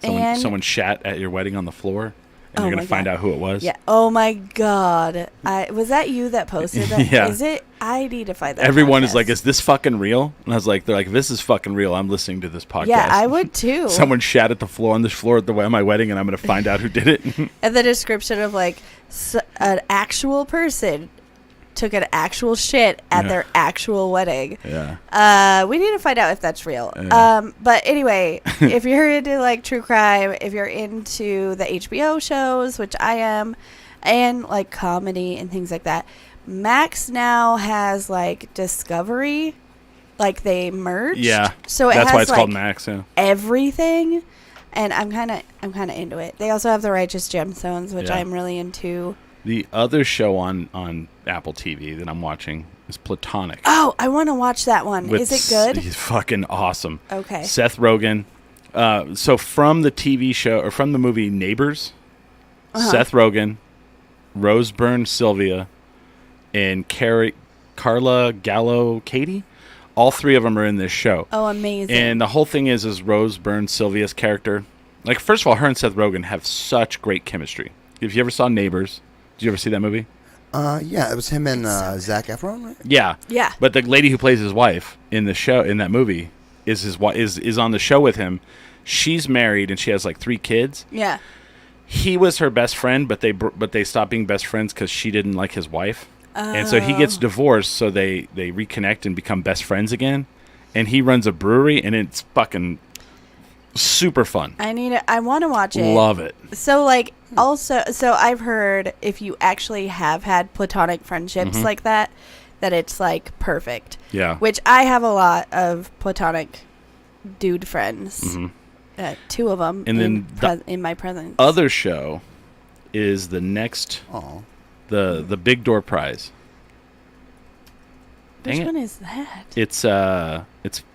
[SPEAKER 3] And-
[SPEAKER 2] Someone shat at your wedding on the floor, and
[SPEAKER 3] Oh
[SPEAKER 2] you're
[SPEAKER 3] my
[SPEAKER 2] gonna find
[SPEAKER 3] God.
[SPEAKER 2] out who it was.
[SPEAKER 3] Yeah. Oh my God. Was that you that posted that?
[SPEAKER 2] Yeah.
[SPEAKER 3] Is it? I need to find that.
[SPEAKER 2] Everyone is
[SPEAKER 3] podcast.
[SPEAKER 2] like, "Is this fucking real?" And I was like, "They're like, this is fucking real. I'm listening to this podcast."
[SPEAKER 3] Yeah, I would too.
[SPEAKER 2] Someone shat at the floor on my wedding, and I'm gonna find out who did it.
[SPEAKER 3] And the description of like an actual person took an actual shit at
[SPEAKER 2] Yeah.
[SPEAKER 3] their actual wedding.
[SPEAKER 2] Yeah.
[SPEAKER 3] We need to find out if that's real.
[SPEAKER 2] Yeah.
[SPEAKER 3] But anyway, if you're into like true crime, if you're into the HBO shows, which I am, and like comedy and things like that, Max now has like Discovery, like they merged.
[SPEAKER 2] Yeah.
[SPEAKER 3] So it
[SPEAKER 2] that's
[SPEAKER 3] has
[SPEAKER 2] why it's called
[SPEAKER 3] like,
[SPEAKER 2] Max. Yeah.
[SPEAKER 3] everything, and I'm kind of into it. They also have the Righteous Gemstones, which
[SPEAKER 2] Yeah.
[SPEAKER 3] I'm really into.
[SPEAKER 2] The other show on Apple TV that I'm watching is Platonic.
[SPEAKER 3] Oh, I want to watch that one. Is it good?
[SPEAKER 2] He's fucking awesome.
[SPEAKER 3] Okay.
[SPEAKER 2] Seth Rogen. So from the TV show or from the movie Neighbors, Seth Rogen, Rose Byrne Sylvia, and Carla Gallo Katie, all 3 of them are in this show.
[SPEAKER 3] Oh, amazing.
[SPEAKER 2] And the whole thing is Rose Byrne Sylvia's character. Like, first of all, her and Seth Rogen have such great chemistry. If you ever saw Neighbors, did you ever see that movie?
[SPEAKER 4] Yeah, it was him and Zac Efron, right?
[SPEAKER 2] Yeah.
[SPEAKER 3] Yeah.
[SPEAKER 2] But the lady who plays his wife in the show, in that movie, is is on the show with him. She's married and she has like 3 kids.
[SPEAKER 3] Yeah.
[SPEAKER 2] He was her best friend, but they stopped being best friends because she didn't like his wife, and so he gets divorced. So they reconnect and become best friends again. And he runs a brewery, and it's fucking super fun.
[SPEAKER 3] I want to watch it.
[SPEAKER 2] Love it.
[SPEAKER 3] So like also, so I've heard if you actually have had platonic friendships like that it's like perfect.
[SPEAKER 2] Yeah.
[SPEAKER 3] Which I have a lot of platonic dude friends. 2 of them.
[SPEAKER 2] And then
[SPEAKER 3] in my presence.
[SPEAKER 2] Other show is the next the Big Door Prize.
[SPEAKER 3] Which
[SPEAKER 2] Dang it.
[SPEAKER 3] one is that?
[SPEAKER 2] It's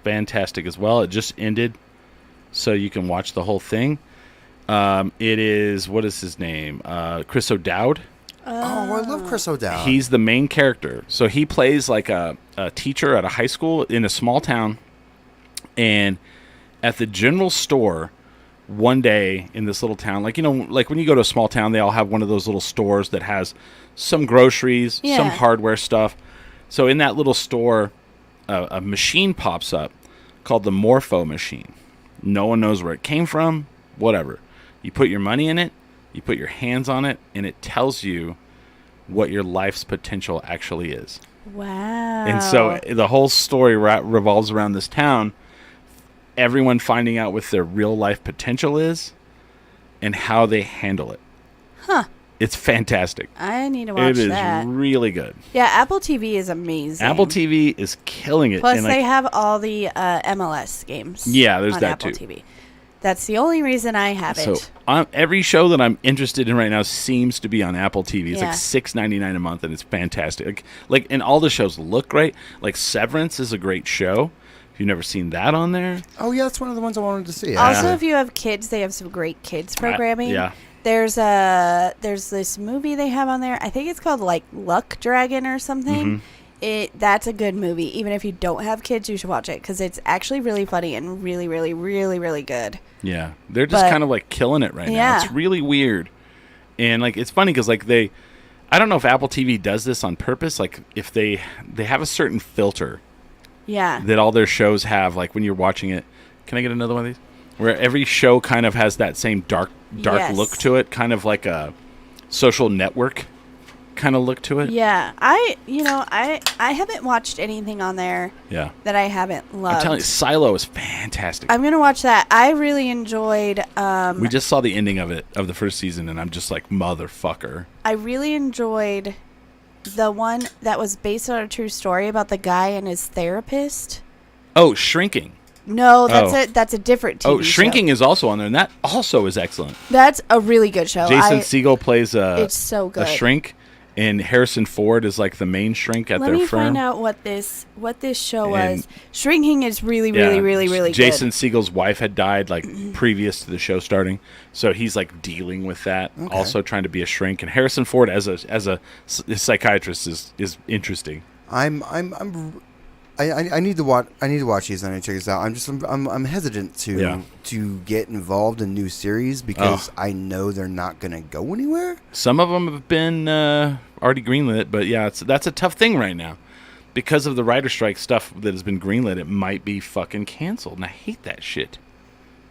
[SPEAKER 2] fantastic as well. It just ended, so you can watch the whole thing. It is, what is his name? Chris O'Dowd.
[SPEAKER 4] Oh, I love Chris O'Dowd.
[SPEAKER 2] He's the main character. So he plays like a teacher at a high school in a small town, And at the general store one day in this little town, like, you know, like when you go to a small town, they all have one of those little stores that has some groceries, some hardware stuff. So in that little store, a machine pops up called the Morpho machine. No one knows where it came from, whatever. You put your money in it, you put your hands on it, and it tells you what your life's potential actually is.
[SPEAKER 3] Wow.
[SPEAKER 2] And so the whole story revolves around this town, everyone finding out what their real life potential is and how they handle it.
[SPEAKER 3] Huh.
[SPEAKER 2] It's fantastic.
[SPEAKER 3] I need to watch that.
[SPEAKER 2] It is really good.
[SPEAKER 3] Yeah, Apple TV is amazing.
[SPEAKER 2] Apple TV is killing it.
[SPEAKER 3] Plus,
[SPEAKER 2] and
[SPEAKER 3] they have all the MLS games.
[SPEAKER 2] Yeah, there's
[SPEAKER 3] on
[SPEAKER 2] that
[SPEAKER 3] Apple
[SPEAKER 2] too.
[SPEAKER 3] TV. That's the only reason I have
[SPEAKER 2] So
[SPEAKER 3] it.
[SPEAKER 2] every show that I'm interested in right now seems to be on Apple TV. It's
[SPEAKER 3] Yeah.
[SPEAKER 2] like $6.99 a month, and it's fantastic. Like, and all the shows look great. Like Severance is a great show. If you've never seen that on there,
[SPEAKER 4] Oh yeah, that's one of the ones I wanted to see.
[SPEAKER 3] Also, if you have kids, they have some great kids programming.
[SPEAKER 2] yeah.
[SPEAKER 3] There's this movie they have on there. I think it's called like Luck Dragon or something. That's a good movie. Even if you don't have kids, you should watch it because it's actually really funny and really, really, really, really good.
[SPEAKER 2] Yeah, they're just kind of like killing it right now. It's really weird, and like it's funny because like I don't know if Apple TV does this on purpose. Like if they have a certain filter, that all their shows have. Like when you're watching it, can I get another one of these? Where every show kind of has that same dark look to it, kind of like a Social Network kind of look to it.
[SPEAKER 3] Yeah, I haven't watched anything on there.
[SPEAKER 2] Yeah.
[SPEAKER 3] That I haven't loved.
[SPEAKER 2] I'm telling you, Silo is fantastic.
[SPEAKER 3] I'm gonna watch that. I really enjoyed.
[SPEAKER 2] We just saw the ending of the first season, and I'm just like, motherfucker.
[SPEAKER 3] I really enjoyed the one that was based on a true story about the guy and his therapist.
[SPEAKER 2] Oh, Shrinking.
[SPEAKER 3] No, that's a different TV
[SPEAKER 2] Shrinking
[SPEAKER 3] show.
[SPEAKER 2] is also on there, and that also is excellent.
[SPEAKER 3] That's a really good show.
[SPEAKER 2] Jason Segel plays
[SPEAKER 3] it's so good.
[SPEAKER 2] a shrink, and Harrison Ford is like the main shrink at their firm.
[SPEAKER 3] Let me find out what this show was. Shrinking is really, really, really, really
[SPEAKER 2] Jason
[SPEAKER 3] good.
[SPEAKER 2] Segel's wife had died like previous to the show starting, so he's like dealing with that, also trying to be a shrink. And Harrison Ford as a psychiatrist is interesting.
[SPEAKER 4] I need to watch. I need to watch these. I need to check this out. I'm hesitant to get involved in new series because I know they're not going to go anywhere.
[SPEAKER 2] Some of them have been already greenlit, but yeah, that's a tough thing right now because of the writer strike stuff that has been greenlit. It might be fucking canceled, and I hate that shit.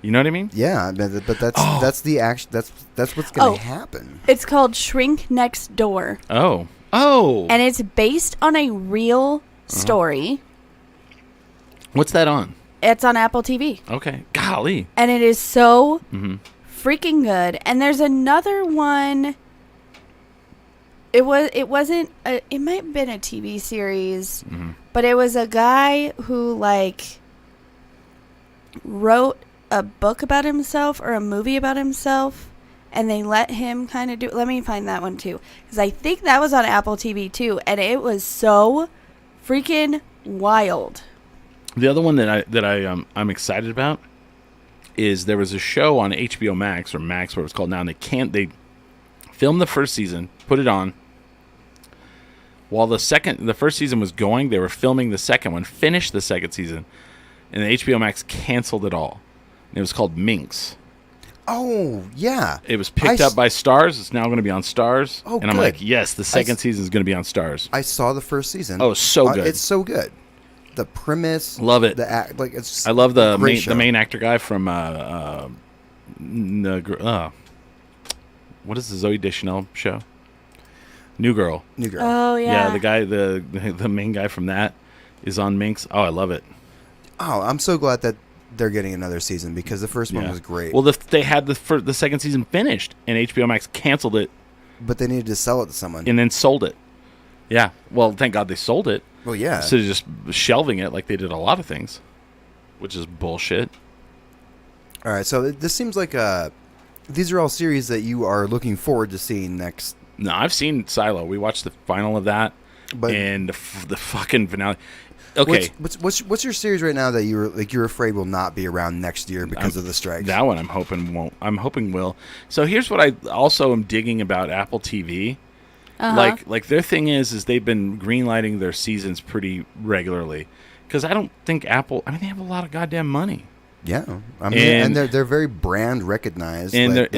[SPEAKER 2] You know what I mean?
[SPEAKER 4] Yeah, but that's the action. That's what's going to happen.
[SPEAKER 3] It's called Shrink Next Door.
[SPEAKER 2] Oh,
[SPEAKER 3] and it's based on a real story.
[SPEAKER 2] What's that on?
[SPEAKER 3] It's on Apple TV.
[SPEAKER 2] Okay. Golly.
[SPEAKER 3] And it is so freaking good. And there's another one. It wasn't. It might have been a TV series, but it was a guy who like wrote a book about himself or a movie about himself, and they let him kind of do. Let me find that one too, because I think that was on Apple TV too, and it was so freaking wild.
[SPEAKER 2] The other one that I'm excited about is there was a show on HBO Max or Max, where it's called now, and they filmed the first season, put it on. While the first season was going, they were filming the second one, finished the second season, and then HBO Max canceled it all. And it was called Minx.
[SPEAKER 4] Oh, yeah.
[SPEAKER 2] It was picked up by Starz. It's now going to be on Starz.
[SPEAKER 4] Oh,
[SPEAKER 2] and I'm like, yes, the second season is going to be on Starz.
[SPEAKER 4] I saw the first season.
[SPEAKER 2] Oh, so good.
[SPEAKER 4] It's so good. The premise,
[SPEAKER 2] love it.
[SPEAKER 4] The act, like it's.
[SPEAKER 2] I love the
[SPEAKER 4] main
[SPEAKER 2] actor guy from what is the Zooey Deschanel show? New Girl.
[SPEAKER 3] Oh yeah.
[SPEAKER 2] Yeah, the guy, the main guy from that is on Minx. Oh, I love it.
[SPEAKER 4] Oh, I'm so glad that they're getting another season because the first one was great.
[SPEAKER 2] Well, they had the second season finished, and HBO Max canceled it.
[SPEAKER 4] But they needed to sell it to someone,
[SPEAKER 2] and then sold it. Yeah. Well, thank God they sold it.
[SPEAKER 4] Well, yeah.
[SPEAKER 2] Instead of just shelving it like they did a lot of things, which is bullshit.
[SPEAKER 4] All right, so this seems like these are all series that you are looking forward to seeing next.
[SPEAKER 2] No, I've seen Silo. We watched the final of that, and the fucking finale. Okay,
[SPEAKER 4] what's your series right now that you're afraid will not be around next year because of the strikes?
[SPEAKER 2] That one I'm hoping won't. I'm hoping will. So here's what I also am digging about Apple TV. Like their thing is they've been greenlighting their seasons pretty regularly, Because I don't think Apple. I mean, they have a lot of goddamn money.
[SPEAKER 4] Yeah, I mean, and they're very brand recognized,
[SPEAKER 2] and
[SPEAKER 4] like,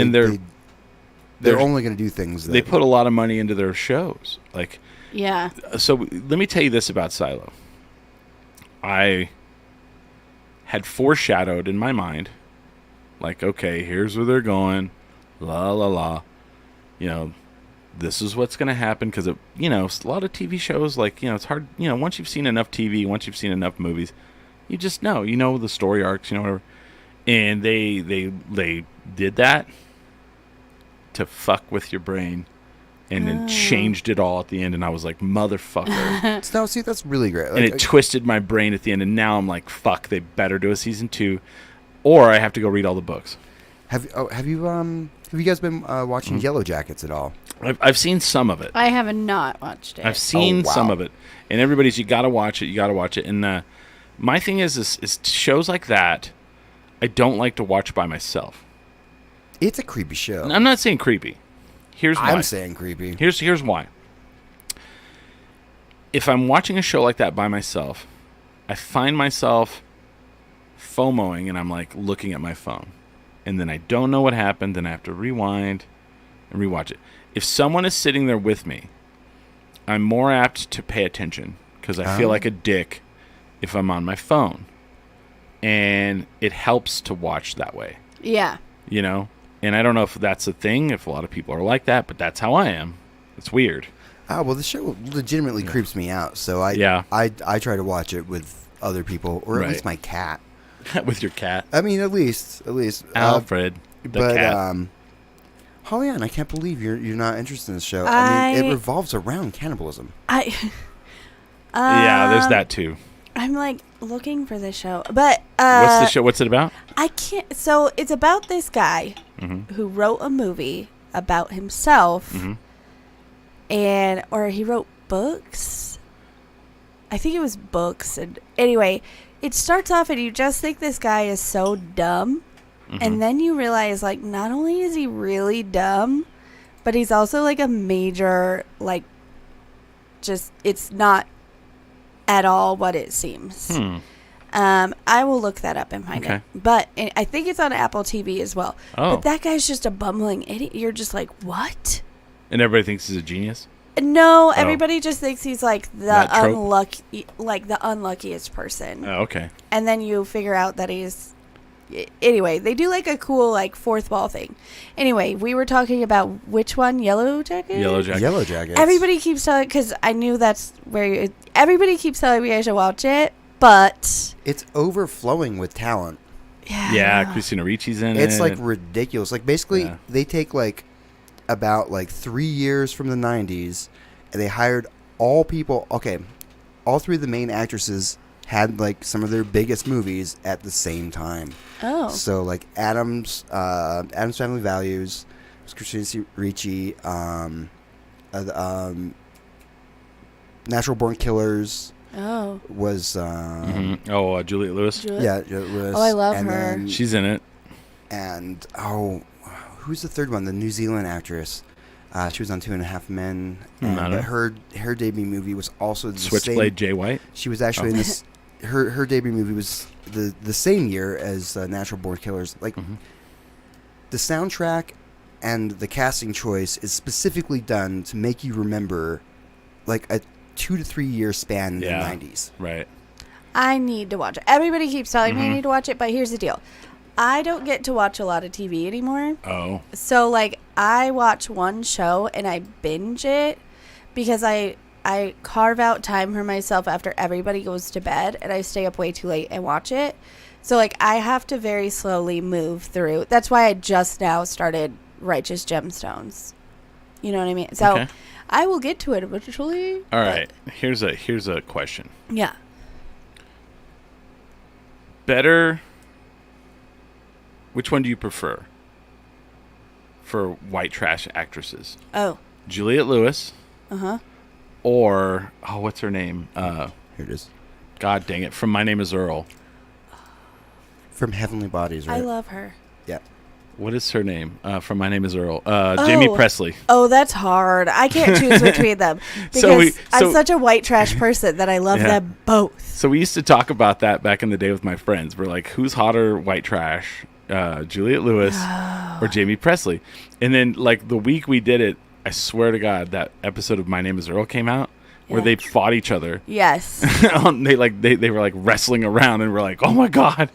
[SPEAKER 4] they're only going to do things.
[SPEAKER 2] They put a lot of money into their shows, like.
[SPEAKER 12] Yeah.
[SPEAKER 2] So let me tell you this about Silo. I had foreshadowed in my mind, like, okay, here's where they're going, la la la, you know, this is what's going to happen, because you know, a lot of TV shows, like, you know, it's hard, you know, once you've seen enough TV, once you've seen enough movies, you just know, the story arcs, whatever, and they did that to fuck with your brain. And then changed it all at the end, and I was like, motherfucker.
[SPEAKER 4] No, see, that's really great.
[SPEAKER 2] And it twisted my brain at the end, and now I'm like, fuck, they better do a season 2, or I have to go read all the books.
[SPEAKER 4] Have you guys been watching Yellow Jackets at all?
[SPEAKER 2] I've seen some of it.
[SPEAKER 12] I have not watched it.
[SPEAKER 2] I've seen some of it, and everybody's, you gotta watch it, And my thing is shows like that, I don't like to watch by myself.
[SPEAKER 4] It's a creepy show.
[SPEAKER 2] I'm not saying creepy. Here's why.
[SPEAKER 4] I'm saying creepy.
[SPEAKER 2] Here's why. If I'm watching a show like that by myself, I find myself FOMOing, and I'm like looking at my phone, and then I don't know what happened. Then I have to rewind and rewatch it. If someone is sitting there with me, I'm more apt to pay attention, because I feel like a dick if I'm on my phone, and it helps to watch that way.
[SPEAKER 12] Yeah.
[SPEAKER 2] And I don't know if that's a thing, if a lot of people are like that, but that's how I am. It's weird.
[SPEAKER 4] Oh, well, the show legitimately creeps me out, so I try to watch it with other people, or at least my cat.
[SPEAKER 2] With your cat?
[SPEAKER 4] I mean, at least.
[SPEAKER 2] Alfred, the cat.
[SPEAKER 4] Holly Ann, I can't believe you're not interested in this show. I mean, it revolves around cannibalism.
[SPEAKER 2] Yeah, there's that too.
[SPEAKER 3] I'm like looking for this show, but
[SPEAKER 2] what's the show? What's it about?
[SPEAKER 3] I can't. So it's about this guy who wrote a movie about himself, or he wrote books. I think it was books, and anyway, it starts off and you just think this guy is so dumb, and then you realize, like, not only is he really dumb, but he's also like a major, like, just it's not at all what it seems. I will look that up and find it. But I think it's on Apple TV as well.
[SPEAKER 2] Oh.
[SPEAKER 3] But that guy's just a bumbling idiot. You're just like, what?
[SPEAKER 2] And everybody thinks he's a genius?
[SPEAKER 3] No, everybody just thinks he's like the unluckiest person.
[SPEAKER 2] Oh, okay.
[SPEAKER 3] And then you figure out that he's... Anyway, they do like a cool like fourth wall thing. Anyway, we were talking about which one? Yellow Jacket?
[SPEAKER 2] Yellow Jacket.
[SPEAKER 3] Everybody keeps telling, because I knew that's where everybody keeps telling me I should watch it, but
[SPEAKER 4] it's overflowing with talent.
[SPEAKER 2] Yeah, Christina Ricci's in it.
[SPEAKER 4] It's like ridiculous. Like, basically, they take like about like 3 years from the 90s, and they hired all people. Okay, all three of the main actresses had like some of their biggest movies at the same time.
[SPEAKER 3] Oh.
[SPEAKER 4] So like Adam's Family Values, Christina Ricci, Natural Born Killers.
[SPEAKER 3] Oh.
[SPEAKER 4] Was
[SPEAKER 2] Juliette Lewis.
[SPEAKER 4] Yeah, Juliette Lewis.
[SPEAKER 3] Oh, I love her.
[SPEAKER 2] She's in it.
[SPEAKER 4] And who's the third one? The New Zealand actress. She was on 2.5 Men. But her debut movie was also the
[SPEAKER 2] Switchblade Jay White.
[SPEAKER 4] She was actually in this. Her debut movie was the same year as Natural Born Killers. Like the soundtrack and the casting choice is specifically done to make you remember like a 2 to 3 year span in the 90s.
[SPEAKER 2] Right.
[SPEAKER 3] I need to watch it. Everybody keeps telling me I need to watch it, but here's the deal. I don't get to watch a lot of TV anymore.
[SPEAKER 2] Oh.
[SPEAKER 3] So, like, I watch one show and I binge it because I carve out time for myself after everybody goes to bed, and I stay up way too late and watch it. So, like, I have to very slowly move through. That's why I just now started Righteous Gemstones. You know what I mean? So, I will get to it eventually.
[SPEAKER 2] All right. Here's a question.
[SPEAKER 3] Yeah.
[SPEAKER 2] Better... Which one do you prefer for white trash actresses?
[SPEAKER 3] Oh.
[SPEAKER 2] Juliette Lewis.
[SPEAKER 3] Uh-huh.
[SPEAKER 2] Or, what's her name?
[SPEAKER 4] Here it is.
[SPEAKER 2] God dang it. From My Name is Earl.
[SPEAKER 4] From Heavenly Bodies, right?
[SPEAKER 3] I love her.
[SPEAKER 4] Yeah.
[SPEAKER 2] What is her name? From My Name Is Earl. Jamie Presley.
[SPEAKER 3] Oh, that's hard. I can't choose between them because I'm such a white trash person that I love them both.
[SPEAKER 2] So we used to talk about that back in the day with my friends. We're like, who's hotter, white trash, Juliette Lewis or Jamie Presley? And then, like, the week we did it, I swear to God, that episode of My Name Is Earl came out where they fought each other.
[SPEAKER 3] Yes.
[SPEAKER 2] they were like wrestling around, and we're like, oh my God,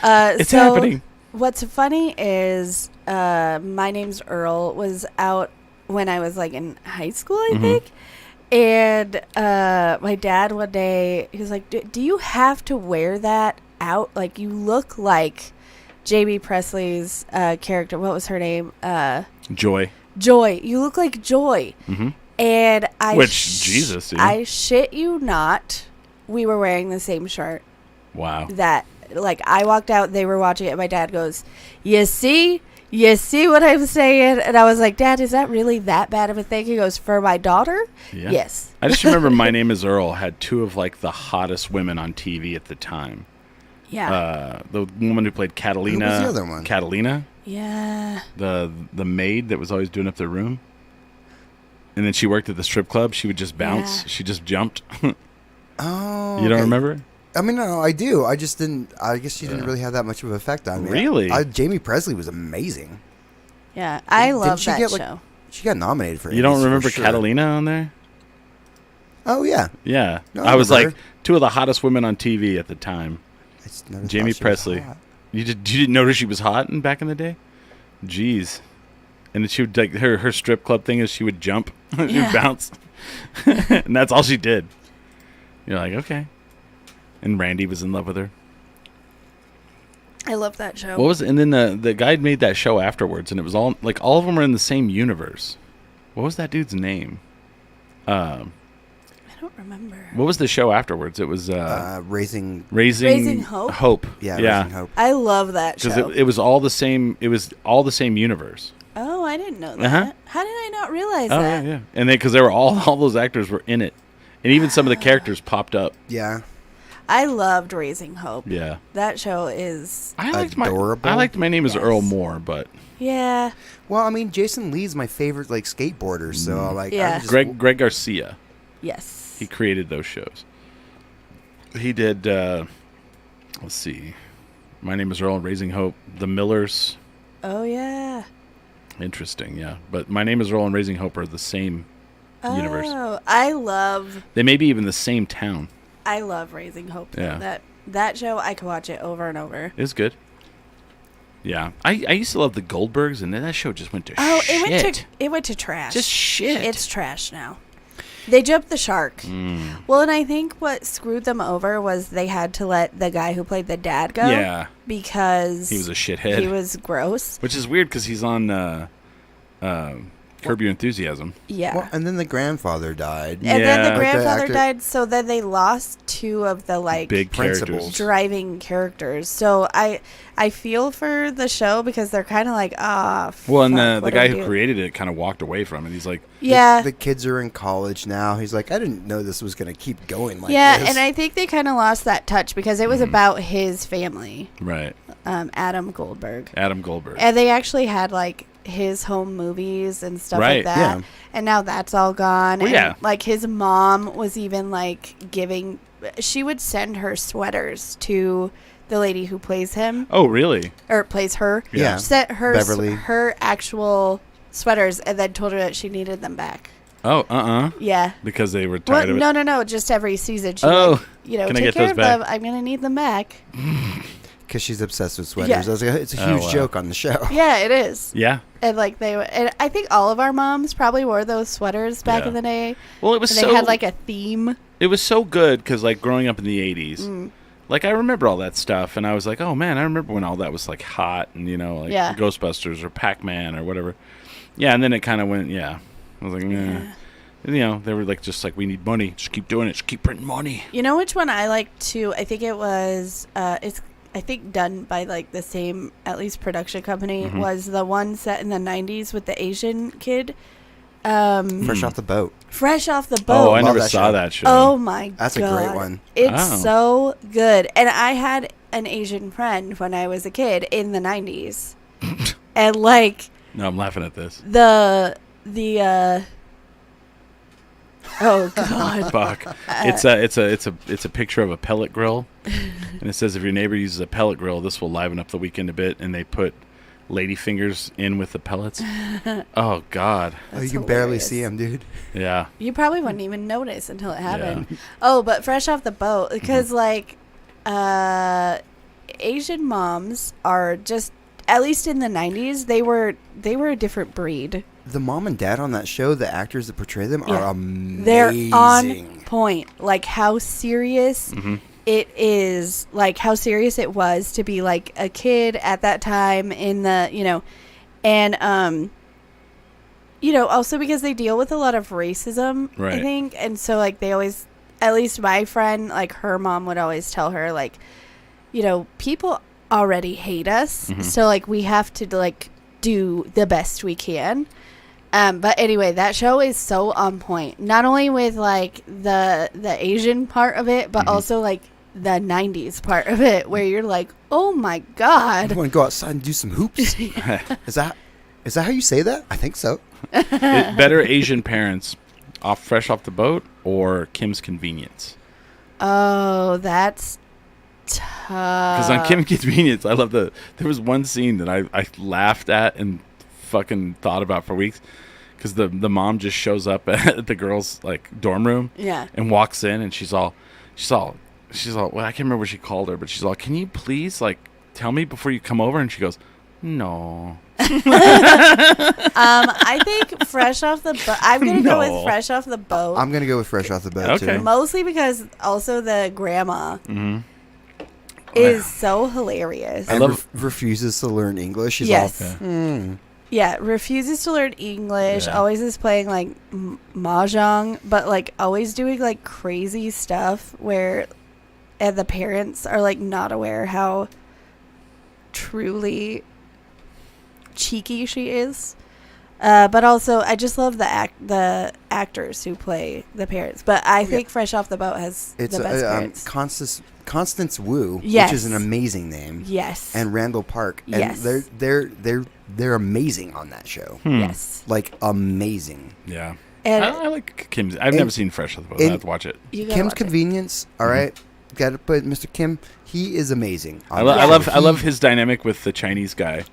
[SPEAKER 2] it's happening.
[SPEAKER 3] What's funny is My Name's Earl was out when I was like in high school, I think. And my dad one day, he was like, do you have to wear that out? Like, you look like Jamie Presley's character. What was her name?
[SPEAKER 2] Joy.
[SPEAKER 3] Joy. You look like Joy. And
[SPEAKER 2] Jesus, dude.
[SPEAKER 3] I shit you not, we were wearing the same shirt.
[SPEAKER 2] Wow.
[SPEAKER 3] That, like, I walked out, they were watching it, and my dad goes, you see what I'm saying? And I was like, Dad, is that really that bad of a thing? He goes, for my daughter?
[SPEAKER 2] Yeah.
[SPEAKER 3] Yes.
[SPEAKER 2] I just remember My Name Is Earl had two of, like, the hottest women on TV at the time.
[SPEAKER 3] Yeah.
[SPEAKER 2] The woman who played Catalina.
[SPEAKER 4] Who was the other one?
[SPEAKER 2] Catalina.
[SPEAKER 3] Yeah.
[SPEAKER 2] The maid that was always doing up their room. And then she worked at the strip club. She would just bounce. Yeah. She just jumped.
[SPEAKER 4] Oh.
[SPEAKER 2] You don't remember?
[SPEAKER 4] I mean, no, I do. I just didn't. I guess she didn't really have that much of an effect on me.
[SPEAKER 2] Really?
[SPEAKER 4] Jamie Presley was amazing.
[SPEAKER 3] Yeah, I love that show.
[SPEAKER 4] Like, she got nominated for.
[SPEAKER 2] You don't remember Catalina on there?
[SPEAKER 4] Oh yeah.
[SPEAKER 2] Yeah,
[SPEAKER 4] No,
[SPEAKER 2] I was
[SPEAKER 4] remember.
[SPEAKER 2] like two of the hottest women on TV at the time. Jamie Presley. You didn't notice she was hot back in the day? Jeez. And then she would, like, her strip club thing is she would jump, she would bounce, and that's all she did. You're like, okay. And Randy was in love with her.
[SPEAKER 3] I love that show.
[SPEAKER 2] What was? And then the guy made that show afterwards, and it was all like all of them were in the same universe. What was that dude's name?
[SPEAKER 3] I don't remember.
[SPEAKER 2] What was the show afterwards? It was
[SPEAKER 4] Raising
[SPEAKER 3] Hope.
[SPEAKER 4] Yeah, Raising Hope.
[SPEAKER 3] I love that show
[SPEAKER 2] because it was all the same. It was all the same universe.
[SPEAKER 3] Oh, I didn't know that. How did I not realize that?
[SPEAKER 2] Yeah. And because they were all those actors were in it, and even some of the characters popped up.
[SPEAKER 4] Yeah.
[SPEAKER 3] I loved Raising Hope.
[SPEAKER 2] Yeah.
[SPEAKER 3] That show is
[SPEAKER 4] adorable.
[SPEAKER 2] I liked My Name Is Earl more, but
[SPEAKER 3] yeah.
[SPEAKER 4] Well, I mean, Jason Lee's my favorite like skateboarder, so like
[SPEAKER 3] yeah.
[SPEAKER 2] Greg Garcia.
[SPEAKER 3] Yes.
[SPEAKER 2] He created those shows. He did. Let's see, My Name Is Earl and Raising Hope. The Millers.
[SPEAKER 3] Oh yeah.
[SPEAKER 2] Interesting, yeah. But My Name Is Earl and Raising Hope are the same universe.
[SPEAKER 3] Oh, I love.
[SPEAKER 2] They may be even the same town.
[SPEAKER 3] I love Raising Hope. Though.
[SPEAKER 2] Yeah.
[SPEAKER 3] That show, I could watch it over and over.
[SPEAKER 2] It's good. Yeah, I used to love the Goldbergs, and then that show just went to
[SPEAKER 3] shit. It went to trash.
[SPEAKER 2] Just shit.
[SPEAKER 3] It's trash now. They jumped the shark. Well, and I think what screwed them over was they had to let the guy who played the dad go.
[SPEAKER 2] Yeah.
[SPEAKER 3] Because
[SPEAKER 2] he was a shithead.
[SPEAKER 3] He was gross.
[SPEAKER 2] Which is weird because he's on Curb Your Enthusiasm.
[SPEAKER 3] Yeah.
[SPEAKER 4] Well, and then the grandfather died.
[SPEAKER 3] And then the grandfather died, so then they lost two of the like
[SPEAKER 2] big
[SPEAKER 4] principals,
[SPEAKER 3] driving characters. So I feel for the show because they're kind of like
[SPEAKER 2] well, and the guy who created it kind of walked away from it. He's like,
[SPEAKER 3] yeah,
[SPEAKER 4] the kids are in college now. He's like, I didn't know this was going to keep going like
[SPEAKER 3] this.
[SPEAKER 4] this.
[SPEAKER 3] And I think they kind of lost that touch because it was about his family,
[SPEAKER 2] right?
[SPEAKER 3] Adam Goldberg.
[SPEAKER 2] And
[SPEAKER 3] they actually had like his home movies and stuff
[SPEAKER 2] right.
[SPEAKER 3] like that.
[SPEAKER 2] Yeah.
[SPEAKER 3] And now that's all gone.
[SPEAKER 2] Well,
[SPEAKER 3] and
[SPEAKER 2] yeah.
[SPEAKER 3] like his mom was even like she would send her sweaters to the lady who plays him.
[SPEAKER 2] Oh, really?
[SPEAKER 3] Or plays her.
[SPEAKER 4] Yeah.
[SPEAKER 3] Sent her
[SPEAKER 4] Beverly.
[SPEAKER 3] Her actual sweaters and then told her that she needed them back.
[SPEAKER 2] Oh,
[SPEAKER 3] Yeah.
[SPEAKER 2] Because they were tired of it?
[SPEAKER 3] No. Just every season. She
[SPEAKER 2] can I
[SPEAKER 3] take
[SPEAKER 2] get
[SPEAKER 3] care
[SPEAKER 2] those
[SPEAKER 3] of
[SPEAKER 2] back?
[SPEAKER 3] them. I'm going to need them back.
[SPEAKER 4] Because she's obsessed with sweaters.
[SPEAKER 3] Yeah.
[SPEAKER 4] It's a huge joke on the show.
[SPEAKER 3] Yeah, it is.
[SPEAKER 2] Yeah.
[SPEAKER 3] And like and I think all of our moms probably wore those sweaters back in the day.
[SPEAKER 2] Well, it was
[SPEAKER 3] they had like a theme.
[SPEAKER 2] It was so good because like growing up in the 80s, like I remember all that stuff, and I was like, oh man, I remember when all that was like hot, and like Ghostbusters or Pac-Man or whatever. Yeah, and then it kind of went. Yeah, I was like, yeah. And, they were like, just like, we need money, just keep doing it, just keep printing money.
[SPEAKER 3] You know which one I liked too? I think it was I think done by like the same at least production company was the one set in the 90s with the Asian kid.
[SPEAKER 4] Fresh Off the Boat.
[SPEAKER 3] Fresh Off the Boat.
[SPEAKER 2] Oh, I never saw that show.
[SPEAKER 3] Oh my god.
[SPEAKER 4] That's a great one.
[SPEAKER 3] It's so good. And I had an Asian friend when I was a kid in the 90s. and like
[SPEAKER 2] No, I'm laughing at this.
[SPEAKER 3] the oh god.
[SPEAKER 2] Fuck. It's a picture of a pellet grill, and it says if your neighbor uses a pellet grill, this will liven up the weekend a bit. And they put lady fingers in with the pellets. Oh God.
[SPEAKER 4] Oh, you can barely see them, dude.
[SPEAKER 2] Yeah.
[SPEAKER 3] You probably wouldn't even notice until it happened. Oh, but fresh off the boat, because like Asian moms are just, at least in the 90s, they were a different breed.
[SPEAKER 4] The mom and dad on that show, the actors that portray them, are amazing.
[SPEAKER 3] They're on point. Like how serious it is, like how serious it was to be like a kid at that time in the, and also because they deal with a lot of racism, I
[SPEAKER 2] Right.
[SPEAKER 3] think. And so like they always, at least my friend, like her mom would always tell her like, people already hate us. So like we have to like do the best we can. But anyway, that show is so on point. Not only with like the Asian part of it, but also like the 90s part of it, where you're like, oh my god.
[SPEAKER 4] You want to go outside and do some hoops? Is that how you say that? I think so.
[SPEAKER 2] Better Asian Parents, Fresh Off the Boat, or Kim's Convenience?
[SPEAKER 3] Oh, that's tough.
[SPEAKER 2] Because on Kim's Convenience, I love there was one scene that I laughed at and fucking thought about for weeks. Because the mom just shows up at the girls' like dorm room, and walks in, and she's all, well, I can't remember what she called her, but she's all, can you please like tell me before you come over? And she goes, no.
[SPEAKER 3] I think Fresh Off the Boat. I'm gonna go with Fresh Off the Boat.
[SPEAKER 4] I'm gonna go with Fresh Off the Boat too.
[SPEAKER 3] Mostly because also the grandma is so hilarious.
[SPEAKER 4] I love refuses to learn English. She's all,
[SPEAKER 3] Yeah, refuses to learn English, always is playing, like, mahjong, but, like, always doing, like, crazy stuff where and the parents are, like, not aware how truly cheeky she is. But also, I just love the actors who play the parents. But I think Fresh Off the Boat has the best parents.
[SPEAKER 4] Constance Wu,
[SPEAKER 3] Yes.
[SPEAKER 4] which is an amazing name.
[SPEAKER 3] Yes.
[SPEAKER 4] And Randall Park. And
[SPEAKER 3] Yes.
[SPEAKER 4] they're amazing on that show.
[SPEAKER 3] Yes.
[SPEAKER 4] Like amazing.
[SPEAKER 2] Yeah.
[SPEAKER 3] And
[SPEAKER 2] I like Kim's. I've never seen Fresh Off the Boat. I have to watch it.
[SPEAKER 4] Kim's Convenience. All right. Got to put Mr. Kim. He is amazing.
[SPEAKER 2] I love his dynamic with the Chinese guy.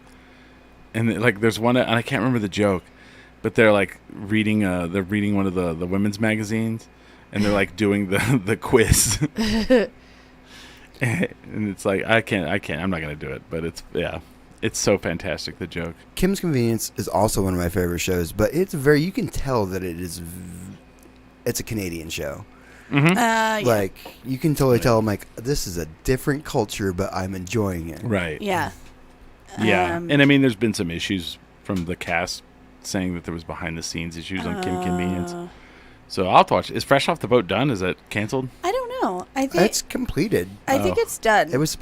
[SPEAKER 2] And like, there's one, and I can't remember the joke, but they're like reading one of the women's magazines, and they're like doing the quiz. And it's like, I'm not gonna do it, but it's so fantastic, the joke.
[SPEAKER 4] Kim's Convenience is also one of my favorite shows, but you can tell that it's a Canadian show. Like, you can totally tell, I'm like, this is a different culture, but I'm enjoying it.
[SPEAKER 2] Right.
[SPEAKER 3] Yeah.
[SPEAKER 2] Yeah. And I mean, there's been some issues from the cast saying that there was behind the scenes issues on Kim Convenience. So I'll have to watch it. Is Fresh Off the Boat done? Is it canceled?
[SPEAKER 3] I don't know. I think
[SPEAKER 4] It's completed.
[SPEAKER 3] I think it's done.
[SPEAKER 4] It was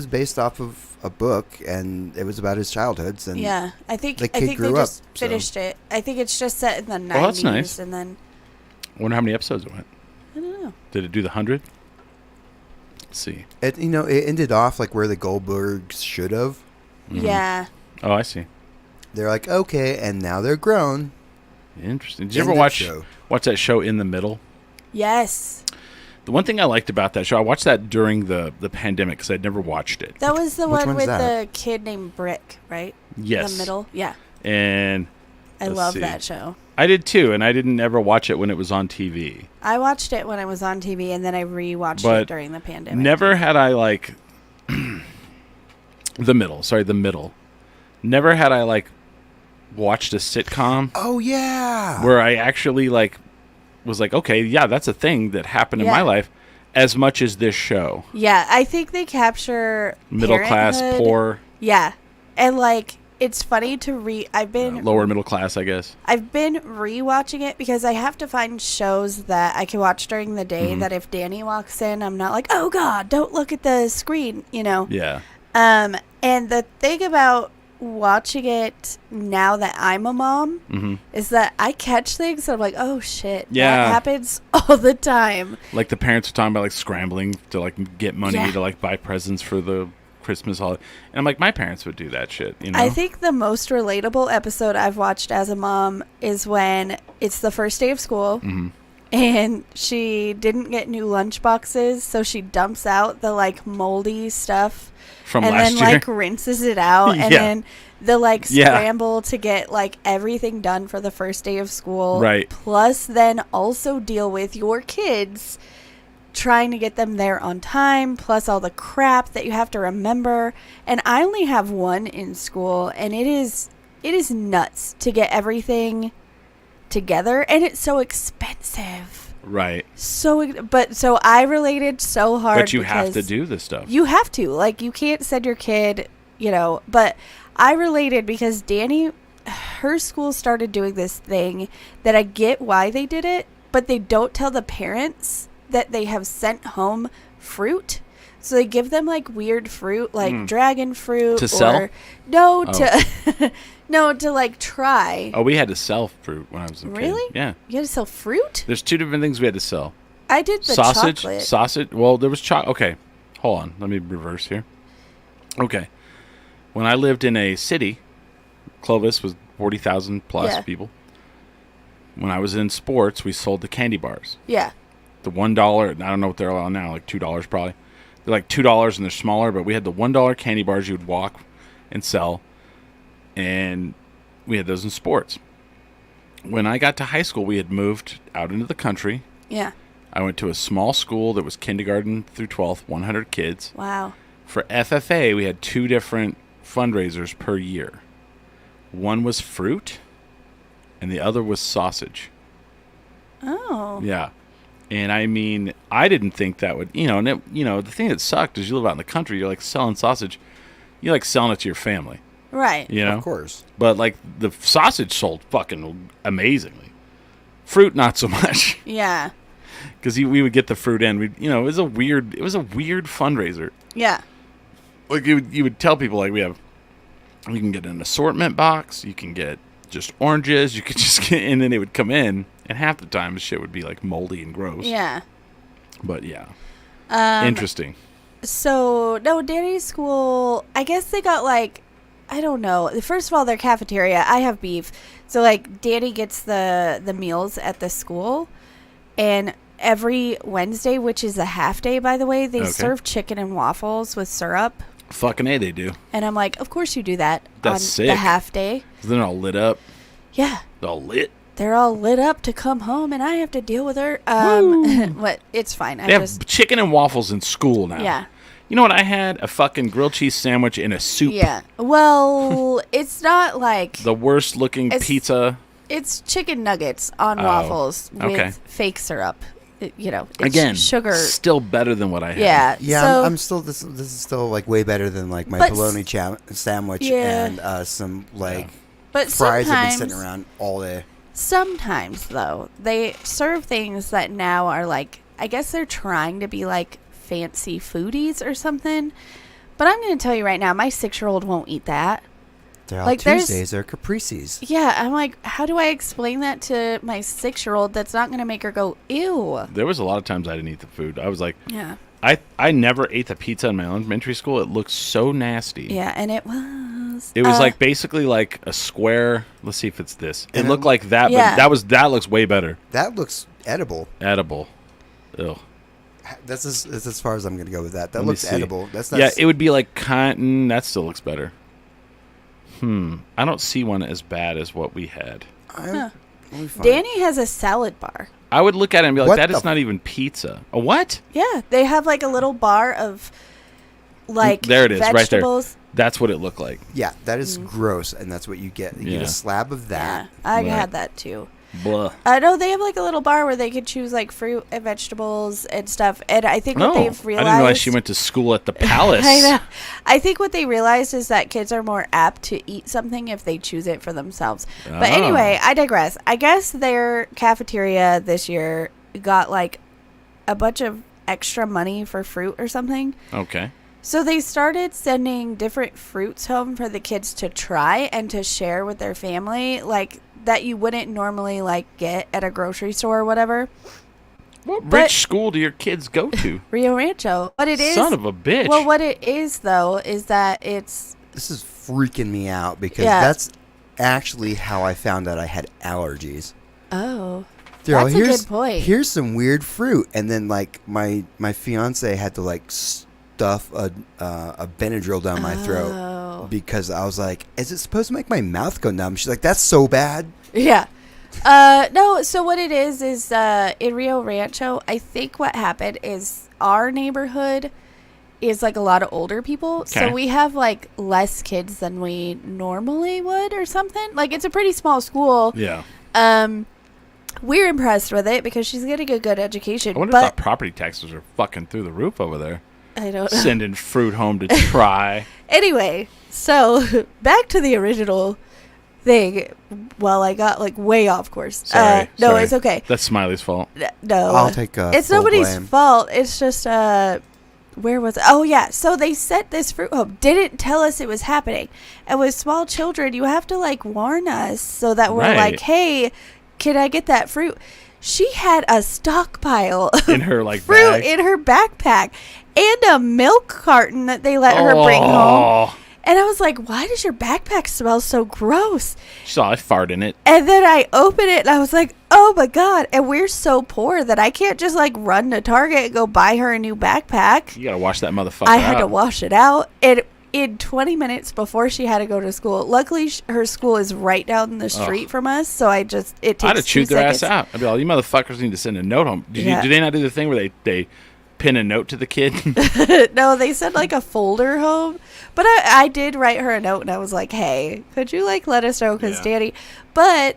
[SPEAKER 4] based off of a book, and it was about his childhoods. And
[SPEAKER 3] yeah, I think
[SPEAKER 4] the kid
[SPEAKER 3] they
[SPEAKER 4] grew
[SPEAKER 3] just
[SPEAKER 4] up,
[SPEAKER 3] finished it. I think it's just set in the 90s.
[SPEAKER 2] Well, that's nice.
[SPEAKER 3] And then
[SPEAKER 2] I wonder how many episodes it went.
[SPEAKER 3] I don't know.
[SPEAKER 2] Did it do the 100? Let's see.
[SPEAKER 4] It ended off like where the Goldbergs should have.
[SPEAKER 3] Yeah.
[SPEAKER 2] Oh, I see.
[SPEAKER 4] They're like, okay, and now they're grown.
[SPEAKER 2] Interesting. Did you ever watch that show In the Middle?
[SPEAKER 3] Yes.
[SPEAKER 2] The one thing I liked about that show, I watched that during the pandemic because I'd never watched it.
[SPEAKER 3] That was the
[SPEAKER 4] Which
[SPEAKER 3] one
[SPEAKER 4] one's
[SPEAKER 3] with
[SPEAKER 4] that?
[SPEAKER 3] the kid named Brick, right?
[SPEAKER 2] Yes.
[SPEAKER 3] The middle. Yeah.
[SPEAKER 2] And
[SPEAKER 3] I love that show.
[SPEAKER 2] I did too, and I didn't ever watch it when it was on TV.
[SPEAKER 3] I watched it when it was on TV, and then I rewatched
[SPEAKER 2] But
[SPEAKER 3] it during the pandemic.
[SPEAKER 2] never had I like The Middle. Never had I like watched a sitcom.
[SPEAKER 4] Oh yeah.
[SPEAKER 2] Where I actually like was like, okay, yeah, that's a thing that happened in my life, as much as this show.
[SPEAKER 3] Yeah, I think they capture
[SPEAKER 2] Middle class,
[SPEAKER 3] parenthood.
[SPEAKER 2] poor.
[SPEAKER 3] Yeah, and like it's funny to I've been
[SPEAKER 2] Lower middle class, I guess.
[SPEAKER 3] I've been rewatching it because I have to find shows that I can watch during the day that if Danny walks in, I'm not like, oh God, don't look at the screen,
[SPEAKER 2] Yeah.
[SPEAKER 3] And the thing about watching it now that I'm a mom is that I catch things and I'm like, oh shit, that happens all the time.
[SPEAKER 2] Like the parents are talking about like scrambling to like get money to like buy presents for the Christmas holiday. And I'm like, my parents would do that shit, you know?
[SPEAKER 3] I think the most relatable episode I've watched as a mom is when it's the first day of school and she didn't get new lunch boxes, so she dumps out the like moldy stuff
[SPEAKER 2] From
[SPEAKER 3] and
[SPEAKER 2] last
[SPEAKER 3] then
[SPEAKER 2] year.
[SPEAKER 3] like rinses it out and
[SPEAKER 2] Yeah.
[SPEAKER 3] then the like
[SPEAKER 2] Yeah.
[SPEAKER 3] scramble to get like everything done for the first day of school.
[SPEAKER 2] Right.
[SPEAKER 3] Plus then also deal with your kids trying to get them there on time, plus all the crap that you have to remember. And I only have one in school, and it is nuts to get everything together, and it's so expensive.
[SPEAKER 2] Right.
[SPEAKER 3] So I related so hard.
[SPEAKER 2] But you have to
[SPEAKER 3] because
[SPEAKER 2] do this stuff.
[SPEAKER 3] You have to. Like, you can't send your kid, you know, but I related because Danny, her school started doing this thing that I get why they did it, but they don't tell the parents that they have sent home fruit. So they give them like weird fruit, like dragon fruit.
[SPEAKER 2] To sell?
[SPEAKER 3] Or, no, to no, to like try.
[SPEAKER 2] Oh, we had to sell fruit when I was a kid.
[SPEAKER 3] Really?
[SPEAKER 2] Yeah.
[SPEAKER 3] You had to sell fruit?
[SPEAKER 2] There's two different things we had to sell.
[SPEAKER 3] I did the chocolate.
[SPEAKER 2] Sausage. Well, there was chocolate. Okay, hold on. Let me reverse here. Okay. When I lived in a city, Clovis was 40,000 plus
[SPEAKER 3] Yeah.
[SPEAKER 2] people. When I was in sports, we sold the candy bars.
[SPEAKER 3] Yeah.
[SPEAKER 2] The $1, I don't know what they're on now, like $2 probably. They're like $2 and they're smaller, but we had the $1 candy bars you would walk and sell, and we had those in sports. When I got to high school, we had moved out into the country.
[SPEAKER 3] Yeah.
[SPEAKER 2] I went to a small school that was kindergarten through 12th, 100 kids.
[SPEAKER 3] Wow.
[SPEAKER 2] For FFA, we had two different fundraisers per year. One was fruit, and the other was sausage.
[SPEAKER 3] Oh.
[SPEAKER 2] Yeah. And I mean, I didn't think that would, and the thing that sucked is you live out in the country, you're like selling sausage, you're like selling it to your family.
[SPEAKER 3] Right.
[SPEAKER 2] You know?
[SPEAKER 4] Of course.
[SPEAKER 2] But like the sausage sold fucking amazingly. Fruit, not so much.
[SPEAKER 3] Yeah.
[SPEAKER 2] Because we would get the fruit in. It was a weird fundraiser.
[SPEAKER 3] Yeah.
[SPEAKER 2] Like you would tell people like you can get an assortment box, you can get just oranges, you could just get, and then they would come in, and half the time the shit would be like moldy and gross.
[SPEAKER 3] Yeah.
[SPEAKER 2] But yeah, interesting.
[SPEAKER 3] So no, Danny's school, I guess they got like, I don't know. First of all, their cafeteria, I have beef. So like Danny gets the meals at the school, and every Wednesday, which is a half day by the way, they serve chicken and waffles with syrup.
[SPEAKER 2] Fucking A, they do.
[SPEAKER 3] And I'm like, of course you do that
[SPEAKER 2] That's
[SPEAKER 3] on
[SPEAKER 2] sick.
[SPEAKER 3] the half day.
[SPEAKER 2] They're all lit up.
[SPEAKER 3] Yeah.
[SPEAKER 2] They're all lit.
[SPEAKER 3] They're all lit up to come home, and I have to deal with her. What? It's fine.
[SPEAKER 2] They have chicken and waffles in school now.
[SPEAKER 3] Yeah.
[SPEAKER 2] You know what? I had a fucking grilled cheese sandwich in a soup.
[SPEAKER 3] Yeah. Well, it's not like
[SPEAKER 2] The worst looking pizza.
[SPEAKER 3] it's chicken nuggets on waffles with
[SPEAKER 2] okay.
[SPEAKER 3] fake syrup. It's
[SPEAKER 2] Again,
[SPEAKER 3] sugar.
[SPEAKER 2] Still better than what I had.
[SPEAKER 3] Yeah.
[SPEAKER 4] Yeah,
[SPEAKER 3] so,
[SPEAKER 4] I'm still. This is still like way better than like my
[SPEAKER 3] But
[SPEAKER 4] bologna sandwich
[SPEAKER 3] yeah.
[SPEAKER 4] and some like
[SPEAKER 3] but
[SPEAKER 4] fries that have been
[SPEAKER 3] sometimes,
[SPEAKER 4] sitting around all day.
[SPEAKER 3] sometimes though, they serve things that now are like, I guess they're trying to be like fancy foodies or something. But I'm going to tell you right now, my 6-year-old won't eat that.
[SPEAKER 4] They're all
[SPEAKER 3] Like, there's-
[SPEAKER 4] Tuesdays. They're Caprices.
[SPEAKER 3] Yeah, I'm like, how do I explain that to my 6-year-old that's not going to make her go, ew?
[SPEAKER 2] There was a lot of times I didn't eat the food. I was like,
[SPEAKER 3] Yeah.
[SPEAKER 2] I never ate the pizza in my elementary school. It looked so nasty.
[SPEAKER 3] Yeah, and it was.
[SPEAKER 2] It was like basically like a square. Let's see if it's this. It
[SPEAKER 4] And
[SPEAKER 2] looked
[SPEAKER 4] it-
[SPEAKER 2] like that,
[SPEAKER 3] Yeah.
[SPEAKER 2] but that looks way better.
[SPEAKER 4] That looks edible.
[SPEAKER 2] Edible. Ew.
[SPEAKER 4] That's as far as I'm going to go with that. That
[SPEAKER 2] Let me
[SPEAKER 4] looks
[SPEAKER 2] see.
[SPEAKER 4] edible. That's not.
[SPEAKER 2] Yeah, it would be like cotton. That still looks better. I don't see one as bad as what we had.
[SPEAKER 3] Danny has a salad bar.
[SPEAKER 2] I would look at it and be like,
[SPEAKER 4] What
[SPEAKER 2] that
[SPEAKER 4] the
[SPEAKER 2] is not even pizza. A what?
[SPEAKER 3] Yeah, they have like a little bar of like
[SPEAKER 2] There it is,
[SPEAKER 3] vegetables.
[SPEAKER 2] right there. That's what it looked like.
[SPEAKER 4] Yeah, that is gross, and that's what you get. You
[SPEAKER 2] Yeah.
[SPEAKER 4] get a slab of that.
[SPEAKER 3] Yeah, I
[SPEAKER 2] Right.
[SPEAKER 3] had that too.
[SPEAKER 2] Blah.
[SPEAKER 3] I know they have like a little bar where they could choose like fruit and vegetables and stuff. And I think what
[SPEAKER 2] No,
[SPEAKER 3] they've
[SPEAKER 2] I
[SPEAKER 3] realized.
[SPEAKER 2] didn't realize she went to school at the palace.
[SPEAKER 3] I know. I think what they realized is that kids are more apt to eat something if they choose it for themselves. But anyway, I digress. I guess their cafeteria this year got like a bunch of extra money for fruit or something.
[SPEAKER 2] Okay.
[SPEAKER 3] So they started sending different fruits home for the kids to try and to share with their family, like that you wouldn't normally like get at a grocery store or whatever.
[SPEAKER 2] What
[SPEAKER 3] But-
[SPEAKER 2] rich school do your kids go to?
[SPEAKER 3] Rio Rancho. What it is.
[SPEAKER 2] Son of a bitch.
[SPEAKER 3] Well, what it is though is that it's.
[SPEAKER 4] This is freaking me out because
[SPEAKER 3] Yeah.
[SPEAKER 4] that's actually how I found out I had allergies.
[SPEAKER 3] Oh.
[SPEAKER 4] They're all,
[SPEAKER 3] That's a
[SPEAKER 4] here's,
[SPEAKER 3] good point.
[SPEAKER 4] Here's some weird fruit, and then like my fiance had to like stuff a Benadryl down my
[SPEAKER 3] Oh.
[SPEAKER 4] throat because I was like, "Is it supposed to make my mouth go numb?" She's like, "That's so bad."
[SPEAKER 3] Yeah. No, so what it is in Rio Rancho, I think what happened is our neighborhood is like a lot of older people.
[SPEAKER 2] Okay.
[SPEAKER 3] So we have like less kids than we normally would or something. Like it's a pretty small school.
[SPEAKER 2] Yeah.
[SPEAKER 3] We're impressed with it because she's getting a good education.
[SPEAKER 2] I wonder
[SPEAKER 3] but
[SPEAKER 2] if the property taxes are fucking through the roof over there.
[SPEAKER 3] I don't know.
[SPEAKER 2] Sending fruit home to try.
[SPEAKER 3] Anyway, so back to the original thing. Well, I got like way off course.
[SPEAKER 2] Sorry.
[SPEAKER 3] No,
[SPEAKER 2] sorry.
[SPEAKER 3] it's okay.
[SPEAKER 2] That's Smiley's fault.
[SPEAKER 3] No,
[SPEAKER 4] I'll take
[SPEAKER 3] it's
[SPEAKER 4] full
[SPEAKER 3] nobody's
[SPEAKER 4] blame.
[SPEAKER 3] fault. It's just where was it? Oh yeah, so they sent this fruit home. Didn't tell us it was happening. And with small children, you have to like warn us so that we're
[SPEAKER 2] Right.
[SPEAKER 3] like, hey, can I get that fruit? She had a stockpile of
[SPEAKER 2] In her like
[SPEAKER 3] fruit
[SPEAKER 2] bag.
[SPEAKER 3] in her backpack and a milk carton that they let her bring home.
[SPEAKER 2] Oh.
[SPEAKER 3] And I was like, why does your backpack smell so gross?
[SPEAKER 2] She saw I fart in it.
[SPEAKER 3] And then I opened it and I was like, oh my God. And we're so poor that I can't just like run to Target and go buy her a new backpack.
[SPEAKER 2] You gotta wash that motherfucker
[SPEAKER 3] I had
[SPEAKER 2] out.
[SPEAKER 3] to wash it out. And in 20 minutes before she had to go to school, luckily her school is right down the street from us. So it takes
[SPEAKER 2] I'd have
[SPEAKER 3] 2
[SPEAKER 2] chewed their
[SPEAKER 3] seconds.
[SPEAKER 2] ass out. I'd be like, you motherfuckers need to send a note home. Did they not do the thing where they pin a note to the kid?
[SPEAKER 3] No, they sent like a folder home. But I did write her a note and I was like, hey, could you like let us know? Because Danny. But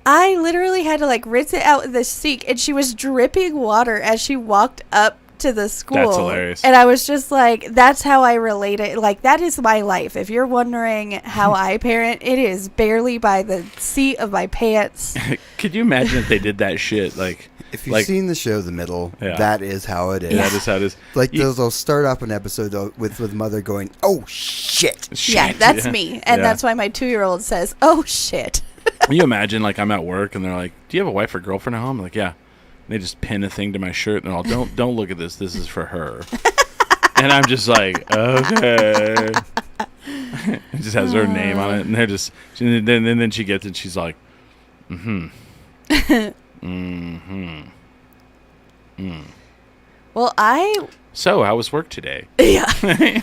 [SPEAKER 3] I literally had to like rinse it out in the sink and she was dripping water as she walked up to the school.
[SPEAKER 2] That's hilarious.
[SPEAKER 3] And I was just like, that's how I relate it. Like, that is my life. If you're wondering how I parent, it is barely by the seat of my pants.
[SPEAKER 2] Could you imagine if they did that shit? Like,
[SPEAKER 4] If you've seen the show The Middle,
[SPEAKER 2] Yeah.
[SPEAKER 4] that is how it is.
[SPEAKER 2] That is how it is.
[SPEAKER 4] Like they'll start off an episode with mother going, "Oh shit!"
[SPEAKER 3] Yeah, that's me. And that's why my 2-year-old says, oh, shit.
[SPEAKER 2] Can you imagine, like, I'm at work and they're like, do you have a wife or girlfriend at home? I'm like, yeah. And they just pin a thing to my shirt and all, don't look at this. This is for her. And I'm just like, okay. It just has her name on it. And they're just, and then she gets it. She's like,
[SPEAKER 3] Well,
[SPEAKER 2] So, how was work today?
[SPEAKER 3] Yeah.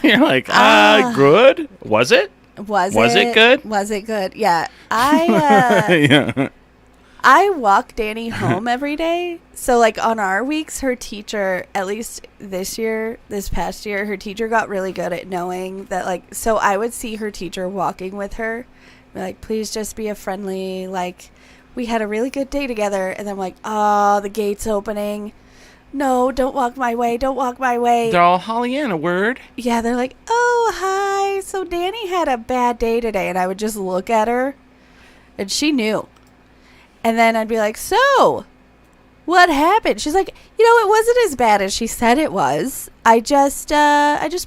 [SPEAKER 2] You're like, good? Was it?
[SPEAKER 3] Was
[SPEAKER 2] it good?
[SPEAKER 3] Was it good? Yeah. I
[SPEAKER 2] Yeah.
[SPEAKER 3] I walk Danny home every day. So like on our weeks, her teacher, at least this past year, her teacher got really good at knowing that like, so I would see her teacher walking with her, be like, please just be a friendly, like, we had a really good day together. And I'm like, oh, the gate's opening. No, don't walk my way. Don't walk my way.
[SPEAKER 2] They're all Holly Ann, a word.
[SPEAKER 3] Yeah, they're like, oh, hi. So Danny had a bad day today. And I would just look at her and she knew. And then I'd be like, so what happened? She's like, it wasn't as bad as she said it was. I just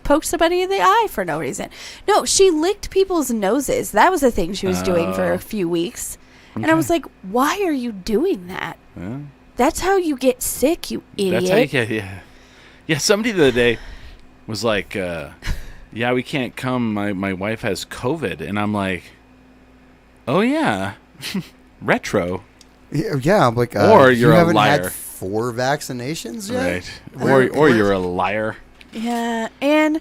[SPEAKER 3] poked somebody in the eye for no reason. No, she licked people's noses. That was a thing she was doing for a few weeks. Okay. And I was like, why are you doing that?
[SPEAKER 2] Yeah.
[SPEAKER 3] That's how you get sick, you idiot.
[SPEAKER 2] That's how you get, yeah. Somebody the other day was like, yeah, we can't come. My wife has COVID. And I'm like, oh, yeah. Retro.
[SPEAKER 4] Yeah, I'm like,
[SPEAKER 2] or
[SPEAKER 4] you
[SPEAKER 2] you're a
[SPEAKER 4] haven't
[SPEAKER 2] liar.
[SPEAKER 4] had 4 vaccinations yet?
[SPEAKER 2] Right. Or you're a liar.
[SPEAKER 3] Yeah, and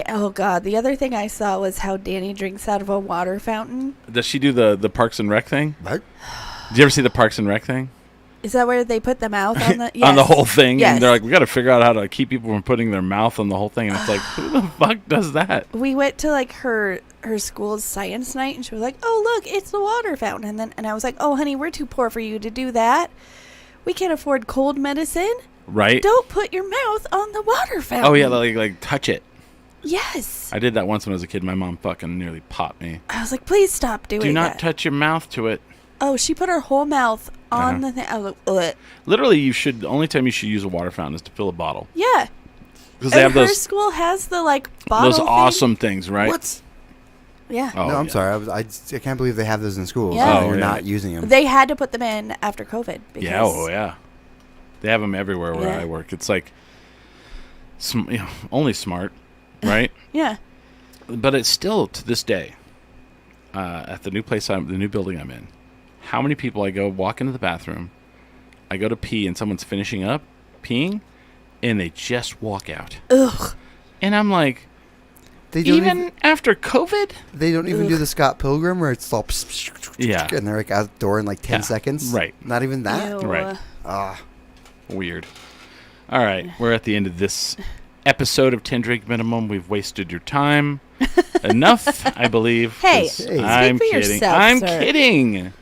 [SPEAKER 3] oh god, the other thing I saw was how Danny drinks out of a water fountain.
[SPEAKER 2] Does she do the Parks and Rec thing?
[SPEAKER 4] What?
[SPEAKER 2] Did you ever see the Parks and Rec thing?
[SPEAKER 3] Is that where they put the mouth on the
[SPEAKER 2] On the whole thing?
[SPEAKER 3] Yes.
[SPEAKER 2] And they're like, we got to figure out how to keep people from putting their mouth on the whole thing. And it's like, who the fuck does that?
[SPEAKER 3] We went to like her school's science night and she was like, oh look, it's the water fountain. And I was like, oh honey, we're too poor for you to do that. We can't afford cold medicine.
[SPEAKER 2] Right?
[SPEAKER 3] Don't put your mouth on the water fountain.
[SPEAKER 2] Oh yeah, like touch it.
[SPEAKER 3] Yes.
[SPEAKER 2] I did that once when I was a kid. My mom fucking nearly popped me.
[SPEAKER 3] I was like, please stop doing that.
[SPEAKER 2] Do not touch your mouth to it.
[SPEAKER 3] Oh, she put her whole mouth on the thing. I was like, ugh.
[SPEAKER 2] Literally, the only time you should use a water fountain is to fill a bottle.
[SPEAKER 3] Yeah.
[SPEAKER 2] Because they have
[SPEAKER 3] her
[SPEAKER 2] those
[SPEAKER 3] school has the like bottle
[SPEAKER 2] those
[SPEAKER 3] thing.
[SPEAKER 2] awesome things, right?
[SPEAKER 4] What?
[SPEAKER 3] Yeah.
[SPEAKER 2] Oh,
[SPEAKER 4] No, I'm
[SPEAKER 2] yeah.
[SPEAKER 4] sorry. I can't believe they have those in schools.
[SPEAKER 3] Yeah.
[SPEAKER 4] And
[SPEAKER 2] Oh,
[SPEAKER 4] we're
[SPEAKER 2] yeah.
[SPEAKER 4] not using them.
[SPEAKER 3] They had to put them in after COVID. Because
[SPEAKER 2] Yeah, oh yeah. They have them everywhere where I work. It's like only smart, right?
[SPEAKER 3] Yeah.
[SPEAKER 2] But it's still to this day at the new building I'm in. How many people I go walk into the bathroom, I go to pee, and someone's finishing up peeing, and they just walk out.
[SPEAKER 3] Ugh.
[SPEAKER 2] And I'm like,
[SPEAKER 4] They don't
[SPEAKER 2] even after COVID,
[SPEAKER 4] they don't even do the Scott Pilgrim where it's all and they're like out the door in like 10 seconds.
[SPEAKER 2] Right.
[SPEAKER 4] Not even that.
[SPEAKER 3] Ew.
[SPEAKER 2] right?
[SPEAKER 4] Ah.
[SPEAKER 2] Weird. All right, we're at the end of this episode of 10 Drink Minimum. We've wasted your time enough, I believe.
[SPEAKER 3] Hey,
[SPEAKER 2] 'cause
[SPEAKER 3] speak
[SPEAKER 2] I'm
[SPEAKER 3] for
[SPEAKER 2] kidding.
[SPEAKER 3] yourself,
[SPEAKER 2] I'm
[SPEAKER 3] sir.
[SPEAKER 2] kidding.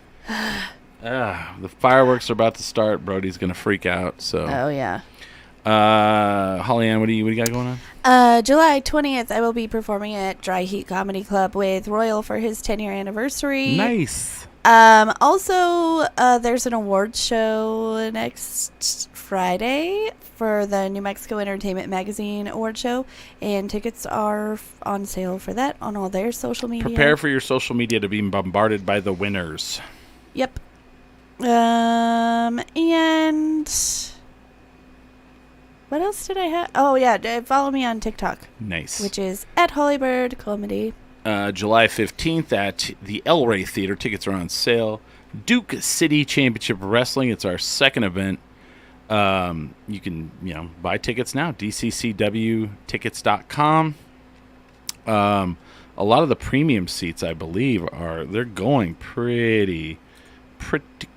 [SPEAKER 2] The fireworks are about to start. Brody's gonna freak out. So,
[SPEAKER 3] Oh, yeah.
[SPEAKER 2] Holly Ann, what do you got going on?
[SPEAKER 3] July 20th, I will be performing at Dry Heat Comedy Club with Royal for his 10-year anniversary.
[SPEAKER 2] Nice.
[SPEAKER 3] Also, there's an awards show next Friday for the New Mexico Entertainment Magazine award show, and tickets are on sale for that on all their social media.
[SPEAKER 2] Prepare for your social media to be bombarded by the winners.
[SPEAKER 3] Yep. And what else did I have? Oh, yeah, follow me on TikTok.
[SPEAKER 2] Nice.
[SPEAKER 3] Which is at Hollybird Comedy.
[SPEAKER 2] July 15th at the El Rey Theater. Tickets are on sale. Duke City Championship Wrestling. It's our second event. You can, buy tickets now. DCCWtickets.com. A lot of the premium seats, I believe, they're going pretty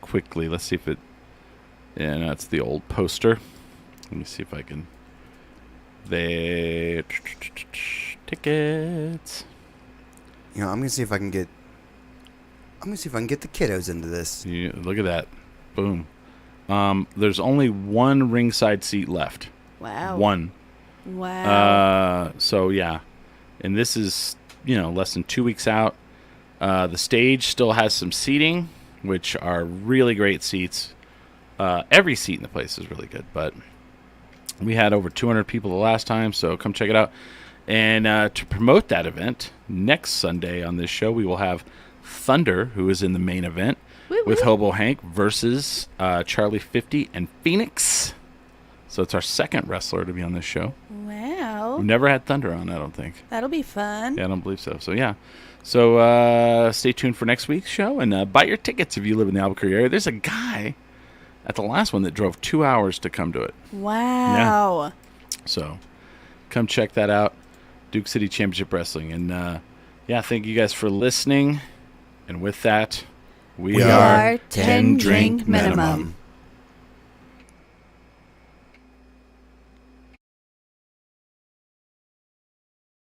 [SPEAKER 2] quickly. Let's see if it. Yeah, that's the old poster. Let me see if I can. Tickets.
[SPEAKER 4] I'm gonna see if I can get. I'm gonna see if I can get the kiddos into this.
[SPEAKER 2] Yeah, look at that. Boom. There's only one ringside seat left.
[SPEAKER 3] Wow.
[SPEAKER 2] One.
[SPEAKER 3] Wow.
[SPEAKER 2] So yeah, and this is less than 2 weeks out. The stage still has some seating, which are really great seats. Every seat in the place is really good, but we had over 200 people the last time, so come check it out. And to promote that event, next Sunday on this show, we will have Thunder, who is in the main event, with Hobo Hank versus Charlie 50 and Phoenix. So it's our second wrestler to be on this show.
[SPEAKER 3] Wow.
[SPEAKER 2] We've never had Thunder on, I don't think.
[SPEAKER 3] That'll be fun.
[SPEAKER 2] Yeah, I don't believe so. So, yeah. So stay tuned for next week's show and buy your tickets if you live in the Albuquerque area. There's a guy at the last one that drove 2 hours to come to it.
[SPEAKER 3] Wow.
[SPEAKER 2] Yeah. So come check that out. Duke City Championship Wrestling. And, thank you guys for listening. And with that, we are
[SPEAKER 3] 10 Drink Minimum.